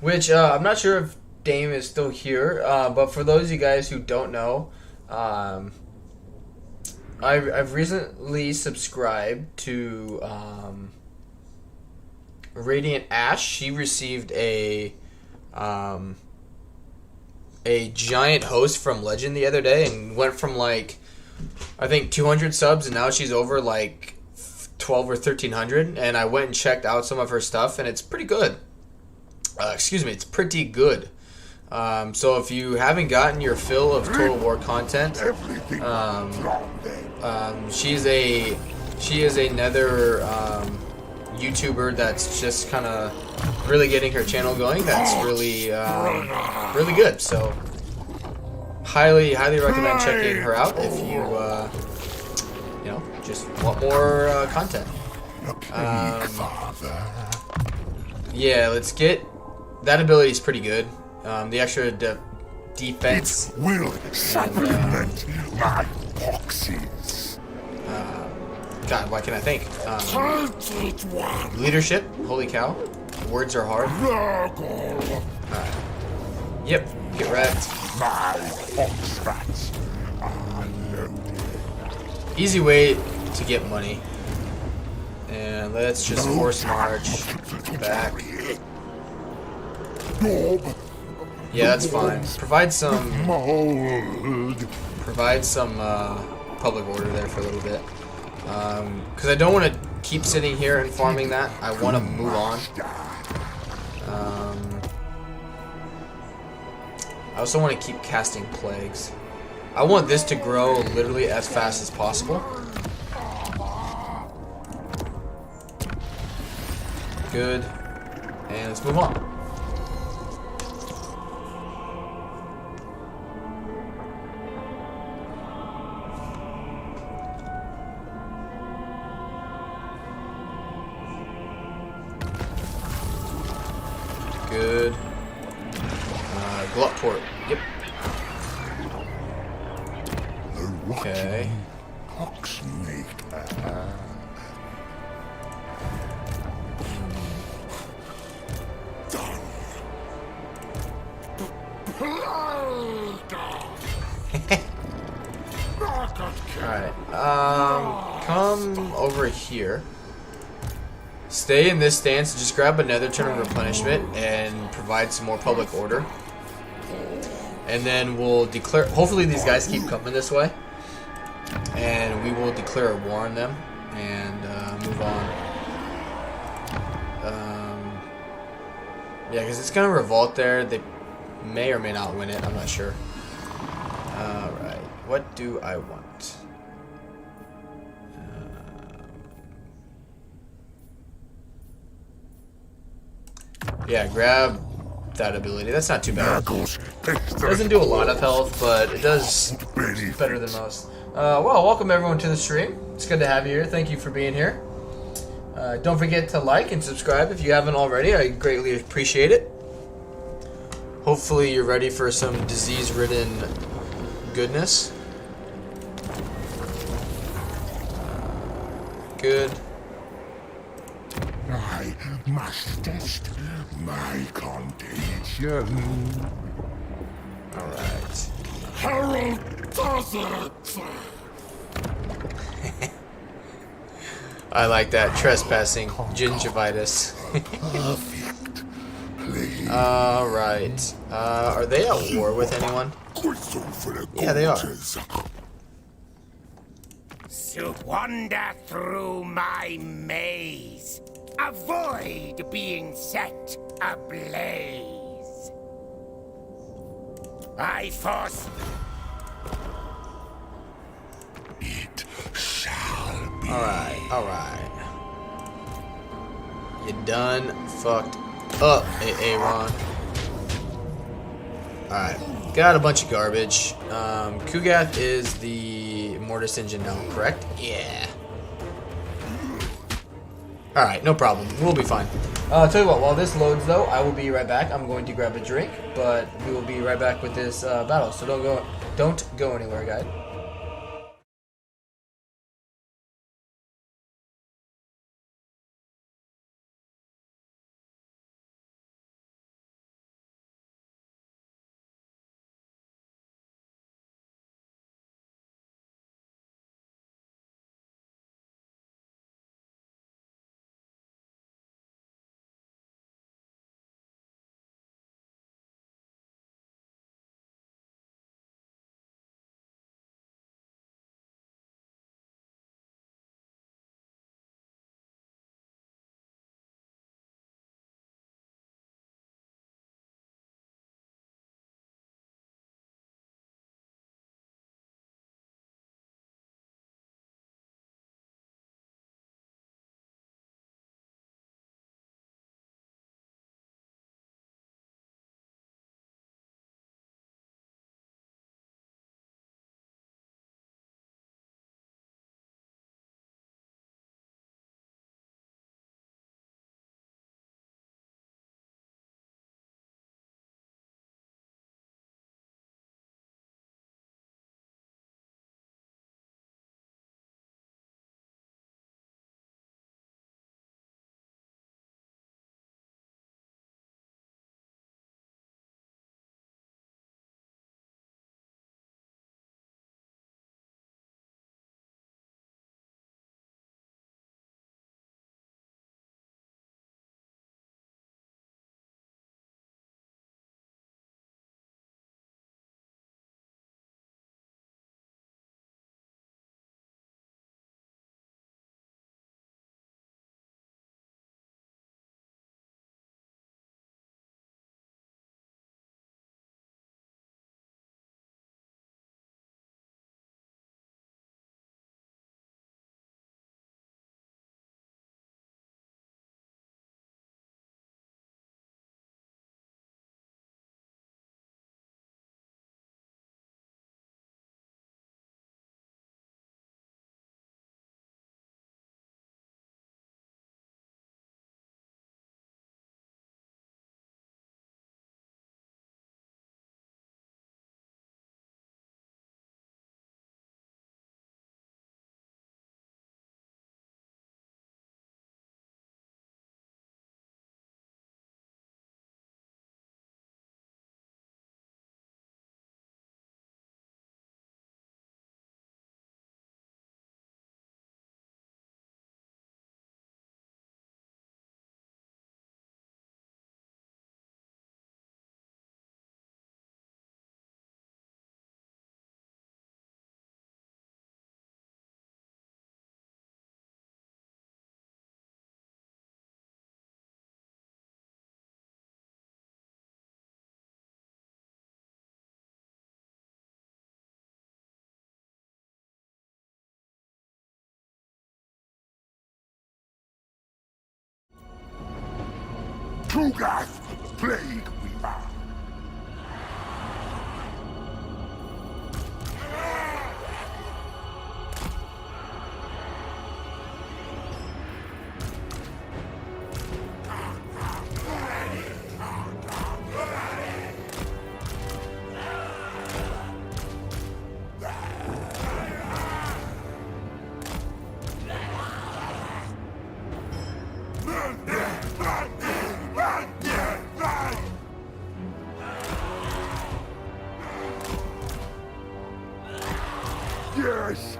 Which, I'm not sure if Dame is still here, but for those of you guys who don't know, I've recently subscribed to Radiant Ash. She received a giant host from Legend the other day, and went from like, I think 200 subs, and now she's over like 12 or 1300. And I went and checked out some of her stuff, and it's pretty good. It's pretty good. So if you haven't gotten your fill of Total War content, she is another YouTuber that's just kind of really getting her channel going. That's really really good. So highly recommend checking her out if you you know, just want more content. Yeah, let's get that ability is pretty good. The extra defense will supplement my proxies. God, why can't I think? Leadership. Holy cow. Words are hard. Nurgle. Alright. Yep. Get wrecked. My foxrats are loaded. Easy way to get money. And let's just force march back. Yeah, that's fine. Provide some public order there for a little bit. Because I don't want to keep sitting here and farming that. I want to move on. I also want to keep casting plagues. I want this to grow literally as fast as possible. Good. And let's move on. Good. Gluttport. Yep. Okay. Alright. Come over here. Stay in this stance, just grab another turn of replenishment and provide some more public order. And then we'll declare, hopefully these guys keep coming this way. And we will declare a war on them and move on. Yeah, because it's going to revolt there. They may or may not win it, I'm not sure. Alright, what do I want? Yeah, grab that ability. That's not too bad. It doesn't do a lot of health, but it does better than most. Well, welcome everyone to the stream. It's good to have you here. Thank you for being here. Don't forget to like and subscribe if you haven't already. I greatly appreciate it. Hopefully you're ready for some disease-ridden goodness. Good. I must test my contagion. Alright. Harold does it! I like that. Trespassing. Gingivitis. Perfect. Please. Alright. Are they at war with anyone? Yeah, they are. To wander through my maze. Avoid being set ablaze. I force. It shall be. Alright. You done fucked up, Aaron. Alright. Got a bunch of garbage. Kugath is the Mortis engine now, correct? Yeah. Alright, no problem. We'll be fine. I'll tell you what, while this loads though, I will be right back. I'm going to grab a drink, but we will be right back with this battle. So don't go anywhere, guys. To gath, plague weaver. Yes!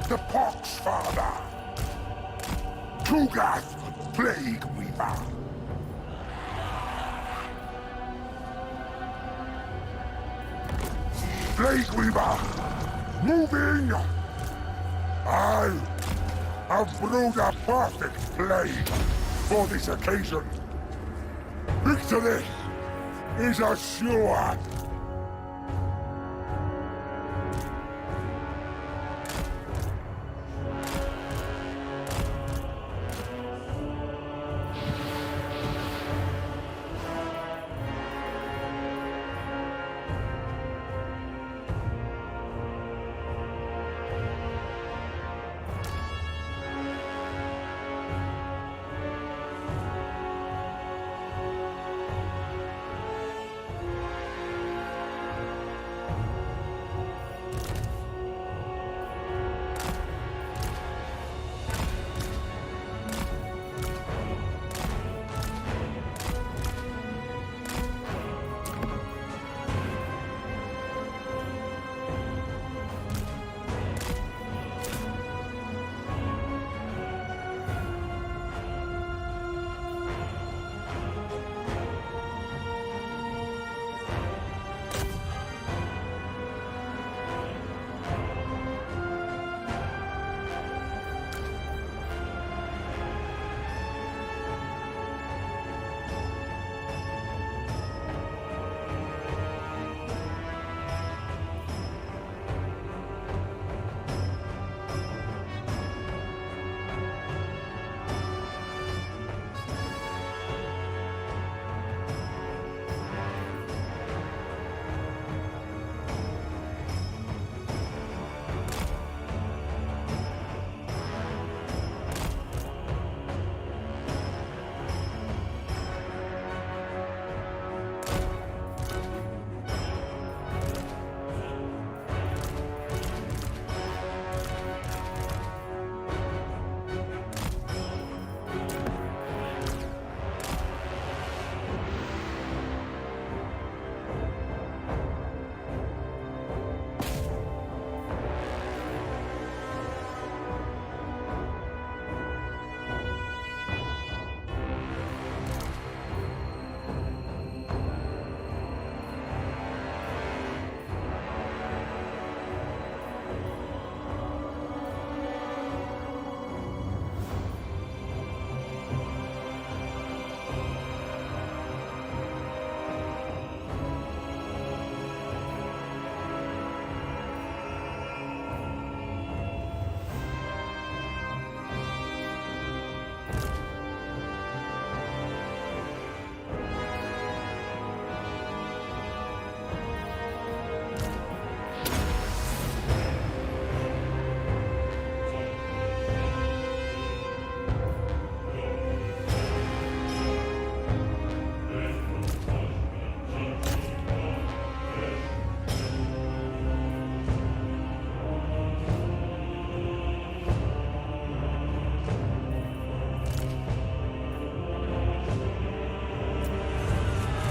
The Pox Father! To gath, plague weaver! Plague weaver! Moving! I have brewed a perfect plague for this occasion. Victory is assured.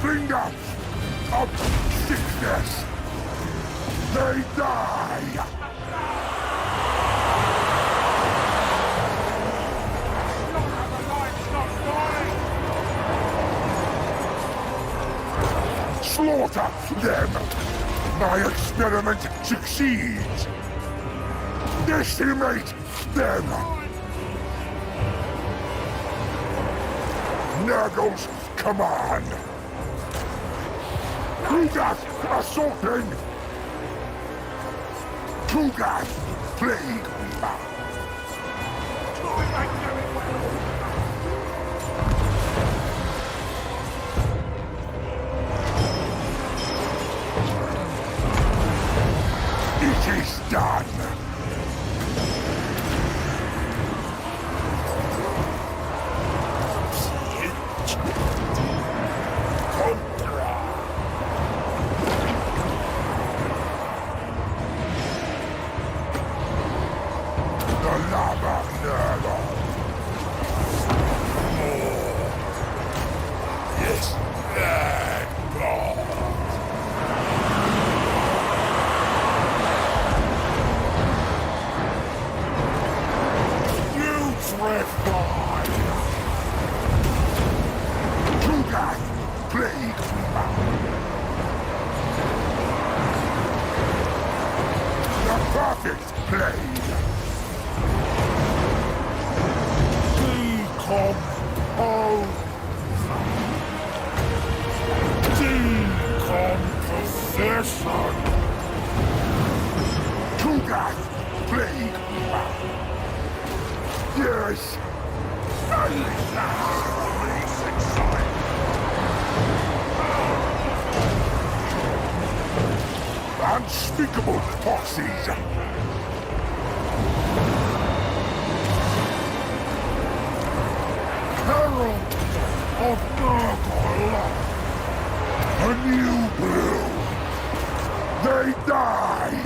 Finger of sickness. They die. Slaughter them. My experiment succeeds. Decimate them. Nurgle's command. Gath assaulting. Gath plague. It is done. Yes! Unspeakable foxes! Herald of Nurgle! A new brew! They die!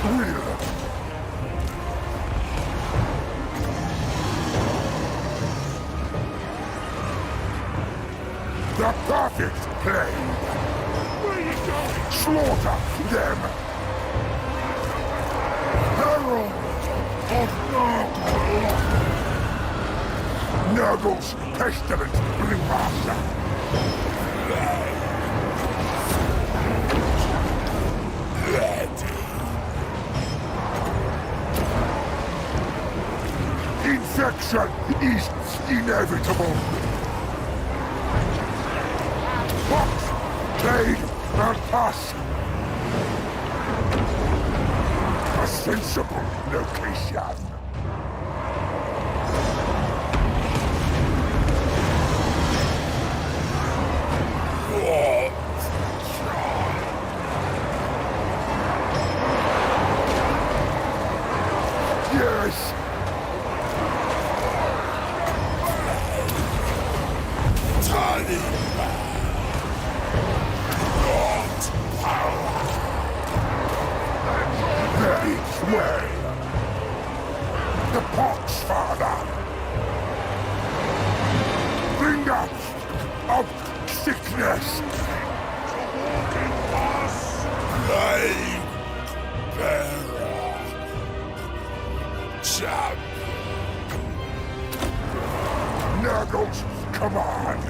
Thrill! The perfect play! Where are you going? Slaughter them! Herald of Nurgle! Nurgle's pestilent blue master! Infection is inevitable! Fox, Blade, and Tusk! A sensible location! Yes! Tiny not power. Very well. The Pox Father. Bringer of sickness. Plague bearer. Champ. Nurgle's command.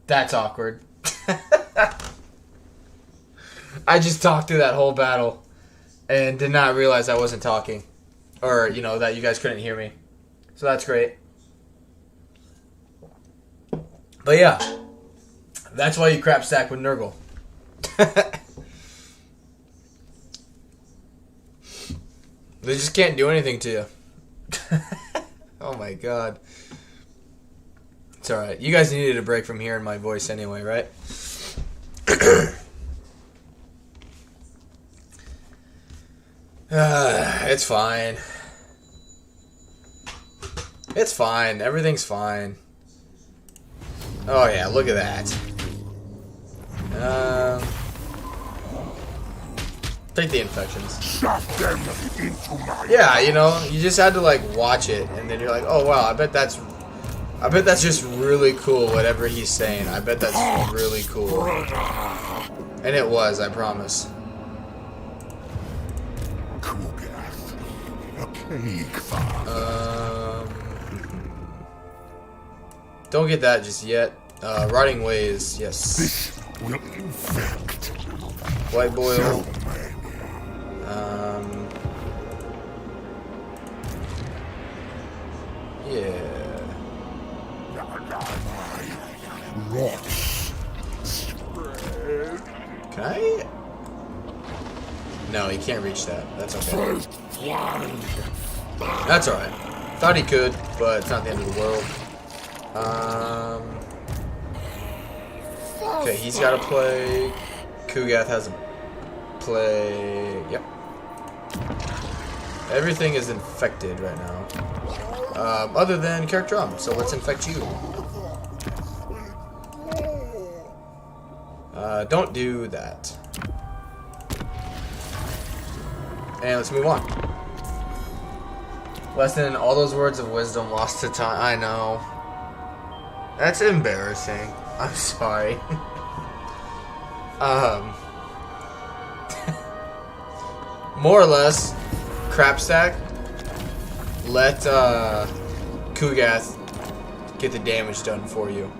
That's awkward. I just talked through that whole battle and did not realize I wasn't talking. Or, you know, that you guys couldn't hear me. So that's great. But yeah, that's why you crap stack with Nurgle. They just can't do anything to you. Oh my god. It's alright. You guys needed a break from hearing my voice anyway, right? It's fine. It's fine. Everything's fine. Oh yeah, look at that. Take the infections. Stuff them into my... Yeah, you know, you just had to like watch it, and then you're like, oh wow, I bet that's just really cool. Whatever he's saying, I bet that's really cool. And it was, I promise. Cool gath. A cake farm. Don't get that just yet. Rotting ways, yes. This will infect White boil. so many. Yeah. Rots spread. Can I? No, he can't reach that. That's okay. First blind. That's alright. Thought he could, but it's not the end of the world. Okay, he's got to play. Kugath has a play. Yep. Everything is infected right now. Other than character drum, so let's infect you. Don't do that. And let's move on. Less than all those words of wisdom lost to time. I know. That's embarrassing. I'm sorry. More or less, crap stack. Let Kugath get the damage done for you.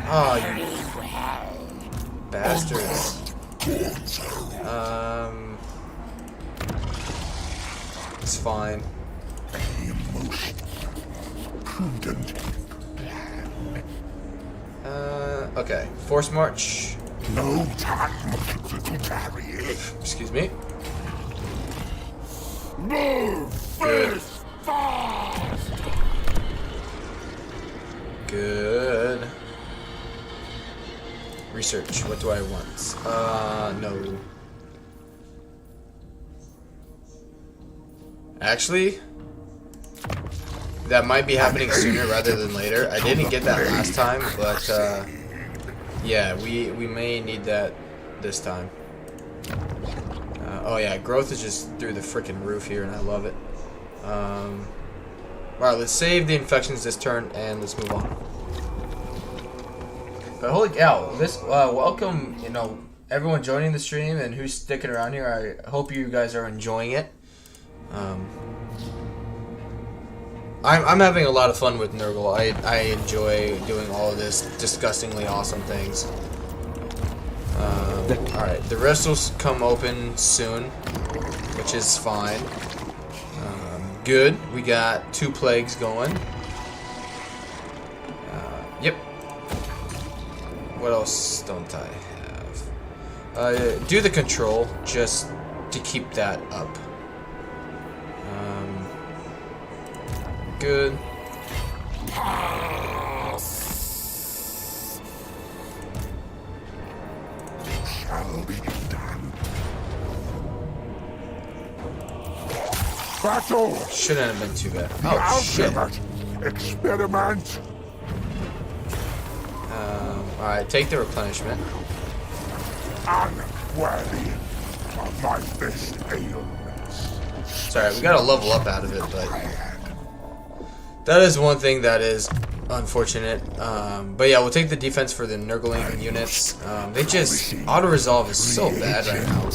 Oh, you bastards. It's fine. Okay. Force march. No time to carry it. Excuse me. Move first, fast. Good. Research. What do I want? No. Actually, that might be happening sooner rather than later. I didn't get that last time, but yeah, we may need that this time. Oh yeah, growth is just through the freaking roof here, and I love it. Alright, let's save the infections this turn, and let's move on. But holy cow, this welcome, you know, everyone joining the stream and who's sticking around here. I hope you guys are enjoying it. I'm having a lot of fun with Nurgle. I enjoy doing all of this disgustingly awesome things. Alright, the rest will come open soon, which is fine. Good, we got 2 plagues going. Yep. What else don't I have? Do the control, just to keep that up. Good. Shall be done. Battle. Shouldn't have been too bad. The Oh shit. ultimate experiment. Alright, take the replenishment. Unworthy of my best ailments. Sorry, we gotta level up out of it, but that is one thing that is unfortunate. But yeah, we'll take the defense for the Nurgling units. They just auto-resolve is so bad right now.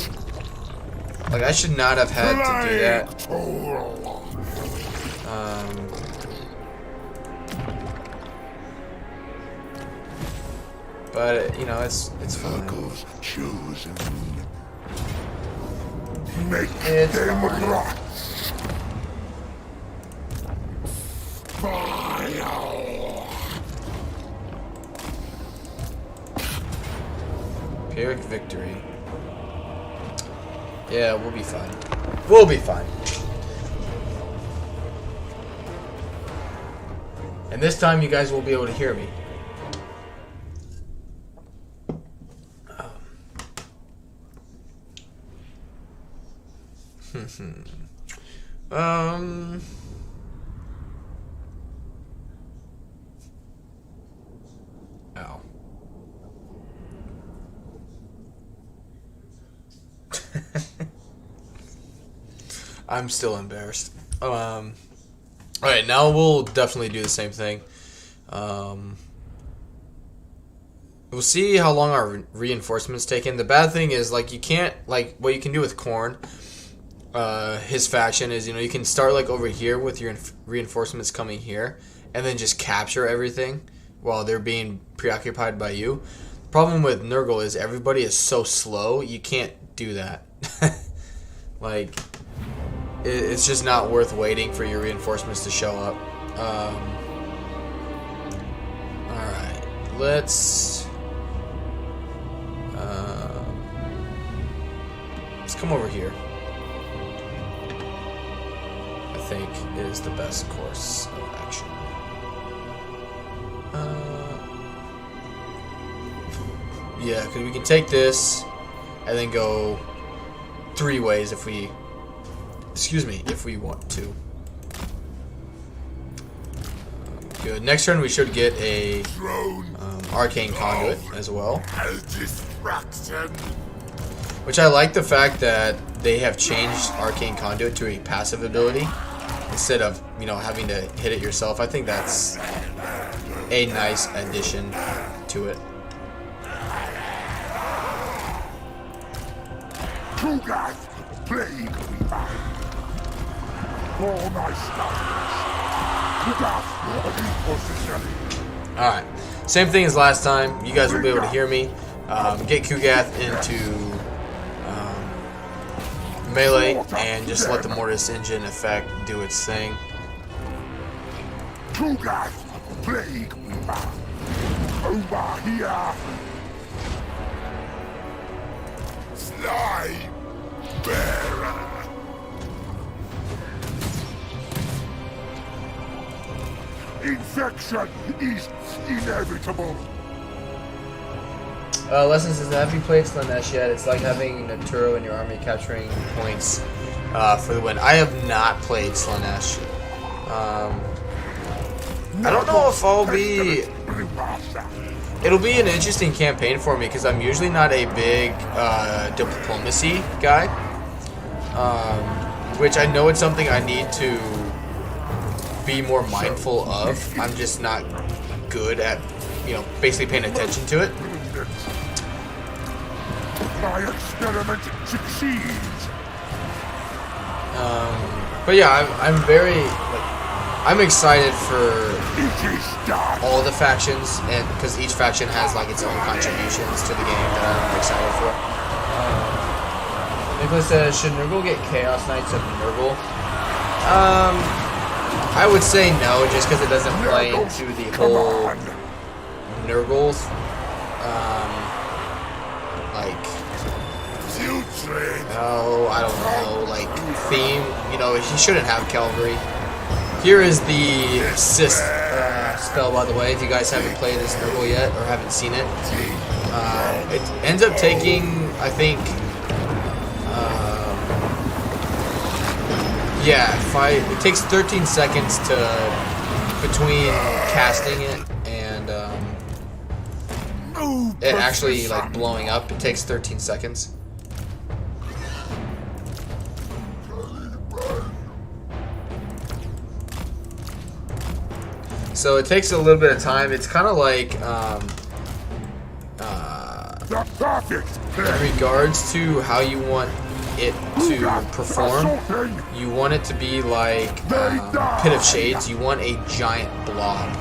Like, I should not have had to do that. But you know, it's fine. Nurgle's chosen. Make It's them fine. rot. Pyrrhic victory. Yeah, we'll be fine. We'll be fine. And this time you guys will be able to hear me. Ow. I'm still embarrassed. Alright, now we'll definitely do the same thing. we'll see how long our reinforcements take in. The bad thing is, like, you can't, like, what you can do with Korn, his faction is, you know, you can start, like, over here with your reinforcements coming here, and then just capture everything while they're being preoccupied by you. Problem with Nurgle is everybody is so slow, you can't do that. Like, it's just not worth waiting for your reinforcements to show up. Alright, let's come over here. I think is the best course of action. Yeah, because we can take this and then go 3 ways if we, if we want to. Good. Next turn we should get a arcane conduit as well. Which I like the fact that they have changed arcane conduit to a passive ability instead of, you know, having to hit it yourself. I think that's a nice addition to it. Alright, same thing as last time. You guys will be able to hear me. Get Kugath into melee and just let the Mortis engine effect do its thing. Plague Weaver, over here. Slime Bearer. Infection is inevitable. Lesson says, have you played Slanesh yet? It's like having Naturo in your army capturing points for the win. I have not played Slanesh. I don't know if I'll be... It'll be an interesting campaign for me because I'm usually not a big diplomacy guy. Which I know it's something I need to be more mindful of. I'm just not good at, you know, basically paying attention to it. My experiment succeeds. But yeah, I'm very, like, I'm excited for all the factions, and because each faction has like its own contributions to the game that I'm excited for. Nicholas says, should Nurgle get Chaos Knights of Nurgle? I would say no, just because it doesn't play into the whole Nurgles, like, oh, I don't know, like, theme. You know, he shouldn't have Calvary. Here is the assist spell, by the way, if you guys haven't played this Nurgle yet, or haven't seen it. It ends up taking, I think, yeah, it takes 13 seconds between casting it and it actually, like, blowing up. It takes 13 seconds. So it takes a little bit of time. It's kind of like, in regards to how you want it to perform, you want it to be like Pit of Shades. You want a giant blob.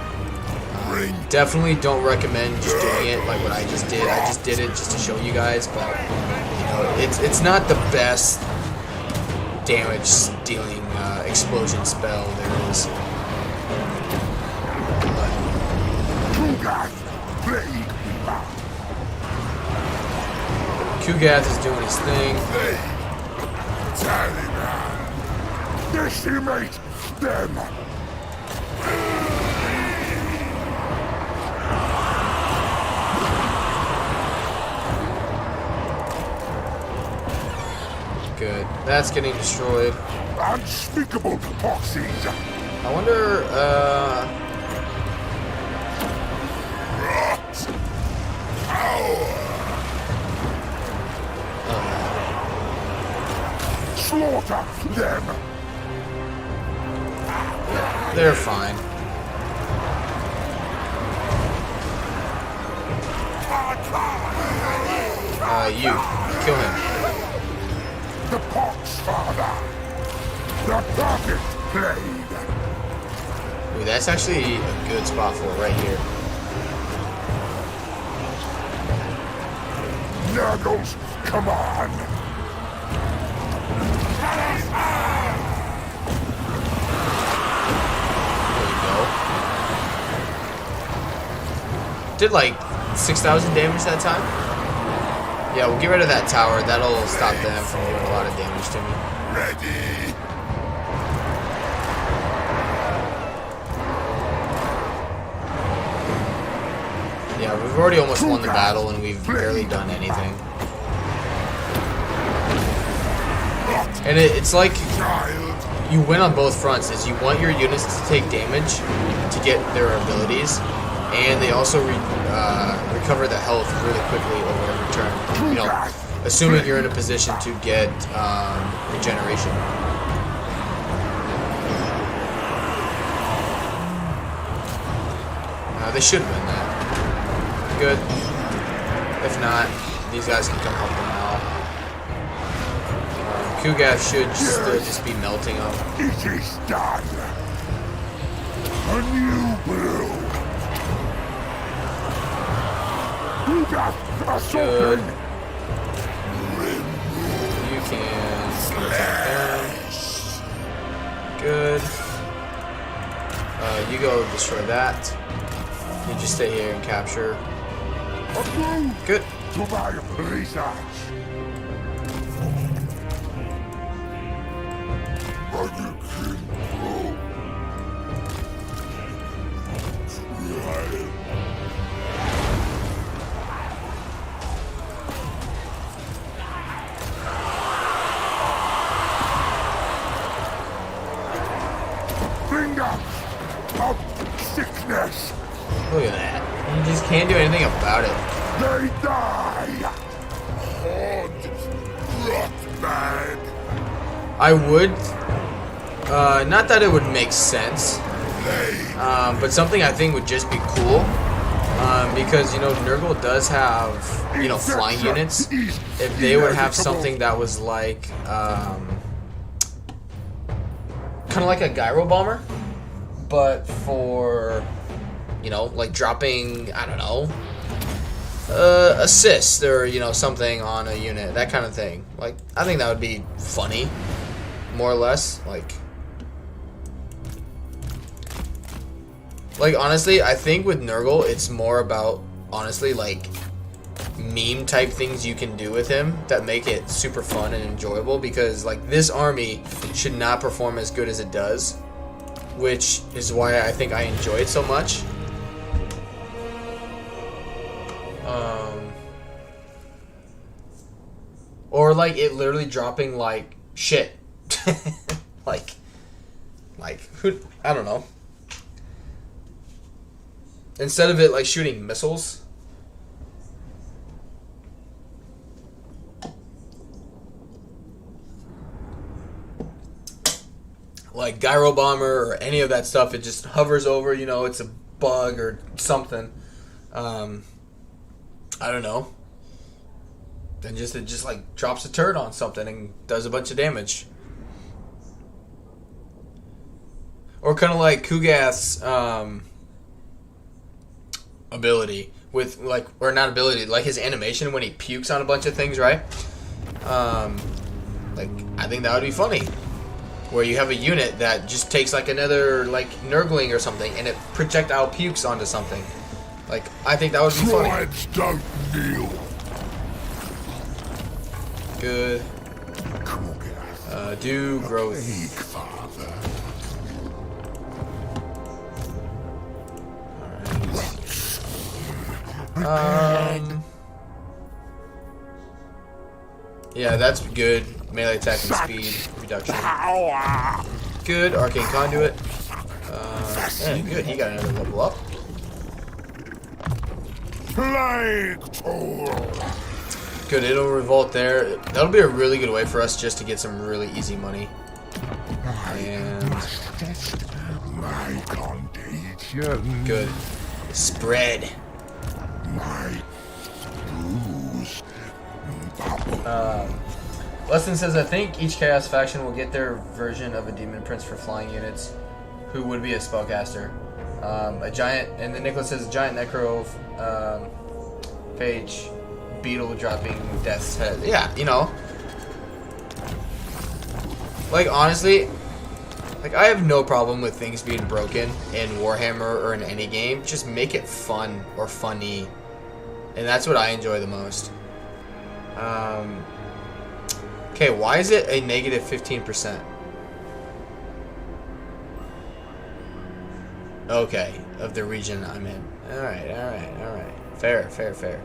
Definitely don't recommend just doing it like what I just did. I just did it just to show you guys, but you know, it's not the best damage dealing explosion spell there is. Kugath is doing his thing. Decimate them. Good. That's getting destroyed. Unspeakable toxins. I wonder, Slaughter them. they're fine. I You. Kill him. The pox, father. The perfect plague. Ooh, that's actually a good spot for it right here. Nurgles, come on. There you go. Did like 6,000 damage that time? Yeah, we'll get rid of that tower. That'll stop them from doing a lot of damage to me. Ready. Yeah, we've already almost won the battle and we've barely done anything. And it's like you win on both fronts. Is you want your units to take damage to get their abilities, and they also recover the health really quickly over every turn. You know, assuming you're in a position to get regeneration. They should win that. Good. If not, these guys can come help them out. Kugath should still just be melting them. It is done. A new brew. Kugath, Good. assaulting. You can attack them. Good. You go destroy that. You just stay here and capture. Good. To my research. Finger of sickness. Look at that. You just can't do anything about it. They die. Horde. Rotbag. I would. Not that it would make sense. But something I think would just be cool. Because, you know, Nurgle does have, you know, flying units. If they would have something that was like, kind of like a gyro bomber, but for, you know, like dropping, I don't know, assist or, you know, something on a unit, that kind of thing. Like, I think that would be funny, more or less. Like honestly, I think with Nurgle, it's more about, honestly, like, meme type things you can do with him that make it super fun and enjoyable, because like this army should not perform as good as it does, which is why I think I enjoy it so much. Or like it literally dropping like shit. like who, I don't know. Instead of it like shooting missiles. Like gyro bomber or any of that stuff, it just hovers over, you know, it's a bug or something. I don't know. Then it just like drops a turret on something and does a bunch of damage. Or kind of like Kugath's ability with like, or not ability, like his animation when he pukes on a bunch of things, right? Like I think that would be funny. Where you have a unit that just takes like another like Nurgling or something and it projectile pukes onto something. Like I think that would be funny. Tribes don't kneel. Good. Do growth. Father. Yeah, that's good. Melee attack and speed reduction. Good. Arcane conduit. Yeah, good. He got another level up. Plague toll. Good. It'll revolt there. That'll be a really good way for us just to get some really easy money. And My contagion. good. Spread. My bruise. Leston says, I think each Chaos faction will get their version of a Demon Prince for flying units, who would be a spellcaster. A giant, and then Nicholas says, a giant Necro page, beetle dropping Death's head. Yeah, you know. Like, honestly, like, I have no problem with things being broken in Warhammer or in any game. Just make it fun or funny. And that's what I enjoy the most. Okay, why is it a negative 15%? Okay, of the region I'm in. Alright, alright, alright. Fair, fair, fair.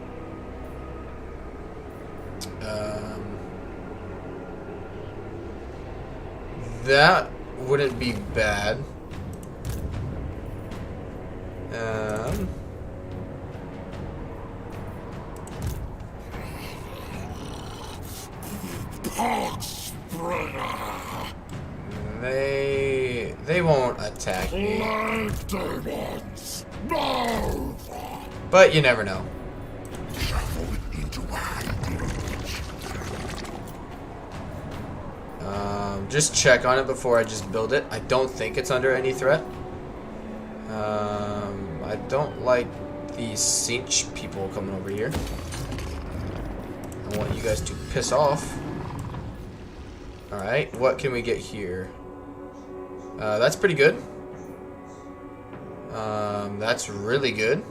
That wouldn't be bad. They won't attack me. Demons, no! But you never know. Just check on it before I just build it. I don't think it's under any threat. I don't like these cinch people coming over here. I want you guys to piss off. Alright, what can we get here? That's pretty good. That's really good.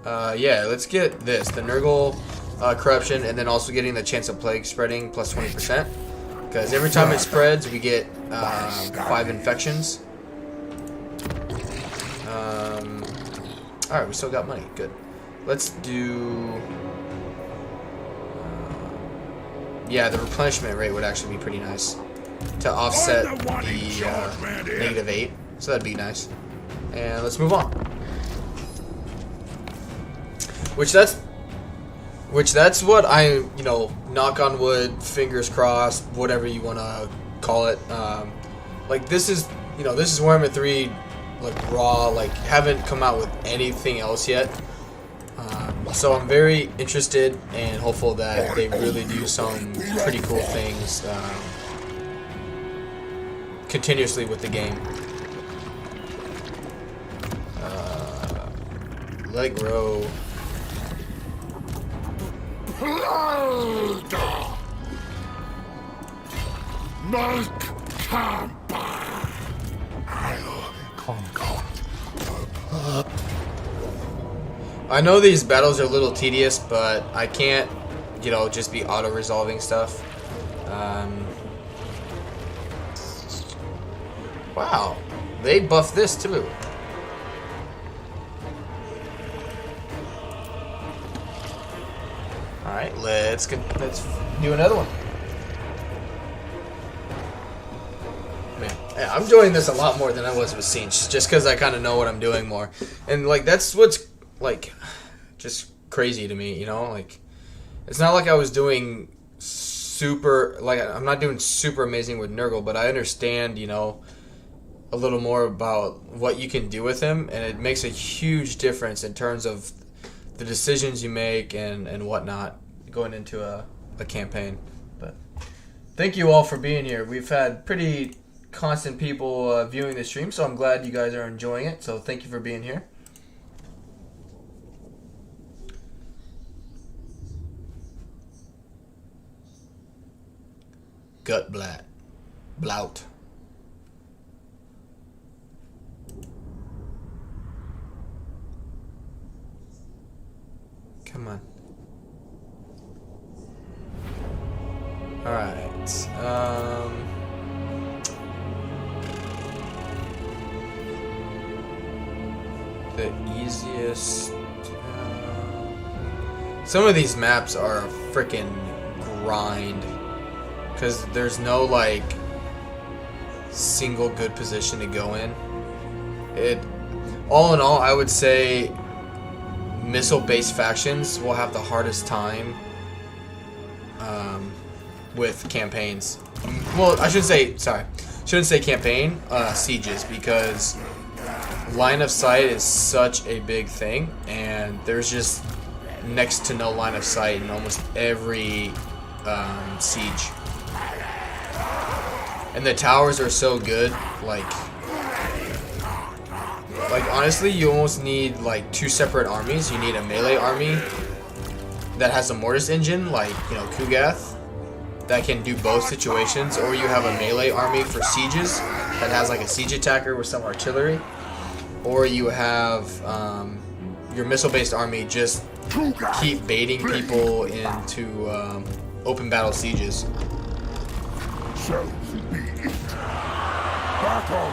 Yeah, let's get this. The Nurgle corruption, and then also getting the chance of plague spreading plus 20%. Because every time it spreads, we get 5 infections. Alright, we still got money. Good. Let's do... yeah, the replenishment rate would actually be pretty nice to offset the negative 8. So that'd be nice. And let's move on. Which that's what I, you know, knock on wood, fingers crossed, whatever you want to call it. Like, this is, you know, this is Warhammer 3, like, raw, like, haven't come out with anything else yet. So I'm very interested and hopeful that they really do some pretty cool things continuously with the game. Let it grow. Make camp. I'll conquer. I know these battles are a little tedious, but I can't, you know, just be auto-resolving stuff. Wow, they buffed this too. All right, let's do another one. Man, I'm enjoying this a lot more than I was with Siege, just because I kind of know what I'm doing more, and like that's what's like just crazy to me, you know. Like, it's not like I was doing super, like, I'm not doing super amazing with Nurgle, but I understand, you know, a little more about what you can do with him, and it makes a huge difference in terms of the decisions you make and whatnot going into a campaign. But thank you all for being here. We've had pretty constant people viewing the stream, so I'm glad you guys are enjoying it. So thank you for being here. Gut blout. Come on. All right. The easiest. Some of these maps are a freaking grind. Because there's no, like, single good position to go in. All in all, I would say missile-based factions will have the hardest time with campaigns. Well, I shouldn't say campaign, sieges, because, line of sight is such a big thing, and there's just next to no line of sight in almost every siege. And the towers are so good, like honestly, you almost need like 2 separate armies. You need a melee army that has a mortis engine, like, you know, Kugath, that can do both situations, or you have a melee army for sieges that has like a siege attacker with some artillery, or you have your missile-based army just keep baiting people into open battle sieges. So be it. Battle.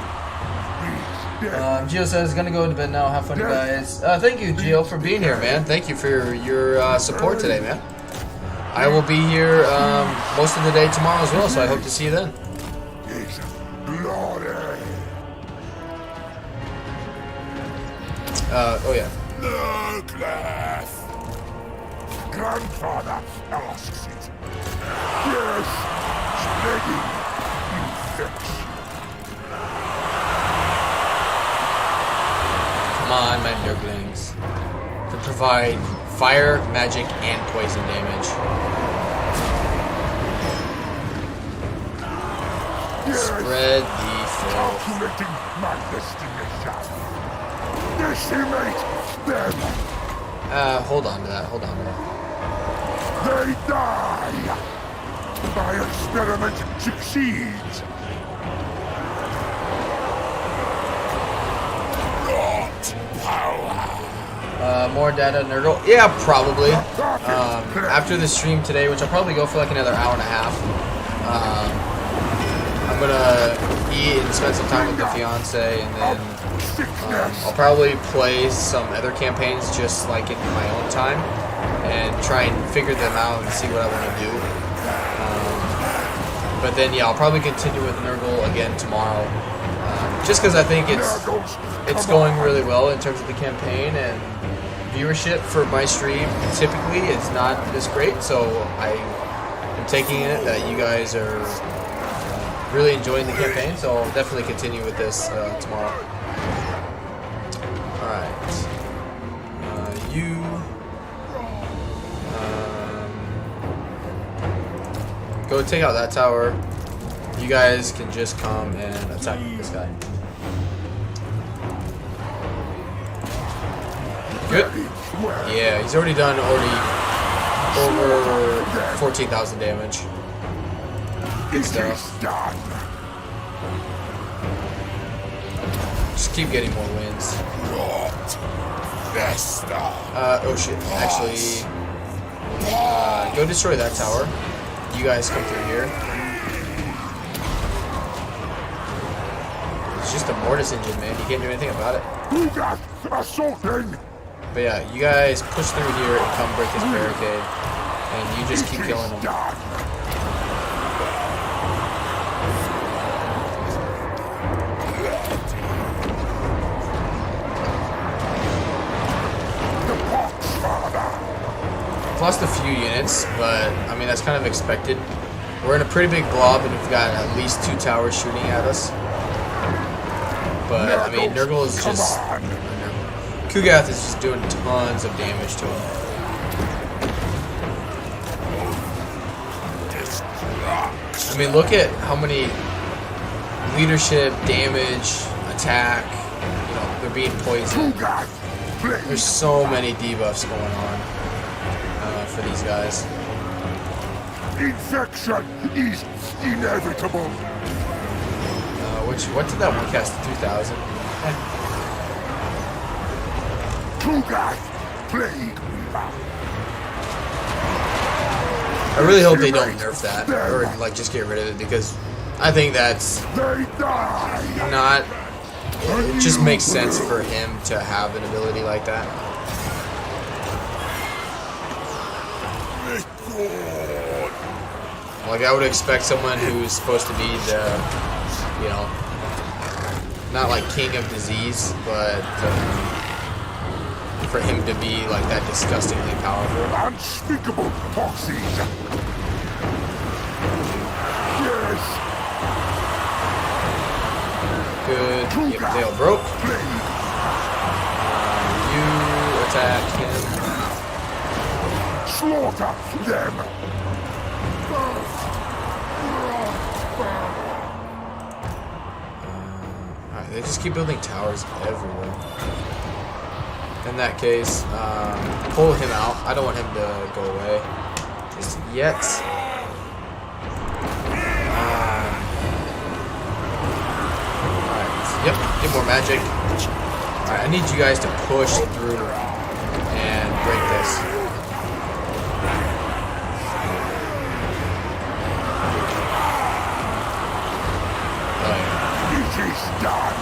Gio says, gonna go to bed now. Have fun, guys. Thank you, Gio, for being here, man. Thank you for your support today, man. I will be here most of the day tomorrow as well, so I hope to see you then. It's bloody. Oh yeah. Nurgle. Grandfather asks it. Yes, spreading infection. Come on, my Nurglings. To provide fire, magic, and poison damage. Yes, Spread the filth. calculating my destination. Decimate them. Hold on to that. Hold on to that. They die. My experiment succeeds. Not power. More data, Nurgle? Yeah, probably. After the stream today, which I'll probably go for like another hour and a half, I'm gonna eat and spend some time with the fiance, and then I'll probably play some other campaigns just like in my own time and try and figure them out and see what I want to do. But then, yeah, I'll probably continue with Nurgle again tomorrow, just because I think it's going really well in terms of the campaign, and viewership for my stream typically is not this great, so I am taking it that you guys are really enjoying the campaign, so I'll definitely continue with this tomorrow. Alright. Go take out that tower. You guys can just come and attack this guy. Good. Yeah, he's already done over 14,000 damage. Good stuff. Just keep getting more wins. Oh shit. Actually, go destroy that tower. You guys come through here. It's just a mortis engine, man. You can't do anything about it. But yeah, you guys push through here and come break this barricade. And you just keep killing them. I've lost a few units, but I mean that's kind of expected. We're in a pretty big blob, and we've got at least 2 towers shooting at us. But I mean, Nurgle is just Kugath is just doing tons of damage to him. I mean, look at how many leadership, damage, attack. You know, they're being poisoned. There's so many debuffs going on for these guys. Infection is inevitable. What did that one cast? 2,000. I really hope they don't nerf that, or like just get rid of it, because I think that's not. It just makes sense for him to have an ability like that. Like I would expect someone who's supposed to be the, you know, not like king of disease, but for him to be like that disgustingly powerful. Unspeakable toxins. Yes. Good. Yep, they all broke. attack him. Slaughter them! Alright, they just keep building towers everywhere. In that case, pull him out. I don't want him to go away just yet. Alright, yep, get more magic. Alright, I need you guys to push through and break this. It is done!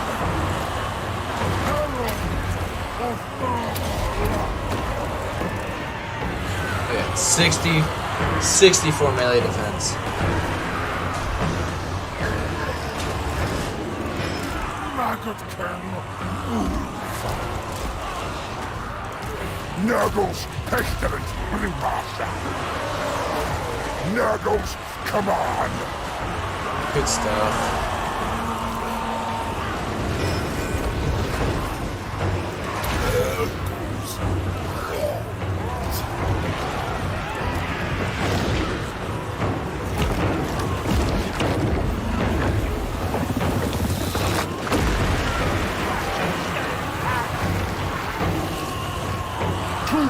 Yeah, 64 melee defense. Maggot can move. Nurgle's pestilent brewmaster. Nurgle's command. Good stuff.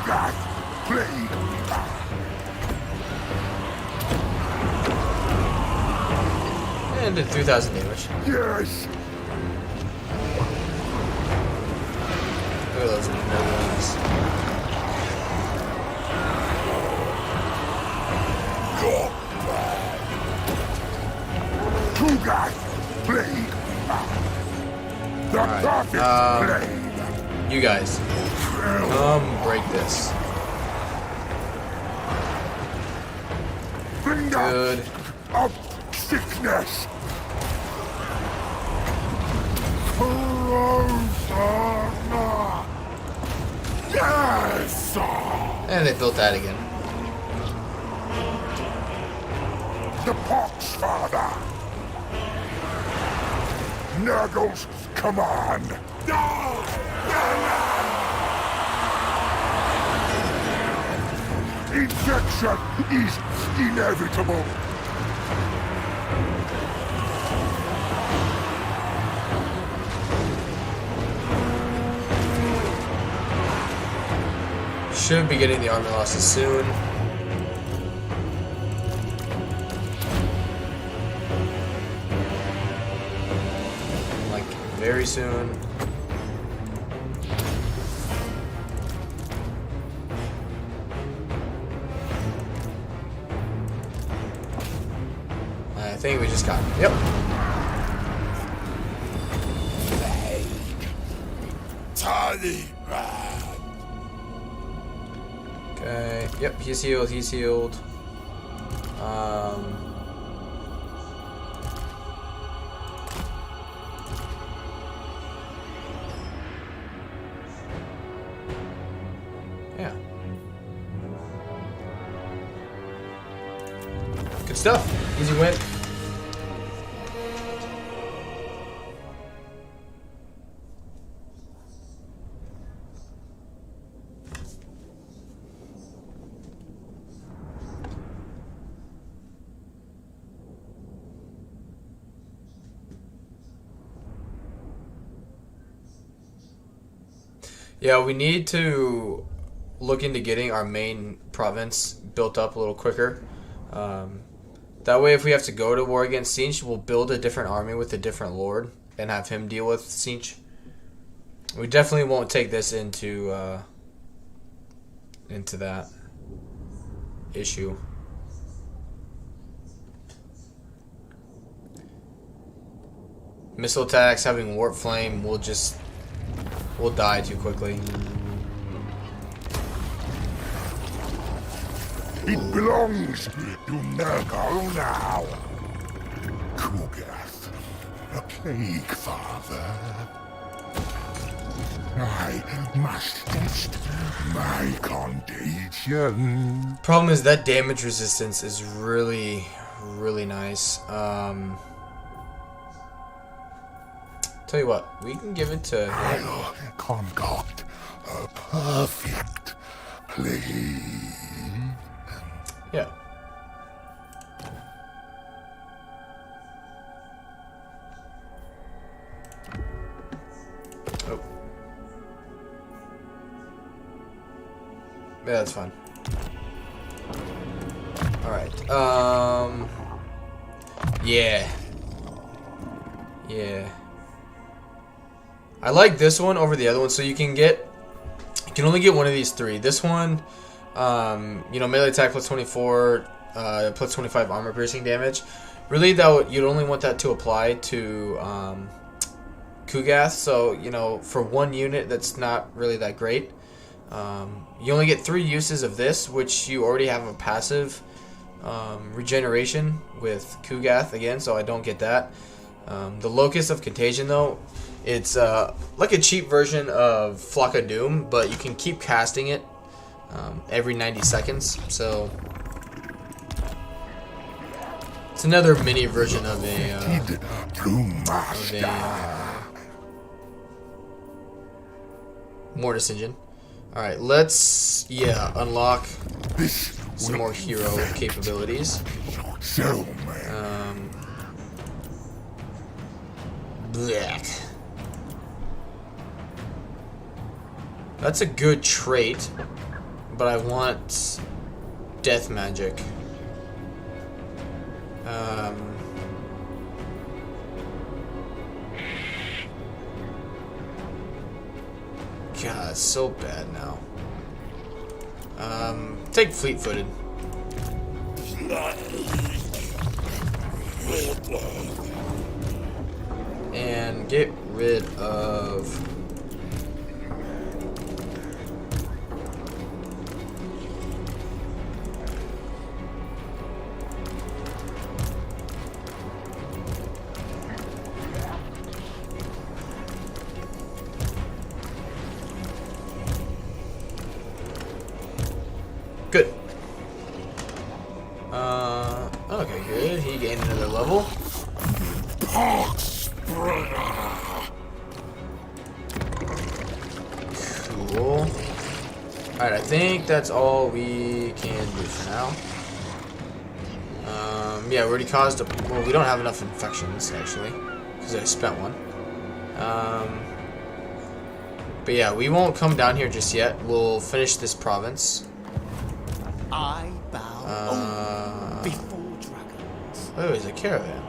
Gath, plague. And did 3,000 damage. Yes. Look at those Nurgles. Gath, plague. The perfect blade. You guys, come break this. Bringer Good. of sickness. Corona. Yes. And they built that again. The Pox Father. Nurgle's command. Infection is inevitable. Should be getting the armor losses soon. Like, very soon. I think we just got it. Yep. Tally. Okay. Yep, he's healed. He's healed. Yeah. Good stuff. Easy win. Yeah, we need to look into getting our main province built up a little quicker. That way, if we have to go to war against Tzeentch, we'll build a different army with a different lord and have him deal with Tzeentch. We definitely won't take this into that issue. Missile attacks, having warp flame, we'll die too quickly. It belongs to Nurgle now. Kugath, a plague father. I must test my contagion. Problem is that damage resistance is really, really nice. To Tell you what, we can give it to. I'll concoct a perfect plan. Yeah. Oh. Yeah, that's fine. Alright. Yeah. Yeah. I like this one over the other one, so you can only get one of these three. This one, you know, melee attack plus 24, plus 25 armor piercing damage. Really, though, you'd only want that to apply to Kugath, so, you know, for one unit, that's not really that great. You only get 3 uses of this, which you already have a passive regeneration with Kugath again, so I don't get that. The Locust of Contagion, though, it's like a cheap version of Flock of Doom, but you can keep casting it every 90 seconds, so it's another mini version of a Mortis engine. Alright, let's, unlock some more hero capabilities. Black. That's a good trait, but I want death magic. God, it's so bad now. Take fleet-footed. And get rid of... Good. Okay, good. He gained another level. Cool. Alright, I think that's all we can do for now. Yeah, we already caused a... Well, we don't have enough infections, actually, because I spent one. But yeah, we won't come down here just yet. We'll finish this province. I bow before dragons. Oh, there's a caravan.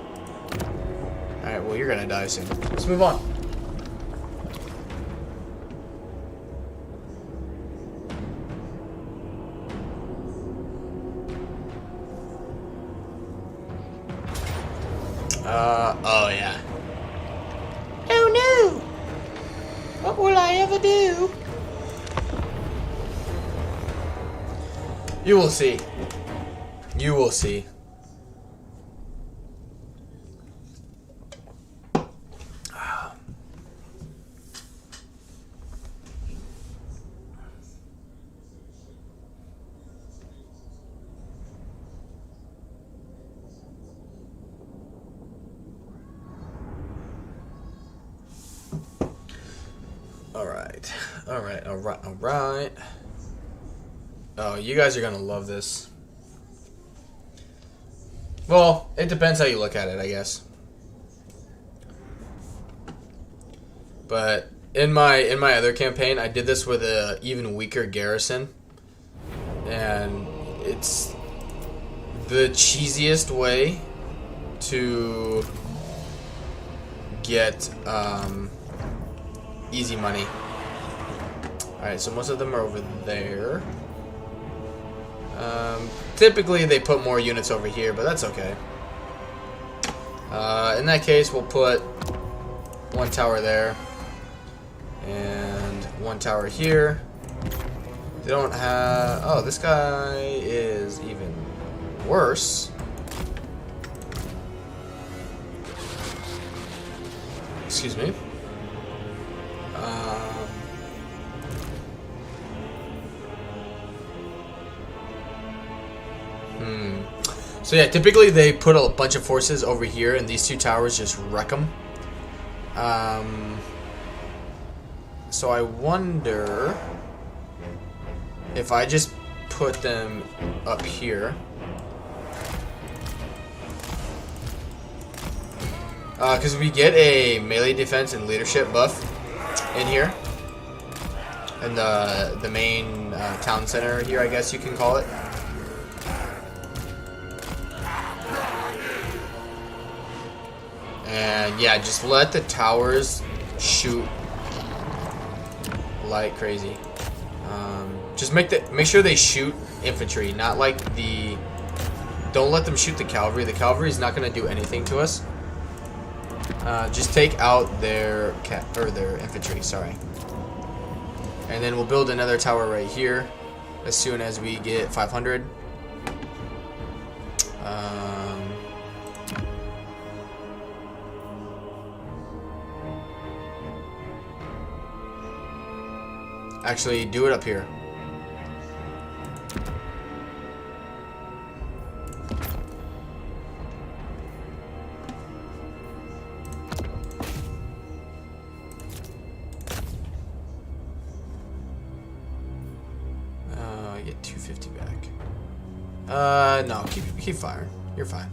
Alright, well, you're gonna die soon. Let's move on. Oh yeah. Oh no! What will I ever do? You will see. You will see. Alright. Oh, you guys are gonna love this. Well, it depends how you look at it, I guess. But in my other campaign, I did this with a even weaker garrison, and it's the cheesiest way to get easy money. Alright, so most of them are over there. Typically they put more units over here, but that's okay. In that case, we'll put one tower there and one tower here. They don't have... Oh, this guy is even worse. Excuse me. So yeah, typically they put a bunch of forces over here, and these two towers just wreck them. So I wonder if I just put them up here. Because we get a melee defense and leadership buff in here. In the main town center here, I guess you can call it. And yeah, just let the towers shoot like crazy. Just make sure they shoot infantry, not like the. Don't let them shoot the cavalry. The cavalry is not going to do anything to us. Just take out their infantry. Sorry. And then we'll build another tower right here as soon as we get 500. Actually, do it up here. Get 250 back. No, keep firing. You're fine.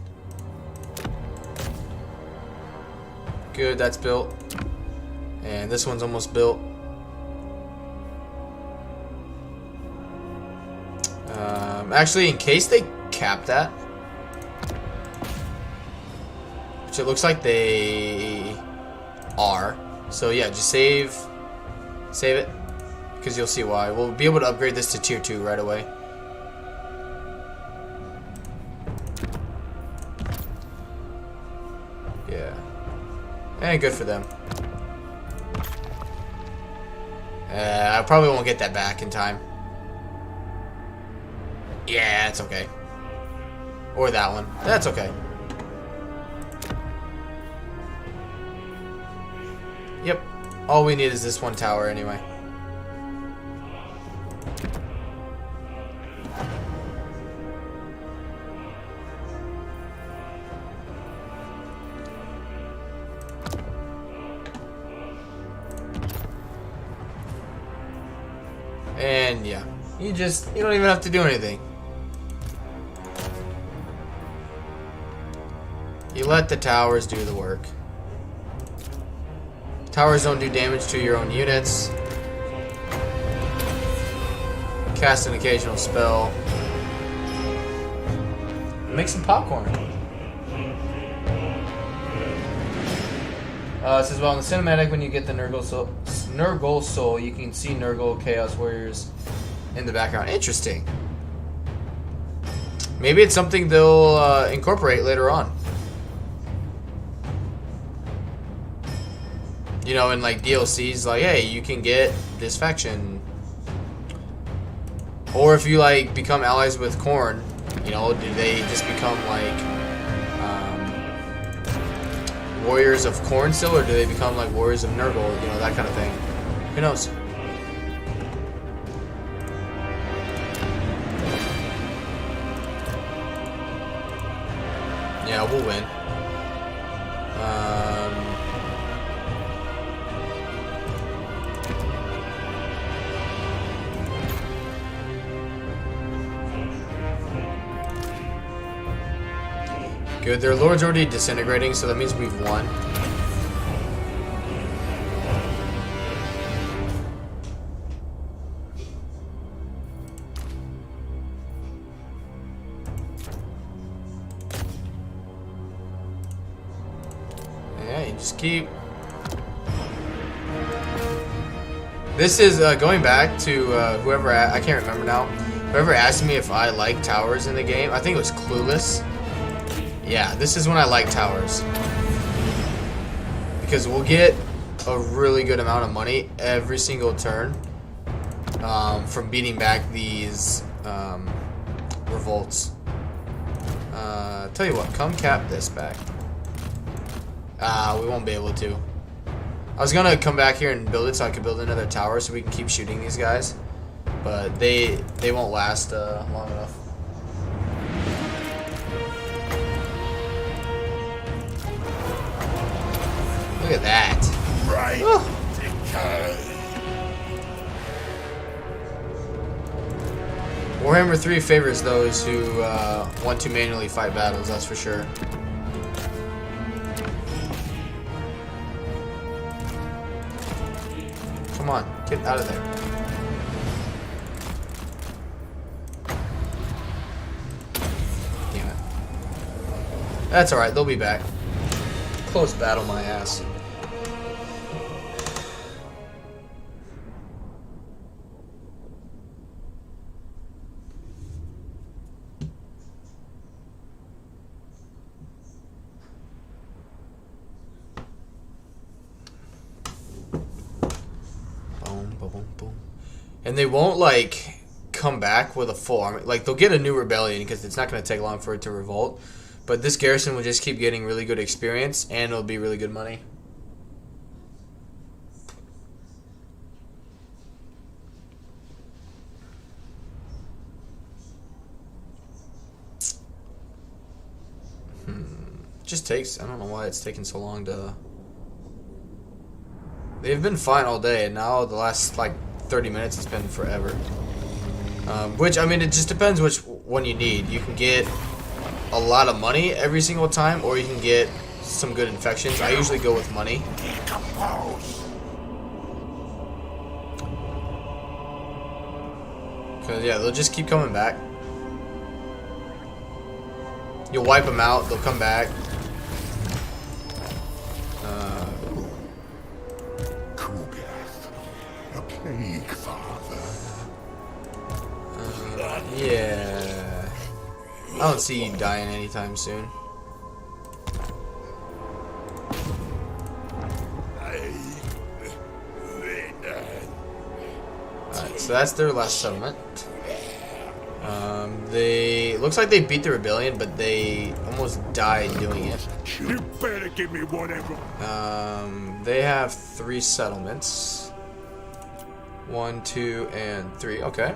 Good, that's built. And this one's almost built. Actually, in case they cap that, which it looks like they are. So yeah, just save it, because you'll see why. We'll be able to upgrade this to tier 2 right away. Yeah. And good for them. I probably won't get that back in time. Yeah, it's okay. Or that one. That's okay. Yep. All we need is this one tower anyway. And yeah, you don't even have to do anything. You let the towers do the work. Towers don't do damage to your own units. Cast an occasional spell. Make some popcorn. It says, well, in the cinematic, when you get the Nurgle soul, you can see Nurgle Chaos Warriors in the background. Interesting. Maybe it's something they'll incorporate later on. You know, in like DLCs, like, hey, you can get this faction. Or if you like become allies with Khorne, you know, do they just become like warriors of Khorne still, or do they become like warriors of Nurgle? You know, that kind of thing. Who knows? Yeah, we'll win. Good, their lord's already disintegrating, so that means we've won. Yeah, you just keep... This is going back to whoever, I can't remember now, whoever asked me if I like towers in the game. I think it was Clueless. Yeah, this is when I like towers. Because we'll get a really good amount of money every single turn from beating back these revolts. Tell you what, come cap this back. We won't be able to. I was gonna come back here and build it so I could build another tower so we can keep shooting these guys. But they won't last long enough. Look at that. Warhammer 3 favors those who want to manually fight battles, that's for sure. Come on, get out of there. Damn it. That's alright, they'll be back. Close battle, my ass. And they won't, like, come back with a full army. Like, they'll get a new rebellion because it's not going to take long for it to revolt. But this garrison will just keep getting really good experience, and it'll be really good money. Just takes, I don't know why it's taking so long to... They've been fine all day, and now the last, like, 30 minutes it's been forever. Which, I mean, it just depends which one you need. You can get a lot of money every single time, or you can get some good infections. I usually go with money. Because, yeah, they'll just keep coming back. You'll wipe them out, they'll come back. Yeah. I don't see you dying anytime soon. Alright, so that's their last settlement. They looks like they beat the rebellion, but they almost died doing it. You better give me whatever. They have 3 settlements. 1, 2, and 3. Okay.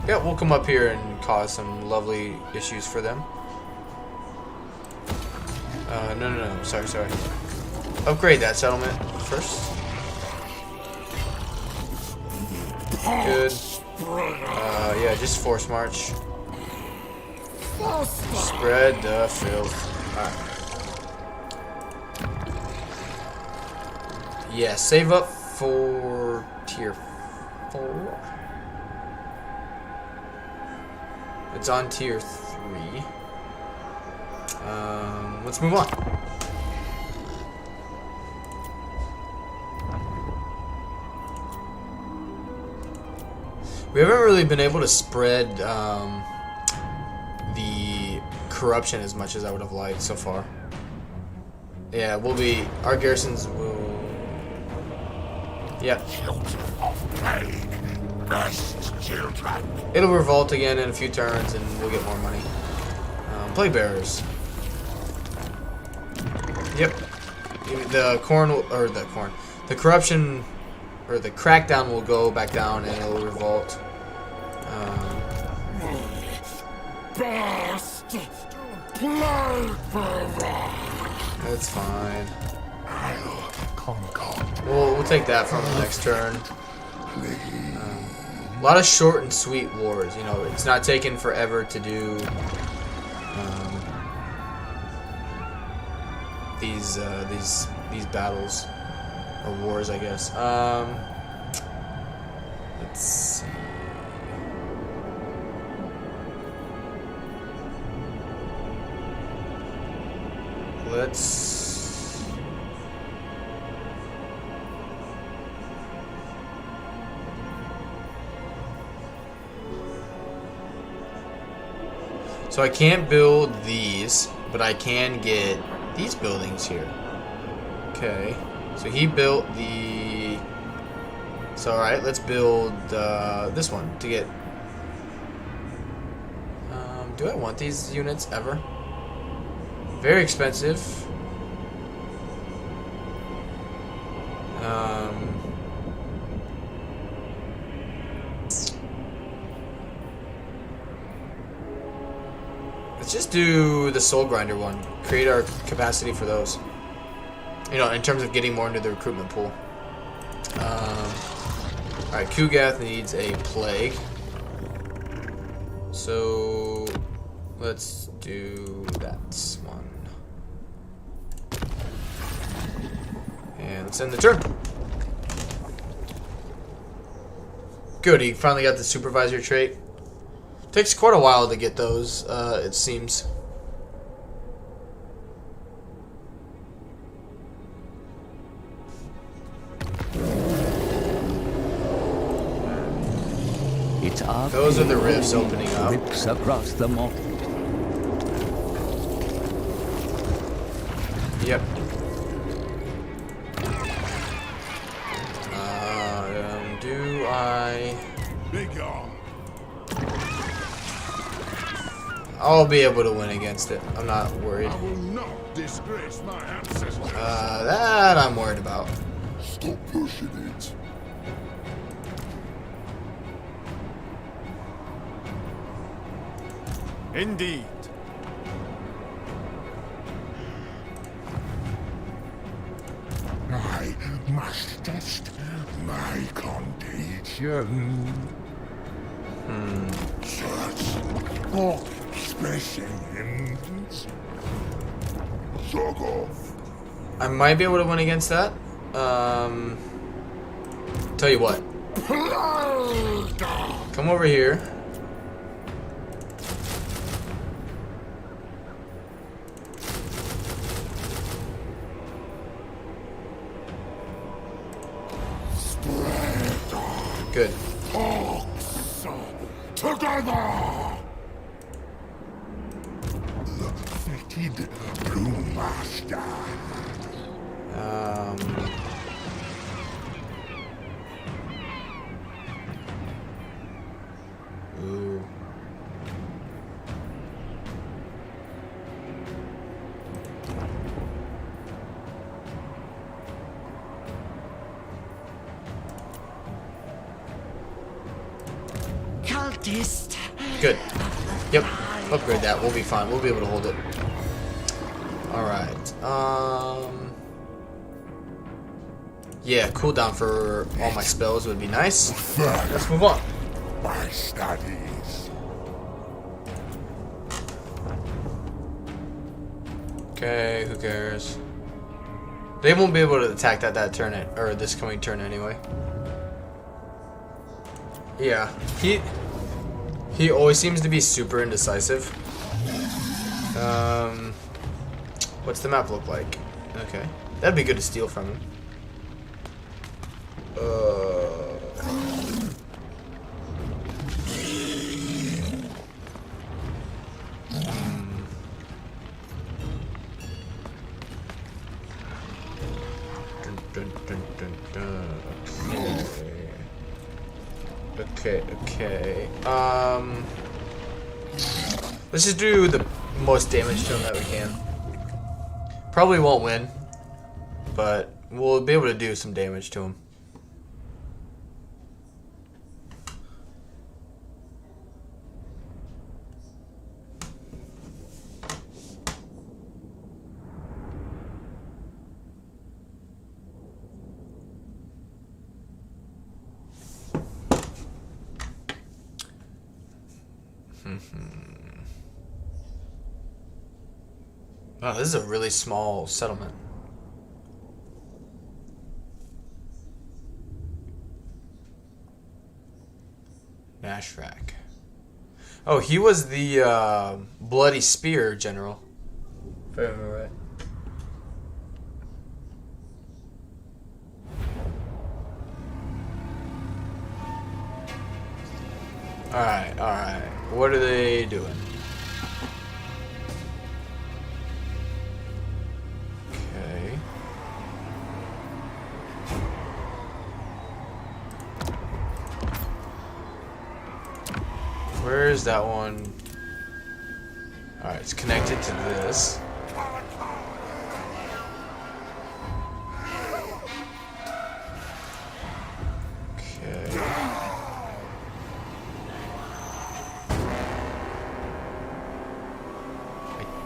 Yeah, we'll come up here and cause some lovely issues for them. No. Sorry. Upgrade that settlement first. Good. Yeah, just force march. Spread the filth. Alright. Yeah, save up for tier 4. It's on tier 3. Let's move on. We haven't really been able to spread the corruption as much as I would have liked so far. Yeah, our garrisons will... Yeah. It'll revolt again in a few turns and we'll get more money. Plague bearers. Yep. The corruption, or the crackdown will go back down and it'll revolt. That's fine. We'll take that from the next turn. A lot of short and sweet wars. You know, it's not taking forever to do these battles or wars, I guess. Let's see. So I can't build these, but I can get these buildings here. Okay. So he built the... So alright, let's build this one to get... do I want these units ever? Very expensive. Let's just do the Soul Grinder one. Create our capacity for those. You know, in terms of getting more into the recruitment pool. Alright, Kugath needs a plague. So let's do that one. And let's end the turn. Good, he finally got the supervisor trait. Takes quite a while to get those, it seems. It's our Those are the rifts opening up. rips across the moat. Yep. Do I... Begone. I'll be able to win against it. I'm not worried. I will not disgrace my ancestors. That I'm worried about. Stop pushing it. Indeed. I must test my contagion. Search for specimens. Zog off. I might be able to win against that. Tell you what. Come over here. Good. Ox together. The fetid brewmaster. Ooh. Cultist. Good. Yep. Upgrade that. We'll be fine. We'll be able to hold it. Alright. Yeah, cooldown for all my spells would be nice. Let's move on. My studies. Okay, who cares? They won't be able to attack that turn, or this coming turn anyway. Yeah, he always seems to be super indecisive. What's the map look like? Okay, that'd be good to steal from him. Dun, dun, dun, dun. Okay. Let's just do the most damage to him that we can. Probably won't win, but we'll be able to do some damage to him. Wow, this is a really small settlement. Nashrak. Oh, he was the Bloody Spear general. If I remember right. Alright. What are they doing? Okay. Where is that one? Alright, it's connected to this.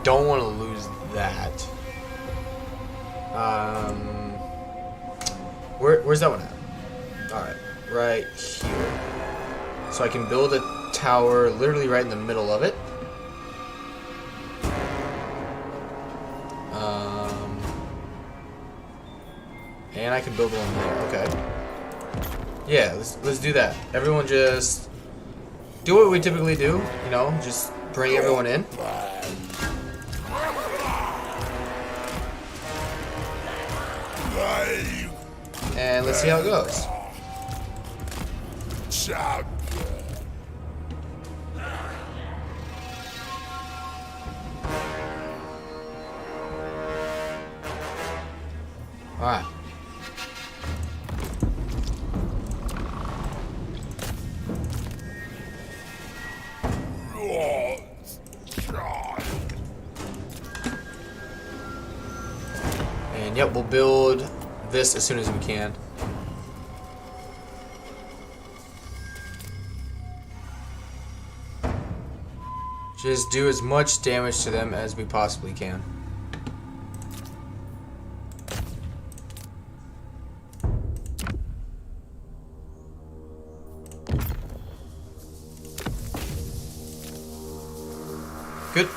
Don't want to lose that. Where's that one at? Alright, right here. So I can build a tower literally right in the middle of it. And I can build one there. Okay. Yeah, let's do that. Everyone just do what we typically do. You know, just bring everyone in. And let's see how it goes. Alright. And yep, we'll build this as soon as we can. Just do as much damage to them as we possibly can. Good.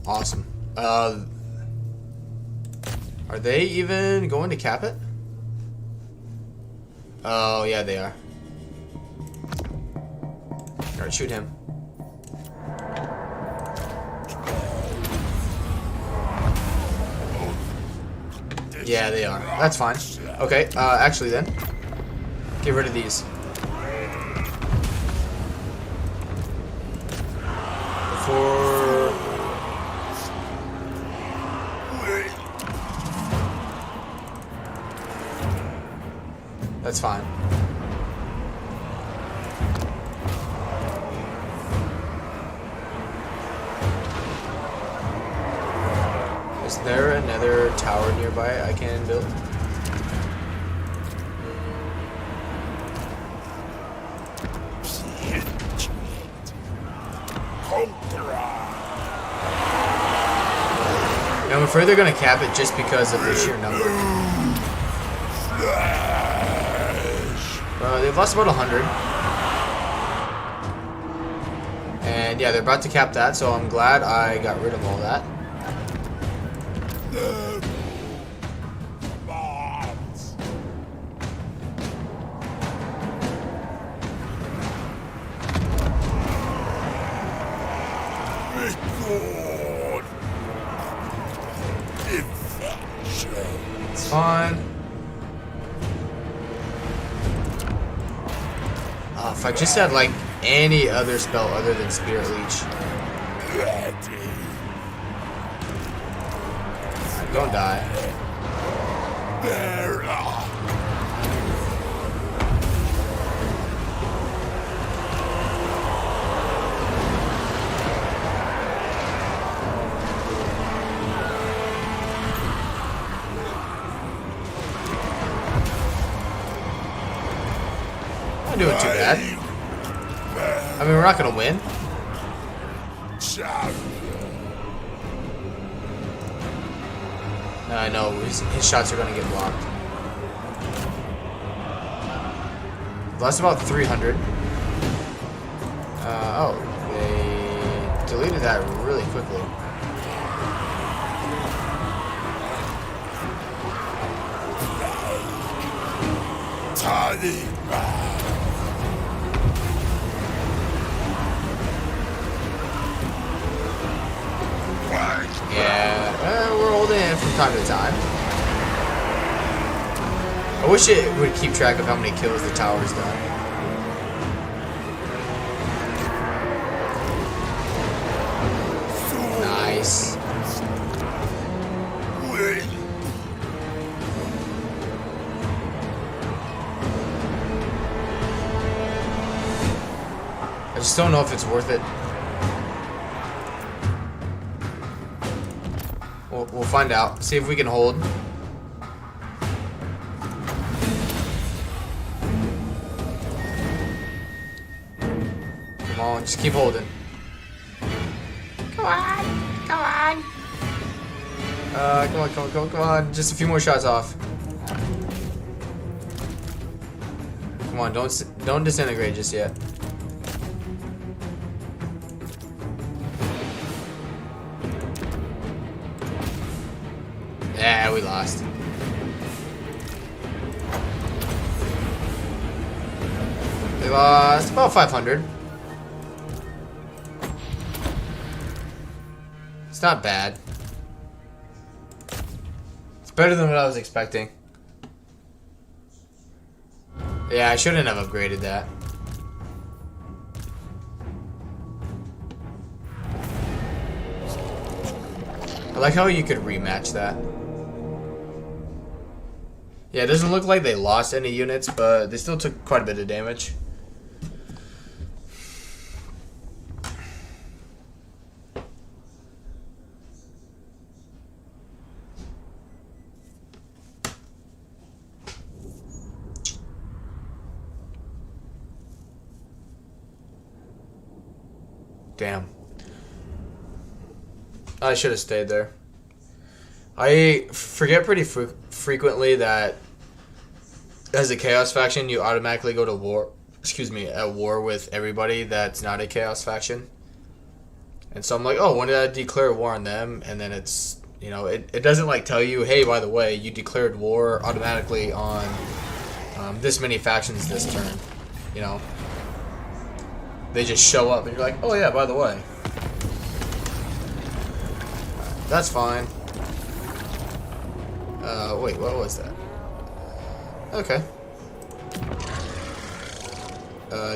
Awesome. Are they even going to cap it? Oh, yeah, they are. Alright, shoot him. Yeah, they are. That's fine. Okay, actually then, get rid of these. That's fine. Is there another tower nearby I can build? I'm afraid they're going to cap it just because of the sheer number. They've lost about 100. And yeah, they're about to cap that, so I'm glad I got rid of all that. It's fine. If I just had like any other spell other than Spirit Leech. Don't die. Not doing too bad. I mean, we're not gonna win. I know his shots are gonna get blocked. Lost about 300. Oh, they deleted that really quickly. Yeah, we're holding in from time to time. I wish it would keep track of how many kills the tower's done. Nice. I just don't know if it's worth it. We'll find out. See if we can hold. Come on, just keep holding. Come on, come on. Come on. Just a few more shots off. Come on, don't disintegrate just yet. Yeah, we lost. We lost about 500. It's not bad. It's better than what I was expecting. Yeah, I shouldn't have upgraded that. I like how you could rematch that. Yeah, it doesn't look like they lost any units, but they still took quite a bit of damage. Damn. I should have stayed there. I forget pretty frequently that as a Chaos faction, you automatically go to war. Excuse me, at war with everybody that's not a Chaos faction. And so I'm like, oh, when did I declare war on them? And then it's, you know, it doesn't like tell you, hey, by the way, you declared war automatically on this many factions this turn. You know. They just show up and you're like, oh yeah, by the way. That's fine. Wait, what was that? Okay.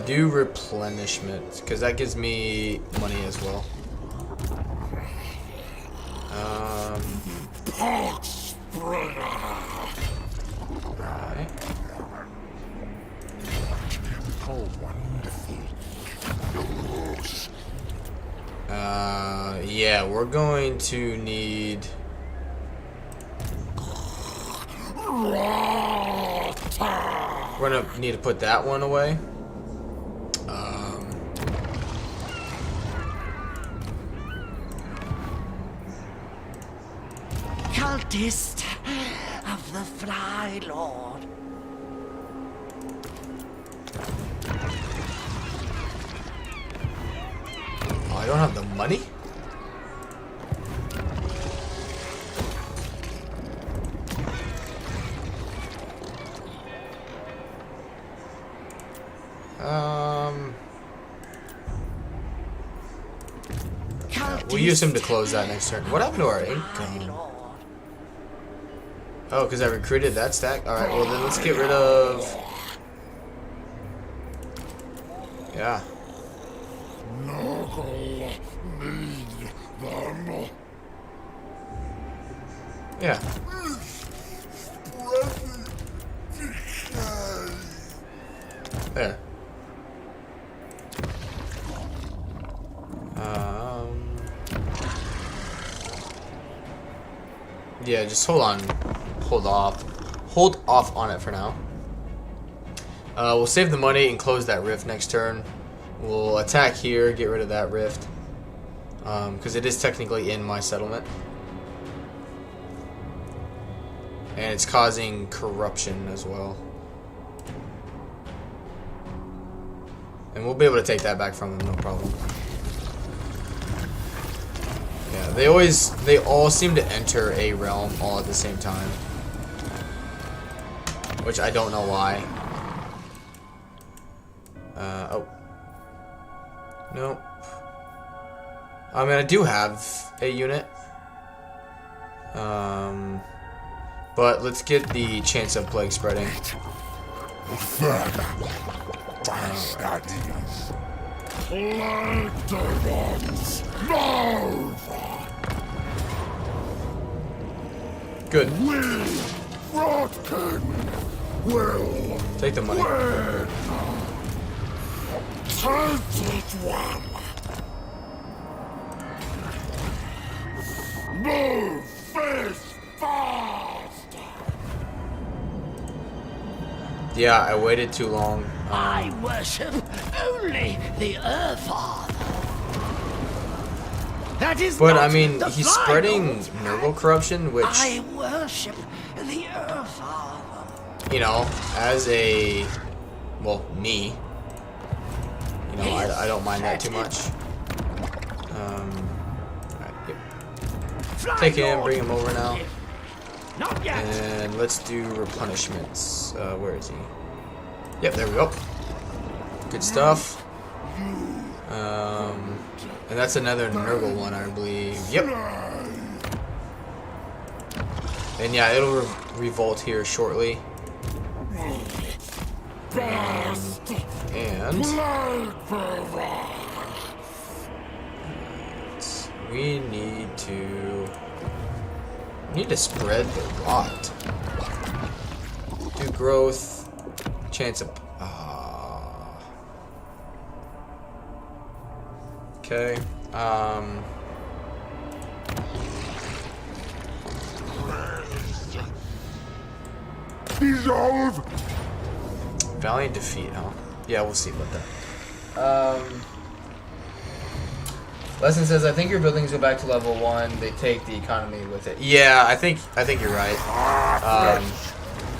Do replenishment, because that gives me money as well. Alright. Oh, wonderful. Yeah, we're going to need... We're gonna need to put that one away. Cultist of the Fly Lord. Oh, I don't have the money? We'll use him to close that next turn. What happened to our income? Oh, because I recruited that stack? Alright, well then let's get rid of... Yeah. Nurgle need them. Yeah. There. Yeah, just hold on. Hold off on it for now. We'll save the money and close that rift next turn. We'll attack here, get rid of that rift. Because it is technically in my settlement. And it's causing corruption as well. And we'll be able to take that back from them, no problem. Yeah, they all seem to enter a realm all at the same time. Which I don't know why. Oh. Nope. I mean, I do have a unit. But let's get the chance of plague spreading. Good. Take the money. Move Fish fast! Yeah, I waited too long. I worship only the Earth Father. That is But not I mean, the he's Fly spreading Lord's Nurgle corruption, which, I worship the Earth Father. you know, as a, well, me, you know, I don't mind that too much. Alright, yep. Fly Take him, Lord bring him over now. Not yet. And let's do replenishments. Where is he? Yep, there we go. Good stuff. And that's another Nurgle one, I believe. Yep. And yeah, it'll revolt here shortly. And we need to spread the rot. Do growth, chance of okay. Dissolve! Valiant defeat, huh? Yeah, we'll see about that. Lesson says, I think your buildings go back to level 1. They take the economy with it. Yeah, I think you're right.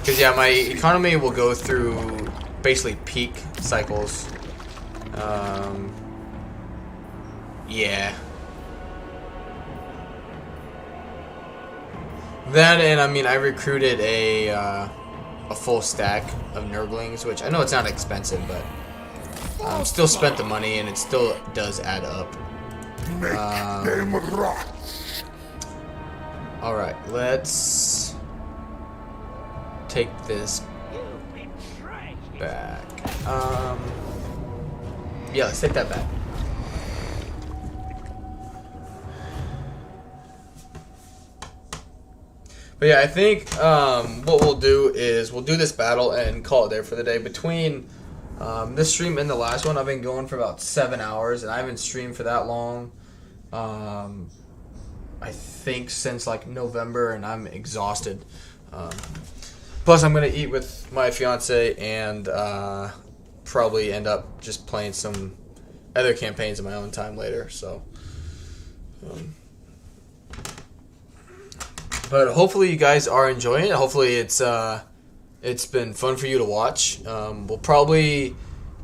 Because yeah, my economy will go through basically peak cycles. Yeah. That, and I mean, I recruited a full stack of Nurglings, which I know it's not expensive, but still spent the money, and it still does add up. Make them rot! Alright, let's take this back. Yeah, let's take that back. But yeah, I think what we'll do is we'll do this battle and call it there for the day. Between this stream and the last one, I've been going for about 7 hours, and I haven't streamed for that long. I think since like November, and I'm exhausted. Plus, I'm gonna eat with my fiance and probably end up just playing some other campaigns in my own time later. So. But hopefully you guys are enjoying it. Hopefully it's been fun for you to watch. We'll probably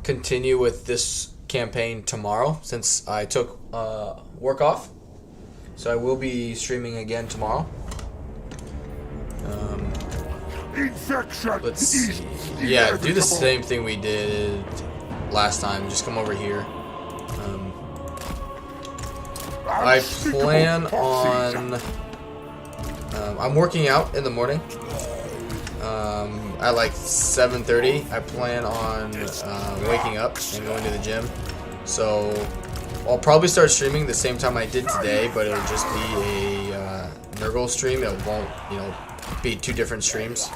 continue with this campaign tomorrow since I took work off. So I will be streaming again tomorrow. Infection Let's see. Yeah, do the same thing we did last time. Just come over here. I plan on... I'm working out in the morning at like 7:30. I plan on waking up and going to the gym. So I'll probably start streaming the same time I did today, but it'll just be a Nurgle stream. It won't, you know, be two different streams.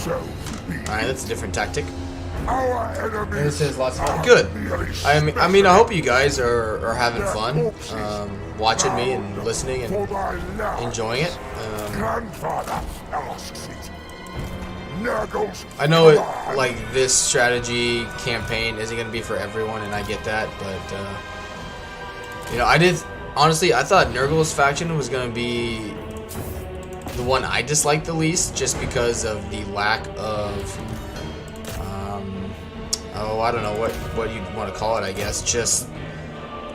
Alright, that's a different tactic. This is lots of fun. Good. I mean, I hope you guys are having fun, watching me and listening and enjoying it. I know it, like, this strategy campaign isn't going to be for everyone, and I get that, but, you know, honestly, I thought Nurgle's faction was going to be the one I disliked the least, just because of the lack of, I don't know what you'd want to call it, I guess, just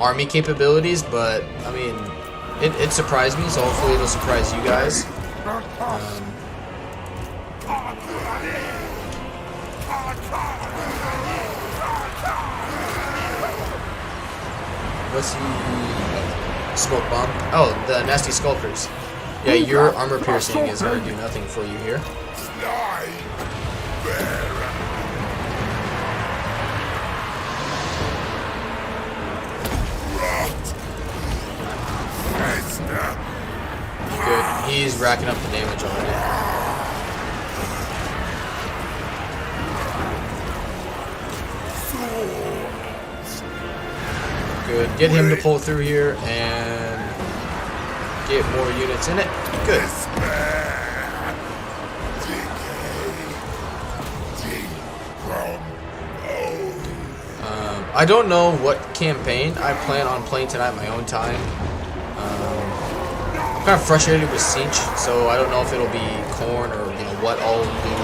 army capabilities, but, I mean, it surprised me, so hopefully it'll surprise you guys. What's the smoke bomb? Oh, the nasty skulkers. Yeah, your armor piercing is going to do nothing for you here. Good. He's racking up the damage already. Good. Get him to pull through here and get more units in it. Good. I don't know what campaign I plan on playing tonight my own time. I'm kind of frustrated with Siege, so I don't know if it'll be Corn or what I'll do.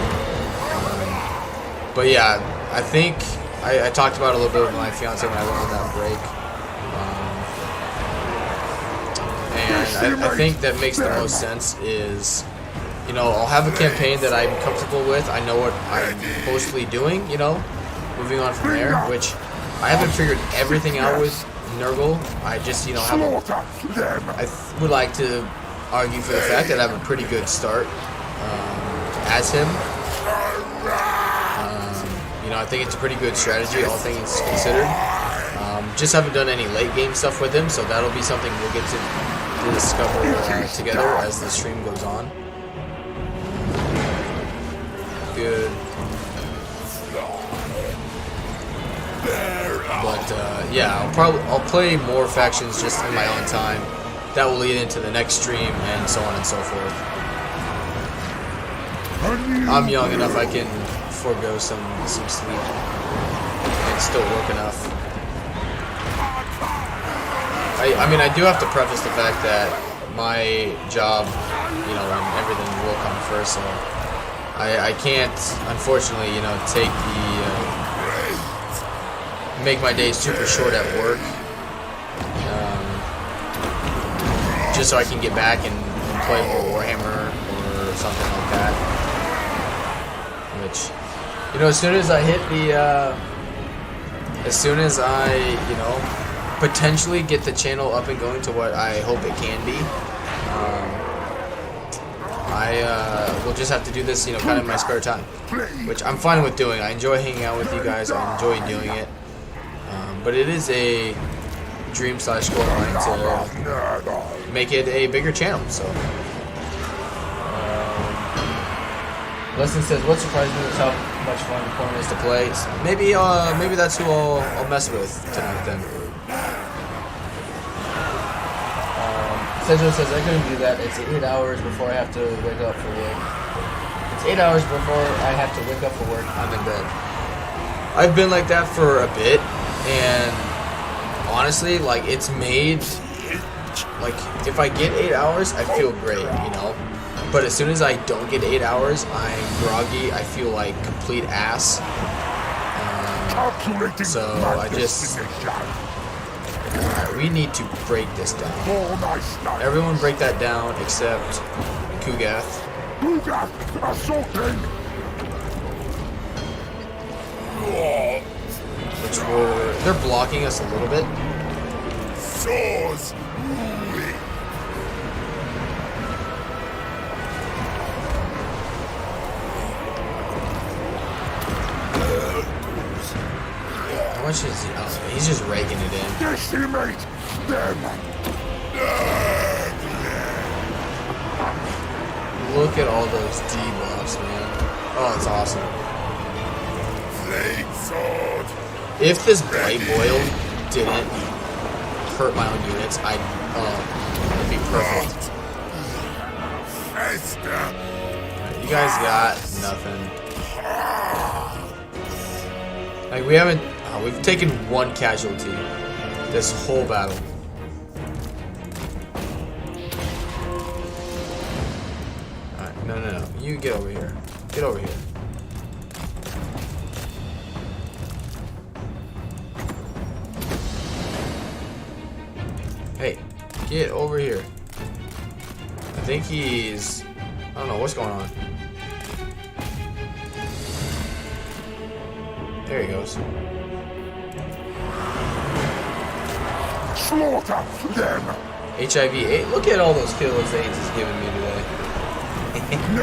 But yeah, I think I talked about it a little bit with my fiance when I went on that break. And I think that makes the most sense is, I'll have a campaign that I'm comfortable with. I know what I'm mostly doing, moving on from there, which I haven't figured everything out with Nurgle. I just, I would like to argue for the fact that I have a pretty good start as him. I think it's a pretty good strategy, all things considered. Just haven't done any late game stuff with him, so that'll be something we'll get to discover together as the stream goes on. Good. But yeah, I'll play more factions just in my own time. That will lead into the next stream and so on and so forth. I'm young enough I can forego some sleep and still work enough. I mean, I do have to preface the fact that my job, and everything will come first, so I can't, unfortunately, take make my days super short at work, just so I can get back and play more Warhammer or something like that. Which, as soon as I hit the, as soon as I, potentially get the channel up and going to what I hope it can be, I will just have to do this, kind of in my spare time, which I'm fine with doing. I enjoy hanging out with you guys. I enjoy doing it, but it is a dream / goal of mine to make it a bigger channel. So, Lesson says, "What surprised me was how much fun Corn is to play." Maybe that's who I'll mess with tonight then. Cedro says, "I couldn't do that. It's 8 hours before I have to wake up for work. It's 8 hours before I have to wake up for work. I'm in bed." I've been like that for a bit, and honestly, it's made, if I get 8 hours, I feel great, But as soon as I don't get 8 hours, I'm groggy. I feel like complete ass. So I just... Alright, we need to break this down. Everyone break that down except Kugath. Which they're blocking us a little bit. How much is he? Oh, he's just raking it in. Decimate them. Look at all those debuffs, man. Oh, that's awesome. If this Blight Boil didn't hurt my own units, it'd be perfect. You guys got nothing. We haven't... we've taken one casualty this whole battle. Alright, no. You get over here. Get over here. Hey, get over here. I think he's... I don't know what's going on. There he goes. Slaughter them. HIV 8. Look at all those kills that he's just giving me today.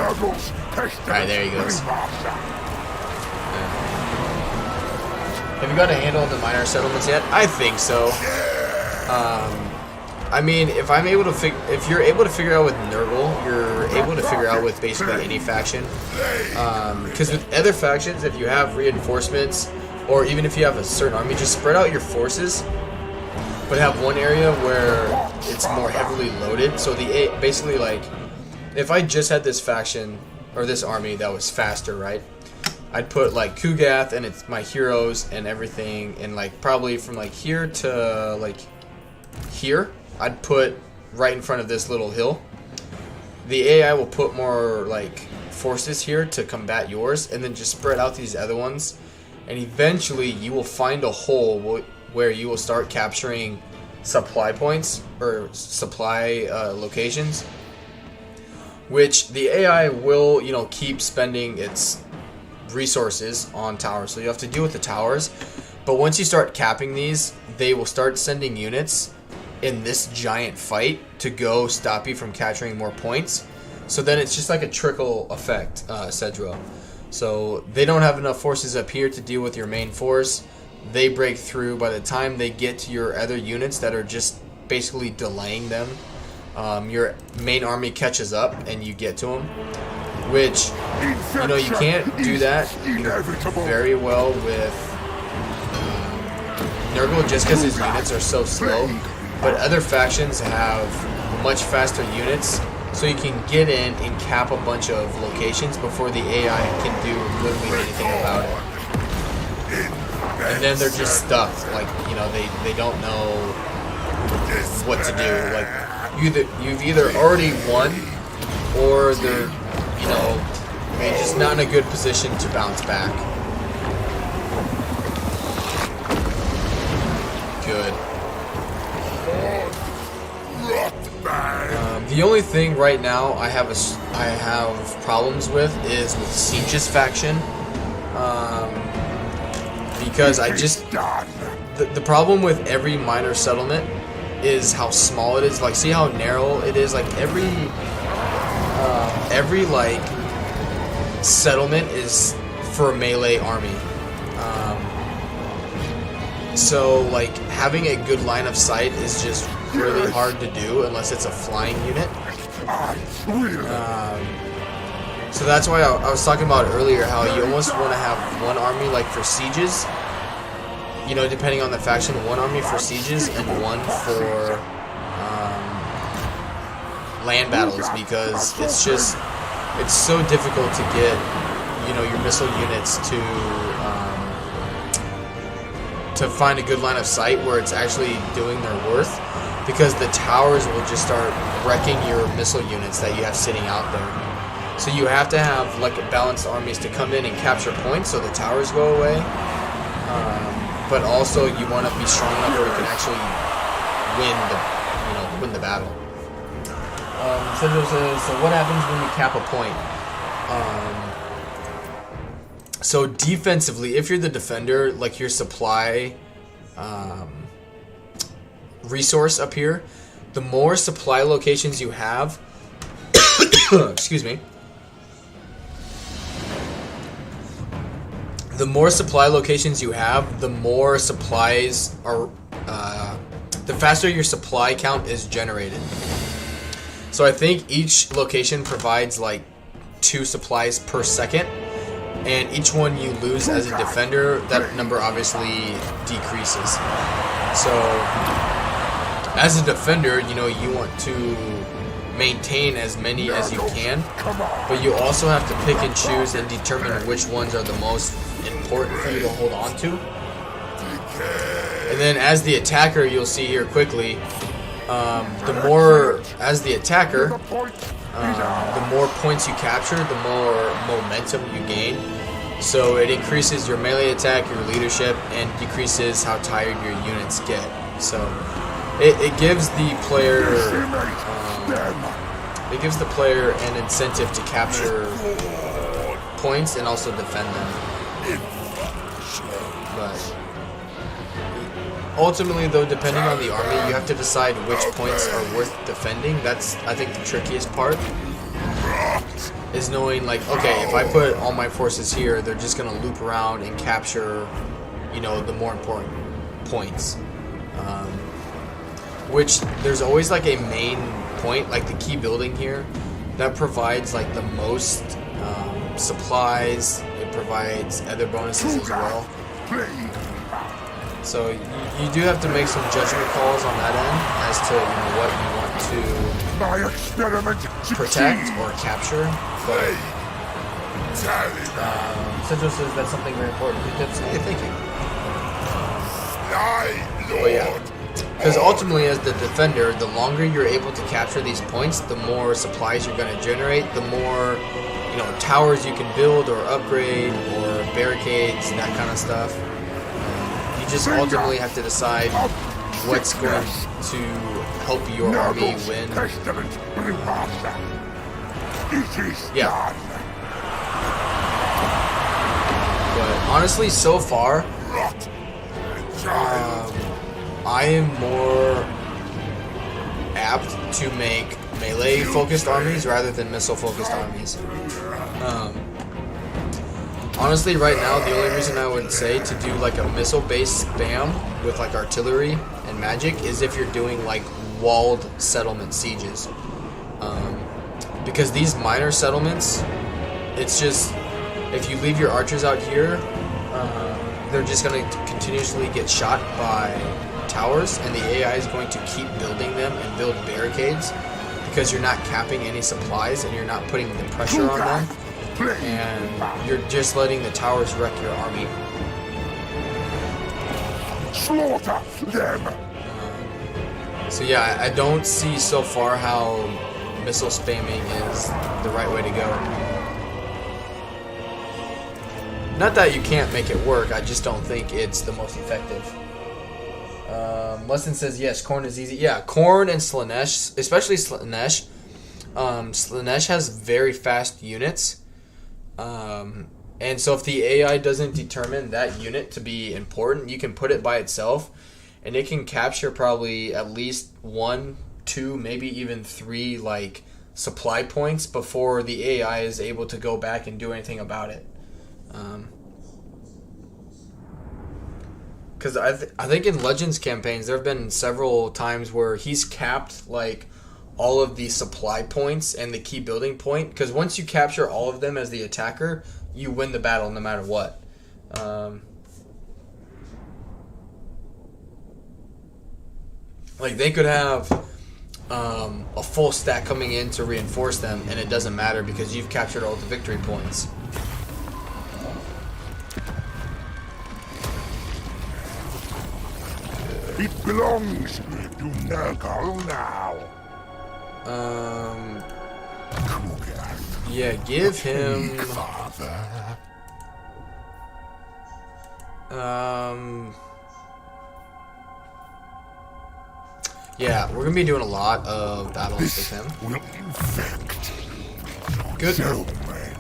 Alright, there he goes. Yeah. Have you got a handle on the minor settlements yet? I think so. I mean, if you're able to figure out with Nurgle, you're able to figure out with basically any faction. Because with other factions, if you have reinforcements, or even if you have a certain army, just spread out your forces but have one area where it's more heavily loaded. So basically, like, if I just had this faction or this army that was faster, right? I'd put like Kugath and it's my heroes and everything, and like probably from like here to like here, I'd put right in front of this little hill. The AI will put more like forces here to combat yours, and then just spread out these other ones, and eventually you will find a hole where you will start capturing supply points or supply locations, which the AI will, you know, keep spending its resources on towers. So you have to deal with the towers, but once you start capping these, they will start sending units in this giant fight to go stop you from capturing more points. So then it's just like a trickle effect, Cedro. So they don't have enough forces up here to deal with your main force. They break through. By the time they get to your other units that are just basically delaying them, your main army catches up and you get to them. Which, you know, you can't do that very well with Nurgle just because his units are so slow. But other factions have much faster units, so you can get in and cap a bunch of locations before the AI can do literally anything about it. And then they're just stuck. Like, you know, they don't know what to do. Like, you've either already won, or they're, you know, they're just not in a good position to bounce back. Good. The only thing right now I have problems with is with Siege's faction, because I just the problem with every minor settlement is how small it is. Like, see how narrow it is. Like every like settlement is for a melee army. So like having a good line of sight is just really hard to do unless it's a flying unit. So that's why I was talking about earlier how you almost want to have one army like for sieges, you know, depending on the faction, one army for sieges and one for land battles, because it's so difficult to get, you know, your missile units to find a good line of sight where it's actually doing their worth, because the towers will just start wrecking your missile units that you have sitting out there. So you have to have like balanced armies to come in and capture points so the towers go away, but also you want to be strong enough where you can actually win the battle. So what happens when you cap a point? So defensively, if you're the defender, like your supply resource up here, the more supply locations you have, excuse me, the more supply locations you have, the more supplies are, the faster your supply count is generated. So I think each location provides like 2 supplies per second. And each one you lose as a defender, that number obviously decreases. So, as a defender, you know, you want to maintain as many as you can, but you also have to pick and choose and determine which ones are the most important for you to hold on to. And then as the attacker, you'll see here quickly, the more points you capture, the more momentum you gain. So it increases your melee attack, your leadership, and decreases how tired your units get. So it gives the player an incentive to capture points and also defend them. But ultimately, though, depending on the army, you have to decide which points are worth defending. That's, I think, the trickiest part, is knowing, like, okay, if I put all my forces here, they're just going to loop around and capture, you know, the more important points. Which, there's always, like, a main point, like the key building here, that provides, like, the most supplies. It provides other bonuses as well. So you do have to make some judgment calls on that end as to what you want to My experiment protect or capture. But Central says that's something very important. Because, hey, thank you. But yeah, because ultimately, as the defender, the longer you're able to capture these points, the more supplies you're going to generate, the more towers you can build or upgrade or barricades, that kind of stuff. You just ultimately have to decide what's going to help your army win. Yeah. But honestly, so far, I am more apt to make melee-focused armies rather than missile-focused armies. Honestly, right now, the only reason I would say to do like a missile-based spam with like artillery and magic is if you're doing like walled settlement sieges. Because these minor settlements, it's just, if you leave your archers out here, they're just going to continuously get shot by towers, and the AI is going to keep building them and build barricades because you're not capping any supplies and you're not putting the pressure on them, and you're just letting the towers wreck your army. Slaughter them. So yeah, I don't see so far how missile spamming is the right way to go. Not that you can't make it work, I just don't think it's the most effective. Lesson says yes, Khorne is easy. Yeah, Khorne and Slaanesh, especially Slaanesh. Slaanesh has very fast units. And so if the AI doesn't determine that unit to be important, you can put it by itself, and it can capture probably at least 1, 2, maybe even 3 like supply points before the AI is able to go back and do anything about it. Because I think in Legends campaigns there have been several times where he's capped like all of the supply points and the key building point. Because once you capture all of them as the attacker, you win the battle no matter what. Like they could have a full stack coming in to reinforce them, and it doesn't matter because you've captured all the victory points. It belongs to Nurgle now. Yeah, give him. Yeah, we're gonna be doing a lot of battles with him. Will infect. Good. So many.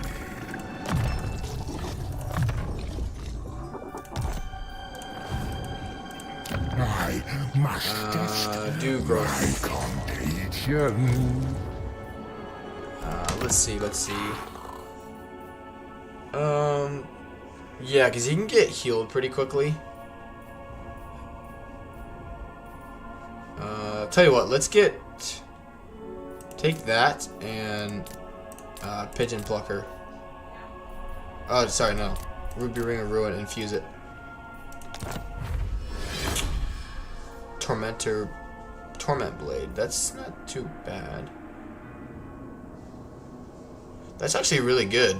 I must do growth. Contagion. Let's see. Yeah, because he can get healed pretty quickly. Tell you what, let's take that and Pigeon Plucker. Oh, sorry, no. Ruby Ring of Ruin, infuse it. Torment Blade. That's not too bad. That's actually really good.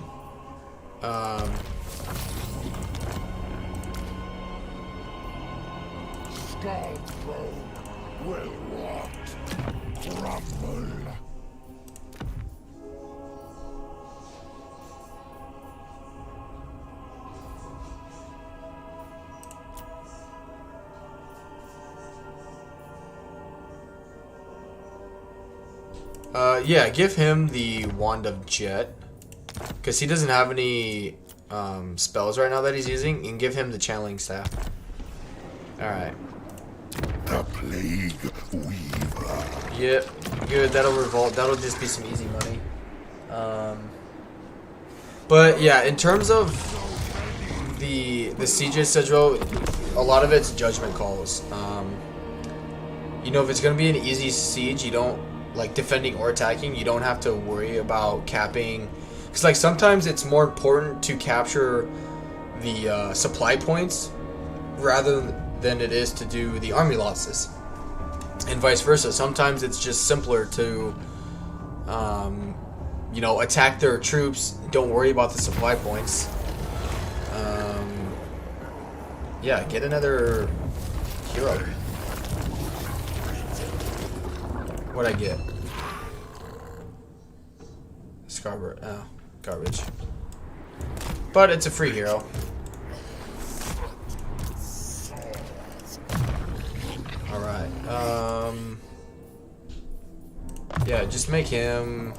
Skullbone will rot, crumble. Yeah, give him the Wand of Jet, because he doesn't have any spells right now that he's using, and give him the Channeling Staff. Alright. The Plague Weaver. Yep, good, that'll revolt, that'll just be some easy money. But yeah, in terms of the sieges, Cedro, a lot of it's judgment calls. You know, if it's going to be an easy siege, you don't, like defending or attacking, you don't have to worry about capping, because like sometimes it's more important to capture the supply points rather than it is to do the army losses, and vice versa. Sometimes it's just simpler to, you know, attack their troops. Don't worry about the supply points. Yeah, get another hero. What'd I get? Scarborough. Oh, garbage. But it's a free hero. Alright. Yeah, just make him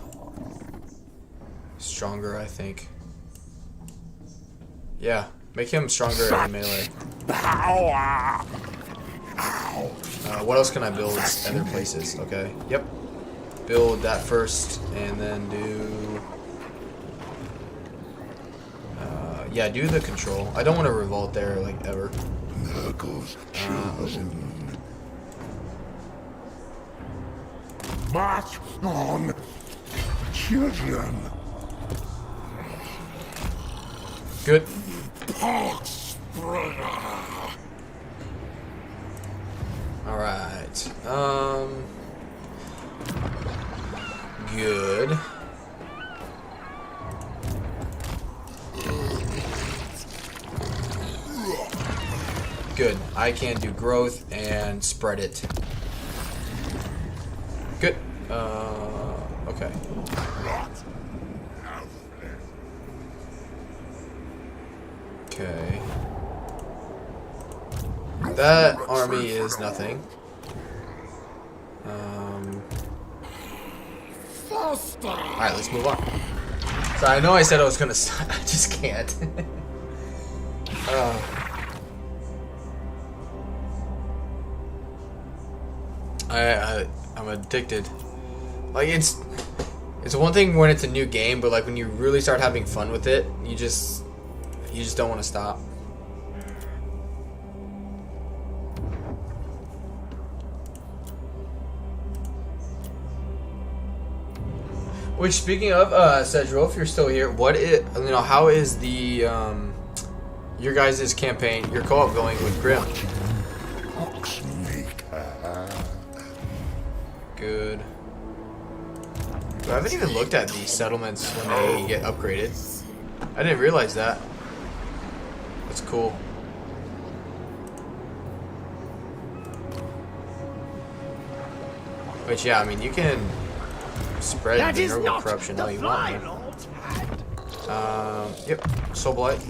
stronger, I think. Yeah, make him stronger in melee. What else can I build other places? Okay, yep. Build that first, and then do... yeah, do the control. I don't want to revolt there, like, ever. Nurgle's chosen. March on, children. Good. Pox spreader. Alright. Good. Good. I can do growth and spread it. Good. Okay. Okay. That army is nothing. Alright, let's move on. So I know I said I was gonna stop. I just can't. I'm addicted. Like it's one thing when it's a new game, but like when you really start having fun with it, you just don't want to stop. Which, speaking of, Cedro, if you're still here, how is the your guys' campaign, your co-op going with Grim? Good. I haven't even looked at these settlements when they get upgraded. I didn't realize that. That's cool. Which, yeah, I mean, you can spread the Nurgle corruption how you want. Yep, Soul Blight.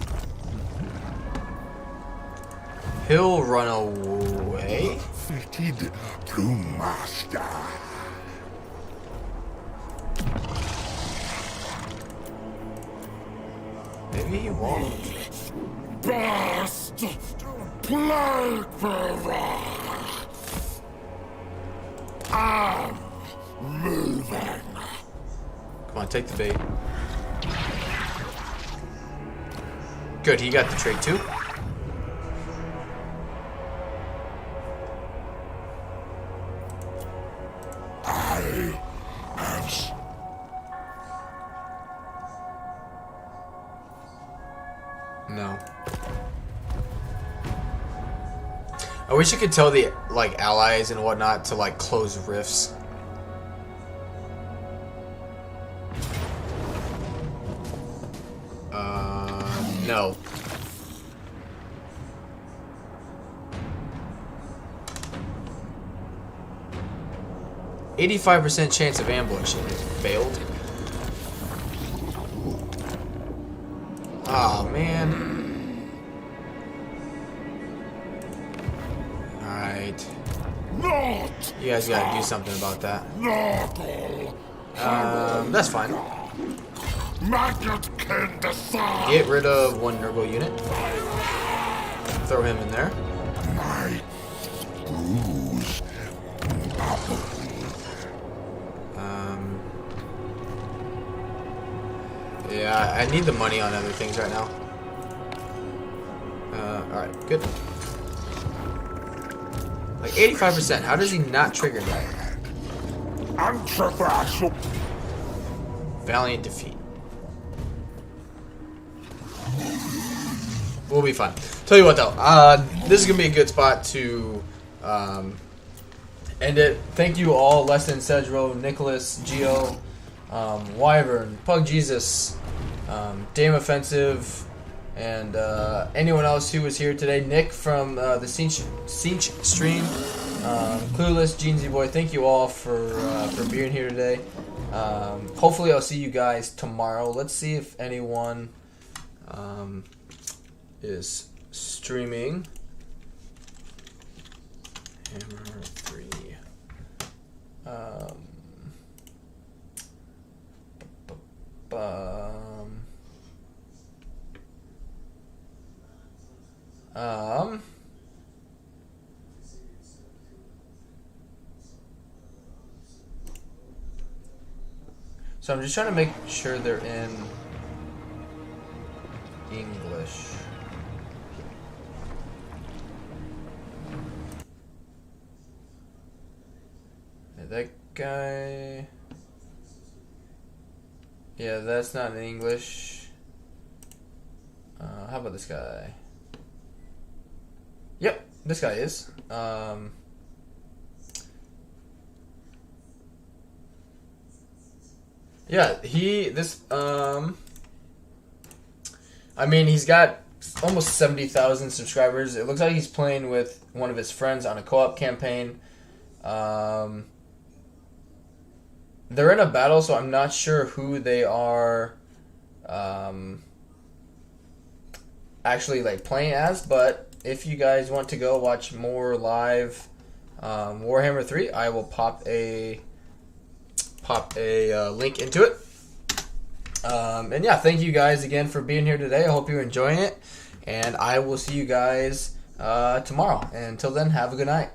He'll run away. Fitted to master. Maybe he won't. Best plague bearer. I'm moving. Come on, take the bait. Good, he got the trait too. No. I wish you could tell the allies and whatnot to close rifts. No. %85 chance of ambush. It failed. Oh man. Alright. You guys gotta do something about that. That's fine. Get rid of one Nurgle unit. Throw him in there. Yeah, I need the money on other things right now. Alright, good. 85%. How does he not trigger that? Valiant defeat. We'll be fine. Tell you what though, this is gonna be a good spot to end it. Thank you all, Leston, Cedro, Nicholas, Geo, Wyvern, Pug Jesus, Dame Offensive, and anyone else who was here today. Nick from the Cinch stream, Clueless, Jeansy Boy. Thank you all for being here today. Hopefully, I'll see you guys tomorrow. Let's see if anyone is streaming. Hammer 3. So I'm just trying to make sure they're in English. That guy... Yeah, that's not in English. How about this guy? Yep, this guy is. Yeah, I mean, he's got almost 70,000 subscribers. It looks like he's playing with one of his friends on a co-op campaign. They're in a battle, so I'm not sure who they are actually like playing as, but if you guys want to go watch more live Warhammer 3, I will pop a link into it. And yeah, thank you guys again for being here today. I hope you're enjoying it, and I will see you guys tomorrow. And until then, have a good night.